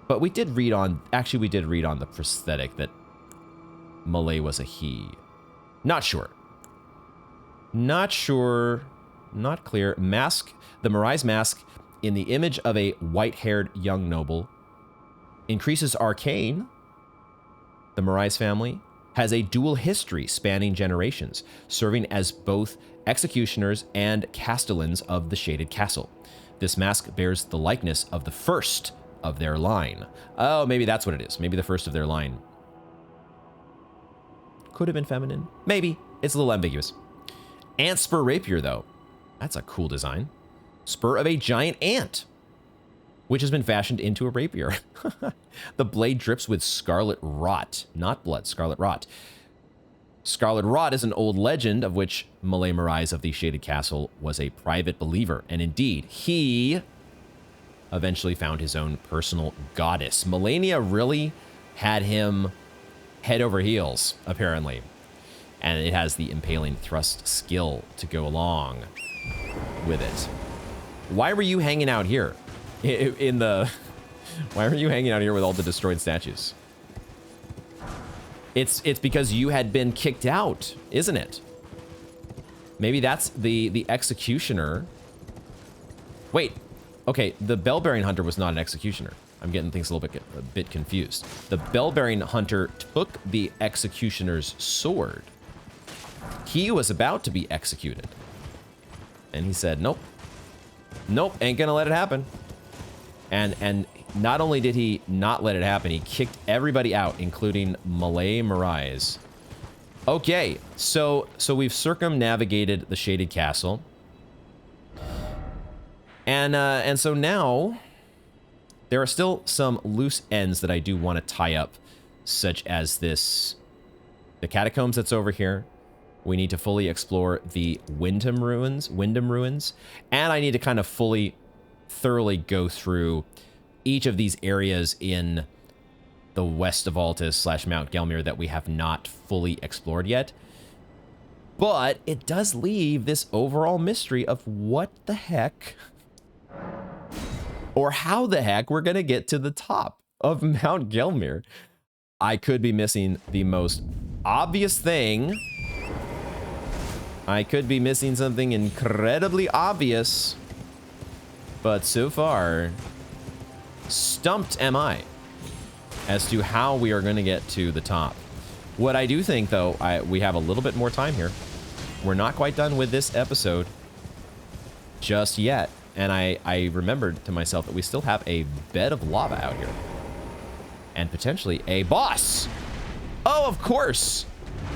But we did read on... Actually, we did read on the prosthetic that Malay was a he. Not sure. Not sure. Not clear. Mask. The Mirais mask in the image of a white-haired young noble increases arcane. The Mirais family has a dual history spanning generations, serving as both executioners and castellans of the Shaded Castle. This mask bears the likeness of the first of their line. Oh, maybe that's what it is. Maybe the first of their line. Could have been feminine. Maybe. It's a little ambiguous. Antspur rapier, though. That's a cool design. Spur of a giant ant, which has been fashioned into a rapier. The blade drips with scarlet rot. Not blood, scarlet rot. Scarlet rot is an old legend of which Malay Mirais of the Shaded Castle was a private believer. And indeed, he eventually found his own personal goddess. Melania really had him head over heels, apparently. And it has the impaling thrust skill to go along with it. Why were you hanging out here? Why were you hanging out here with all the destroyed statues? It's because you had been kicked out, isn't it? Maybe that's the executioner Wait. Okay, the bell-bearing hunter was not an executioner. I'm getting things a bit confused. The bell-bearing hunter took the executioner's sword. He was about to be executed. And he said, nope. Nope, ain't gonna let it happen. And not only did he not let it happen, he kicked everybody out, including Malay Mirais. Okay, so we've circumnavigated the Shaded Castle. And so now there are still some loose ends that I do want to tie up, such as the catacombs that's over here. We need to fully explore the Wyndham Ruins, and I need to kind of thoroughly go through each of these areas in the west of Altus / Mount Gelmir that we have not fully explored yet. But it does leave this overall mystery of what the heck, or how the heck we're gonna get to the top of Mount Gelmir. I could be missing the most obvious thing. I could be missing something incredibly obvious. But so far, stumped am I as to how we are going to get to the top. What I do think, though, we have a little bit more time here. We're not quite done with this episode just yet. And I remembered to myself that we still have a bed of lava out here. And potentially a boss. Oh, of course.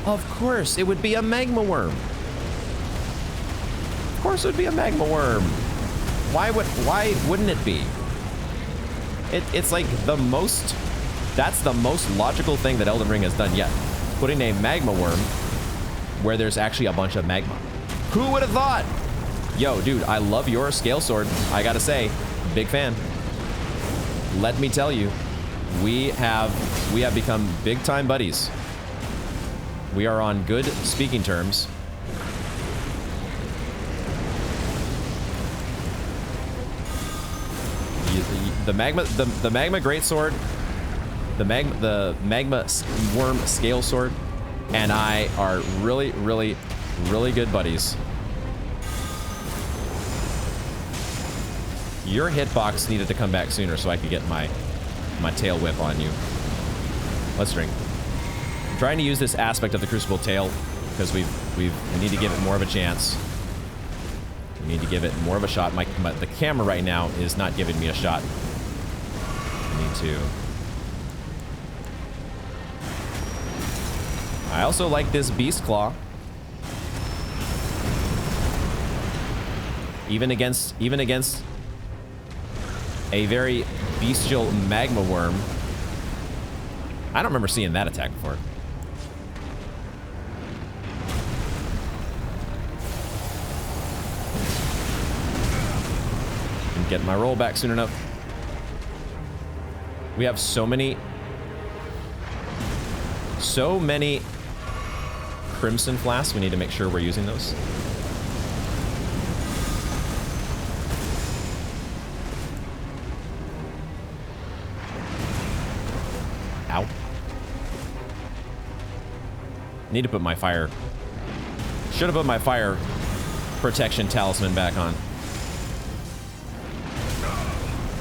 Of course, it would be a Magma Wyrm. Of course it would be a Magma Wyrm. Why wouldn't it be? It's like that's the most logical thing that Elden Ring has done yet. Putting a Magma Wyrm where there's actually a bunch of magma. Who would have thought? Yo, dude, I love your scale sword. I gotta say, big fan. Let me tell you, we have become big time buddies. We are on good speaking terms. The magma greatsword, the magma worm scale sword, and I are really good buddies. Your hitbox needed to come back sooner so I could get my tail whip on you. Let's drink. I'm trying to use this aspect of the Crucible tail because we need to give it more of a chance. We need to give it more of a shot. The camera right now is not giving me a shot. I need to. I also like this Beast Claw. Even against a very bestial Magma Wyrm. I don't remember seeing that attack before. Didn't get my roll back soon enough. We have so many Crimson Flasks. We need to make sure we're using those. Ow. Need to put my fire. Should have put my fire protection talisman back on.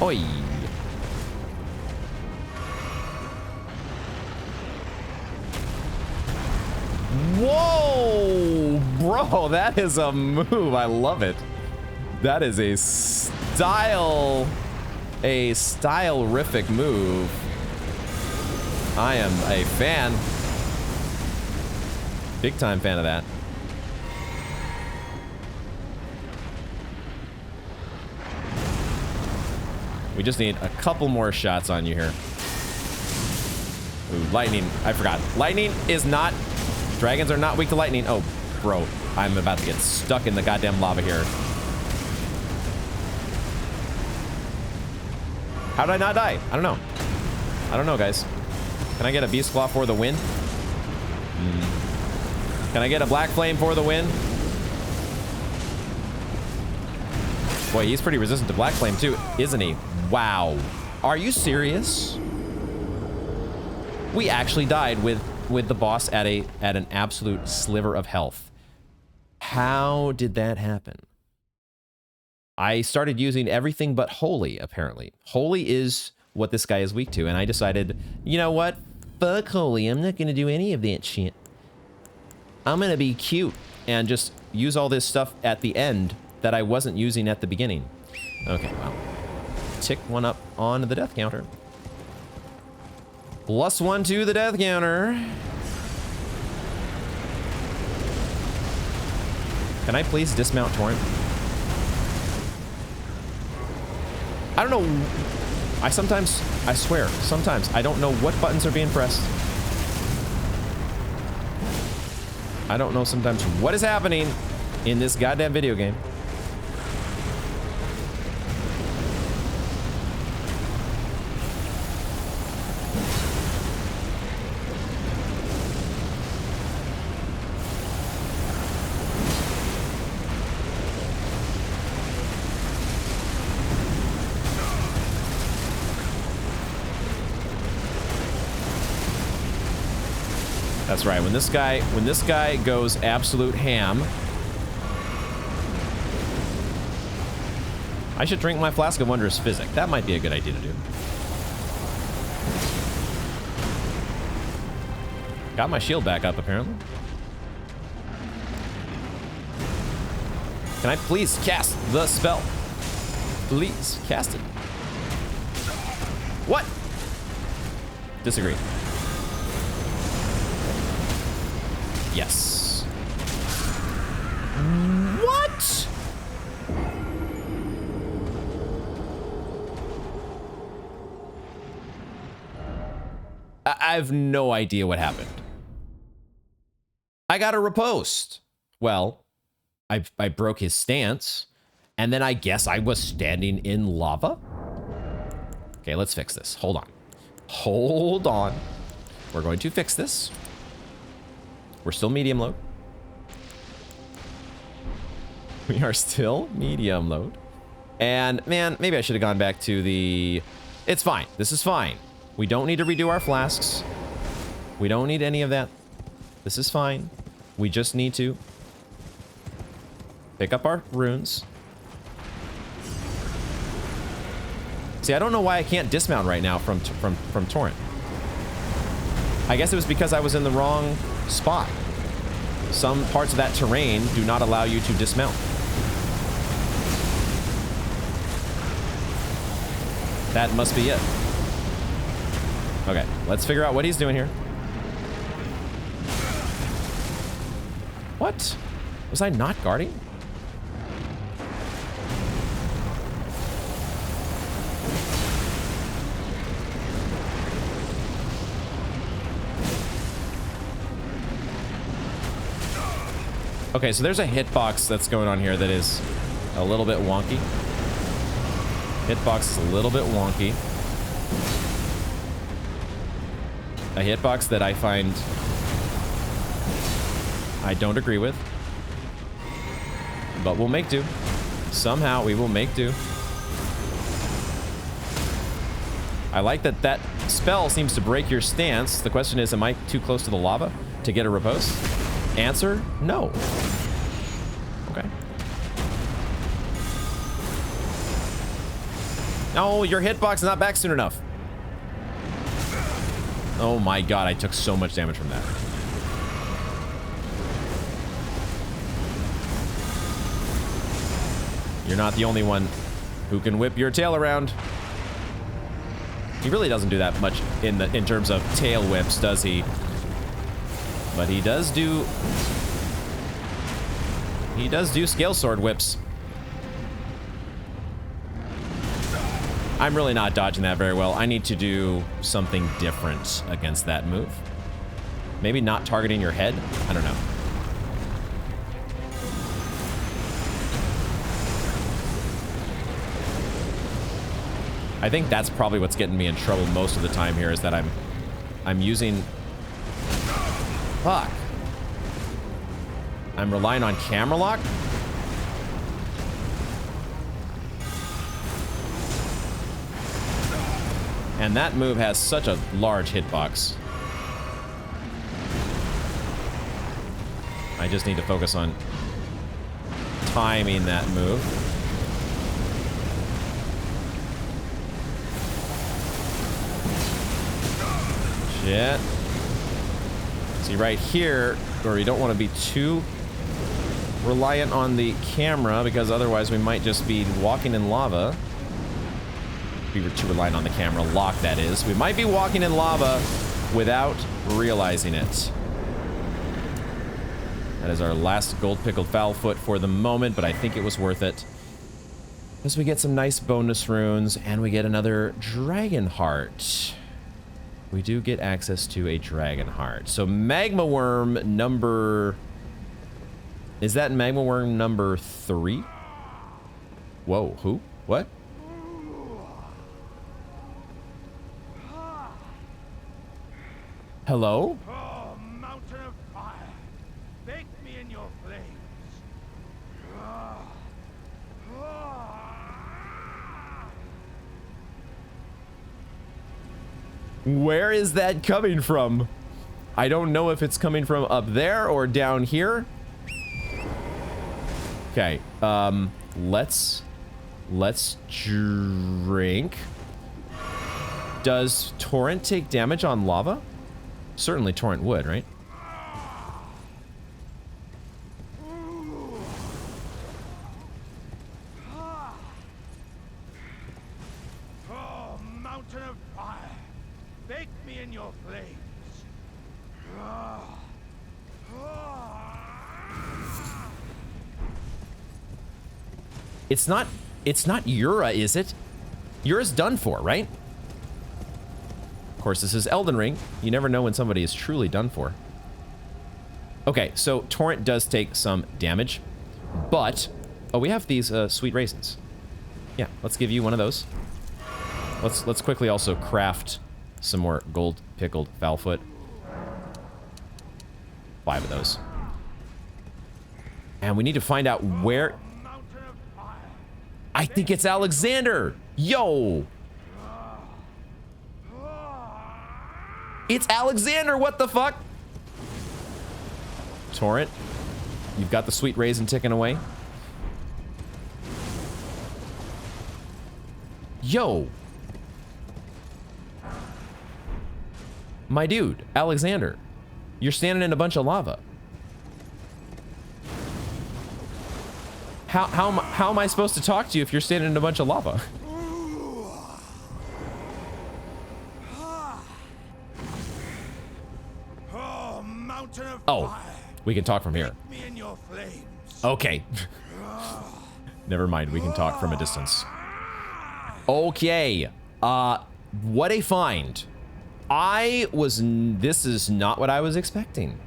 Oi. Whoa, bro, that is a move. I love it. That is a stylific move. I am a fan. Big time fan of that. We just need a couple more shots on you here. Ooh, lightning. I forgot. Lightning is not... Dragons are not weak to lightning. Oh, bro. I'm about to get stuck in the goddamn lava here. How did I not die? I don't know. I don't know, guys. Can I get a Beast Claw for the win? Can I get a Black Flame for the win? Boy, he's pretty resistant to Black Flame too, isn't he? Wow. Are you serious? We actually died with the boss at an absolute sliver of health. How did that happen? I started using everything but holy, apparently. Holy is what this guy is weak to, and I decided, you know what? Fuck holy, I'm not gonna do any of that shit. I'm gonna be cute and just use all this stuff at the end that I wasn't using at the beginning. Okay, well, tick one up on the death counter. +1 to the death counter. Can I please dismount Torrent? I don't know. I swear, sometimes I don't know what buttons are being pressed. I don't know sometimes what is happening in this goddamn video game. That's right. When this guy goes absolute ham, I should drink my flask of wondrous physic. That might be a good idea to do. Got my shield back up, apparently. Can I please cast the spell? Please cast it. What? Disagree. Yes. What? I have no idea what happened. I got a riposte. Well, I broke his stance, and then I guess I was standing in lava. Okay, let's fix this. Hold on. Hold on. We're going to fix this. We're still medium load. We are still medium load. And man, maybe I should have gone back to the... It's fine. This is fine. We don't need to redo our flasks. We don't need any of that. This is fine. We just need to pick up our runes. See, I don't know why I can't dismount right now from Torrent. I guess it was because I was in the wrong spot. Some parts of that terrain do not allow you to dismount. That must be it. Okay, let's figure out what he's doing here. What? Was I not guarding? Okay, so there's a hitbox that's going on here that is a little bit wonky. Hitbox is a little bit wonky. A hitbox that I find I don't agree with. But we'll make do. Somehow we will make do. I like that that spell seems to break your stance. The question is, am I too close to the lava to get a riposte? Answer, no. Okay. No, your hitbox is not back soon enough. Oh my god, I took so much damage from that. You're not the only one who can whip your tail around. He really doesn't do that much in terms of tail whips, does he? But he does do scale sword whips. I'm really not dodging that very well. I need to do something different against that move. Maybe not targeting your head? I don't know. I think that's probably what's getting me in trouble most of the time here, is that I'm using... Fuck. I'm relying on camera lock? And that move has such a large hitbox. I just need to focus on timing that move. Shit. See, right here, where we don't want to be too reliant on the camera, because otherwise we might just be walking in lava. We were too reliant on the camera. Lock, that is. We might be walking in lava without realizing it. That is our last gold pickled foul foot for the moment, but I think it was worth it. Because we get some nice bonus runes, and we get another dragon heart. We do get access to a dragon heart. So Magma Wyrm number... Is that Magma Wyrm number 3? Whoa, who? What? Hello? Oh, mountain of fire, bake me in your flames. Where is that coming from? I don't know if it's coming from up there or down here. Okay, let's drink. Does Torrent take damage on lava? Certainly Torrent would, right? Oh, mountain of fire, bake me in your flames. It's not Yura, is it? Yura's done for, right? Of course, this is Elden Ring. You never know when somebody is truly done for. Okay, so Torrent does take some damage, but... Oh, we have these sweet raisins. Yeah, let's give you one of those. Let's quickly also craft some more gold pickled foulfoot. 5 of those. And we need to find out where... I think it's Alexander! Yo! It's Alexander, what the fuck? Torrent, you've got the sweet raisin ticking away. Yo! My dude, Alexander, you're standing in a bunch of lava. How am I supposed to talk to you if you're standing in a bunch of lava? Oh, we can talk from here. Okay. Never mind, we can talk from a distance. Okay. What a find. This is not what I was expecting.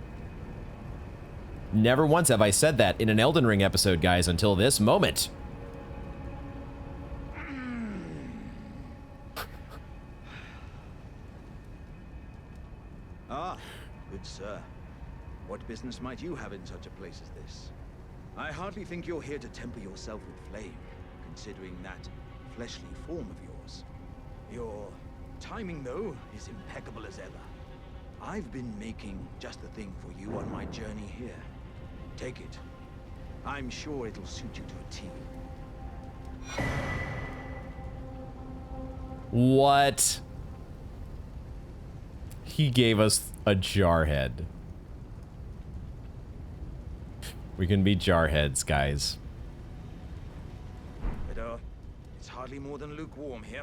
Never once have I said that in an Elden Ring episode, guys, until this moment. Ah, good sir. What business might you have in such a place as this? I hardly think you're here to temper yourself with flame, considering that fleshly form of yours. Your timing, though, is impeccable as ever. I've been making just the thing for you on my journey here. Take it. I'm sure it'll suit you to a T. What? He gave us a jarhead. We can be jarheads, guys. But, it's hardly more than lukewarm here.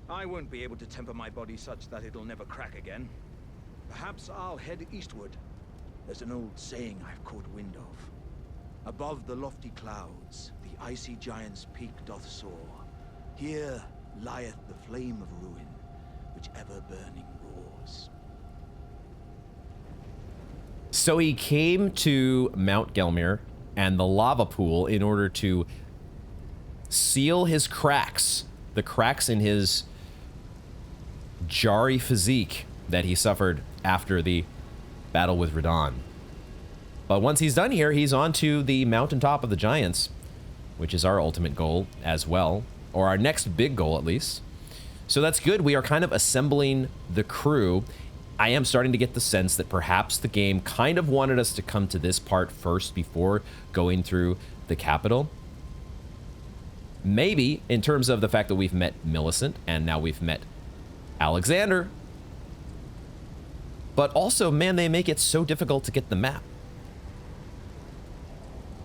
I won't be able to temper my body such that it'll never crack again. Perhaps I'll head eastward. There's an old saying I've caught wind of. Above the lofty clouds, the icy giant's peak doth soar. Here lieth the flame of ruin, which ever burning roars. So he came to Mount Gelmir and the lava pool in order to seal his cracks, the cracks in his jarry physique that he suffered after the battle with Radon. But once he's done here, he's on to the mountaintop of the giants, which is our ultimate goal as well, or our next big goal at least. So that's good. We are kind of assembling the crew. I am starting to get the sense that perhaps the game kind of wanted us to come to this part first before going through the capital. Maybe in terms of the fact that we've met Millicent and now we've met Alexander. but also, man, they make it so difficult to get the map.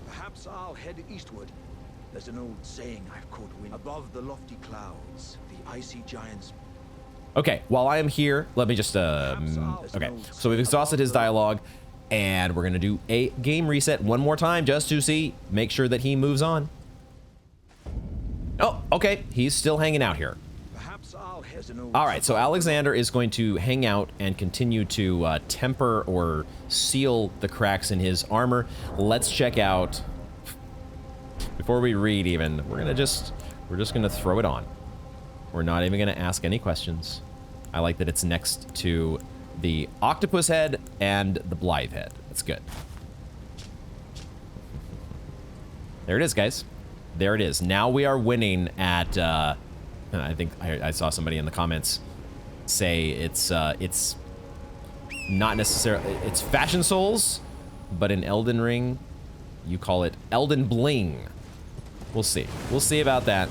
Perhaps I'll head eastward. There's an old saying I've caught wind. Above the lofty clouds, the icy giants. Okay, while I am here, let me just, okay. So we've exhausted his dialogue, and we're gonna do a game reset one more time just to see, make sure that he moves on. Oh, okay, he's still hanging out here. All right, so Alexander is going to hang out and continue to temper or seal the cracks in his armor. Let's check out, before we read even, we're just gonna throw it on. We're not even gonna ask any questions. I like that it's next to the octopus head and the Blythe head. That's good. There it is, guys. There it is. Now we are winning at, I think I saw somebody in the comments say it's not necessarily, it's Fashion Souls, but in Elden Ring, you call it Elden Bling. We'll see. We'll see about that.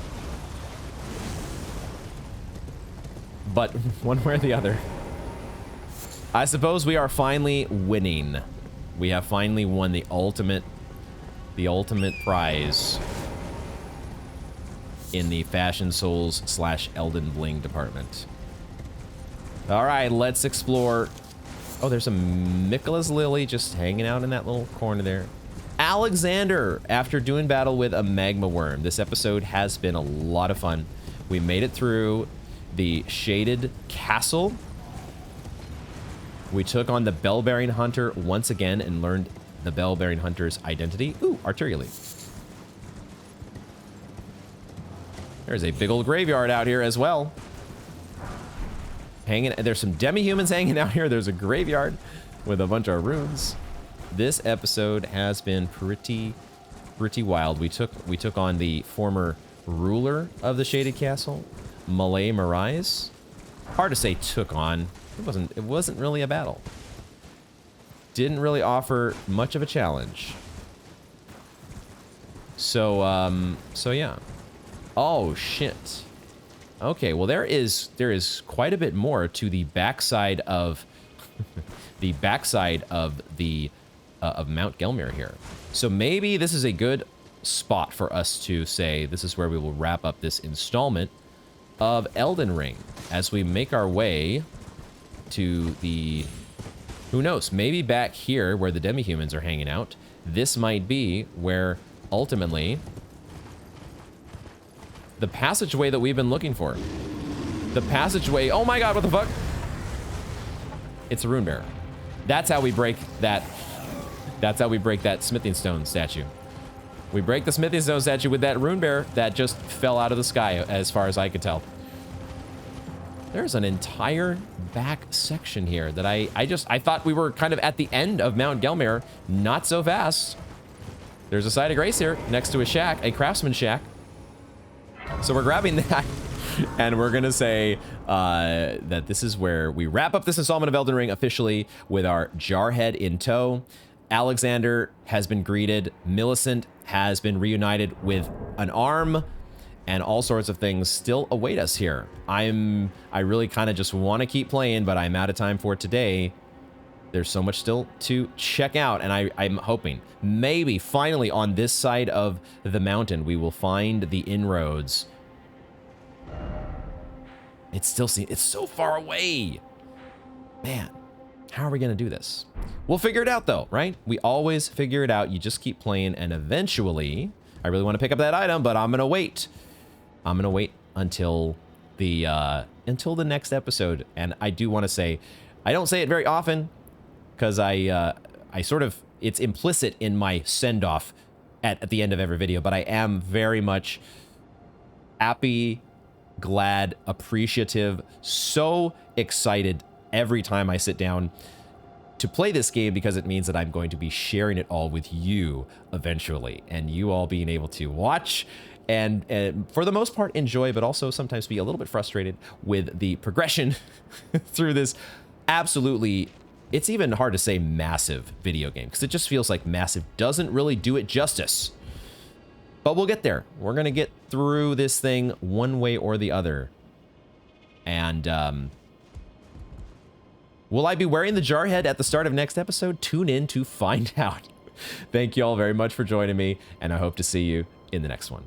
But one way or the other, I suppose we are finally winning. We have finally won the ultimate prize in the Fashion Souls / Elden Bling department. All right, let's explore. Oh, there's a Michaela's Lily just hanging out in that little corner there. Alexander, after doing battle with a Magma Wyrm, this episode has been a lot of fun. We made it through the Shaded Castle. We took on the Bell-Bearing Hunter once again and learned the Bell-Bearing Hunter's identity. Ooh, arterially. There's a big old graveyard out here as well. There's some demi-humans hanging out here. There's a graveyard with a bunch of runes. This episode has been pretty wild. We took on the former ruler of the Shaded Castle, Malay Marais. Hard to say took on. It wasn't really a battle. Didn't really offer much of a challenge. So yeah. Oh shit. Okay, well there is quite a bit more to the backside of the backside of Mount Gelmir here. So maybe this is a good spot for us to say this is where we will wrap up this installment of Elden Ring as we make our way to the, who knows, maybe back here where the demi-humans are hanging out, this might be where ultimately the passageway that we've been looking for. The passageway, oh my god, what the fuck? It's a rune bearer. That's how we break that, smithing stone statue. We break the smithing stone statue with that rune bearer that just fell out of the sky as far as I could tell. There's an entire back section here that I thought we were kind of at the end of Mount Gelmir. Not so fast. There's a site of grace here next to a shack, a craftsman shack. So we're grabbing that and we're gonna say that this is where we wrap up this installment of Elden Ring officially with our Jarhead in tow. Alexander has been greeted. Millicent has been reunited with an arm, and all sorts of things still await us here. I really kind of just want to keep playing, but I'm out of time for today. There's so much still to check out, and I'm hoping maybe finally on this side of the mountain we will find the inroads. It's so far away. Man, how are we gonna do this? We'll figure it out though, right? We always figure it out. You just keep playing, and eventually, I really want to pick up that item, but I'm gonna wait. I'm gonna wait until the next episode. And I do want to say, I don't say it very often, because I sort of, it's implicit in my send-off at the end of every video, but I am very much happy, glad, appreciative, so excited every time I sit down to play this game, because it means that I'm going to be sharing it all with you eventually, and you all being able to watch and for the most part enjoy, but also sometimes be a little bit frustrated with the progression through this absolutely, it's even hard to say massive video game, because it just feels like massive doesn't really do it justice. But we'll get there. We're gonna get through this thing one way or the other. And Will I be wearing the jar head at the start of next episode? Tune in to find out. Thank you all very much for joining me, and I hope to see you in the next one.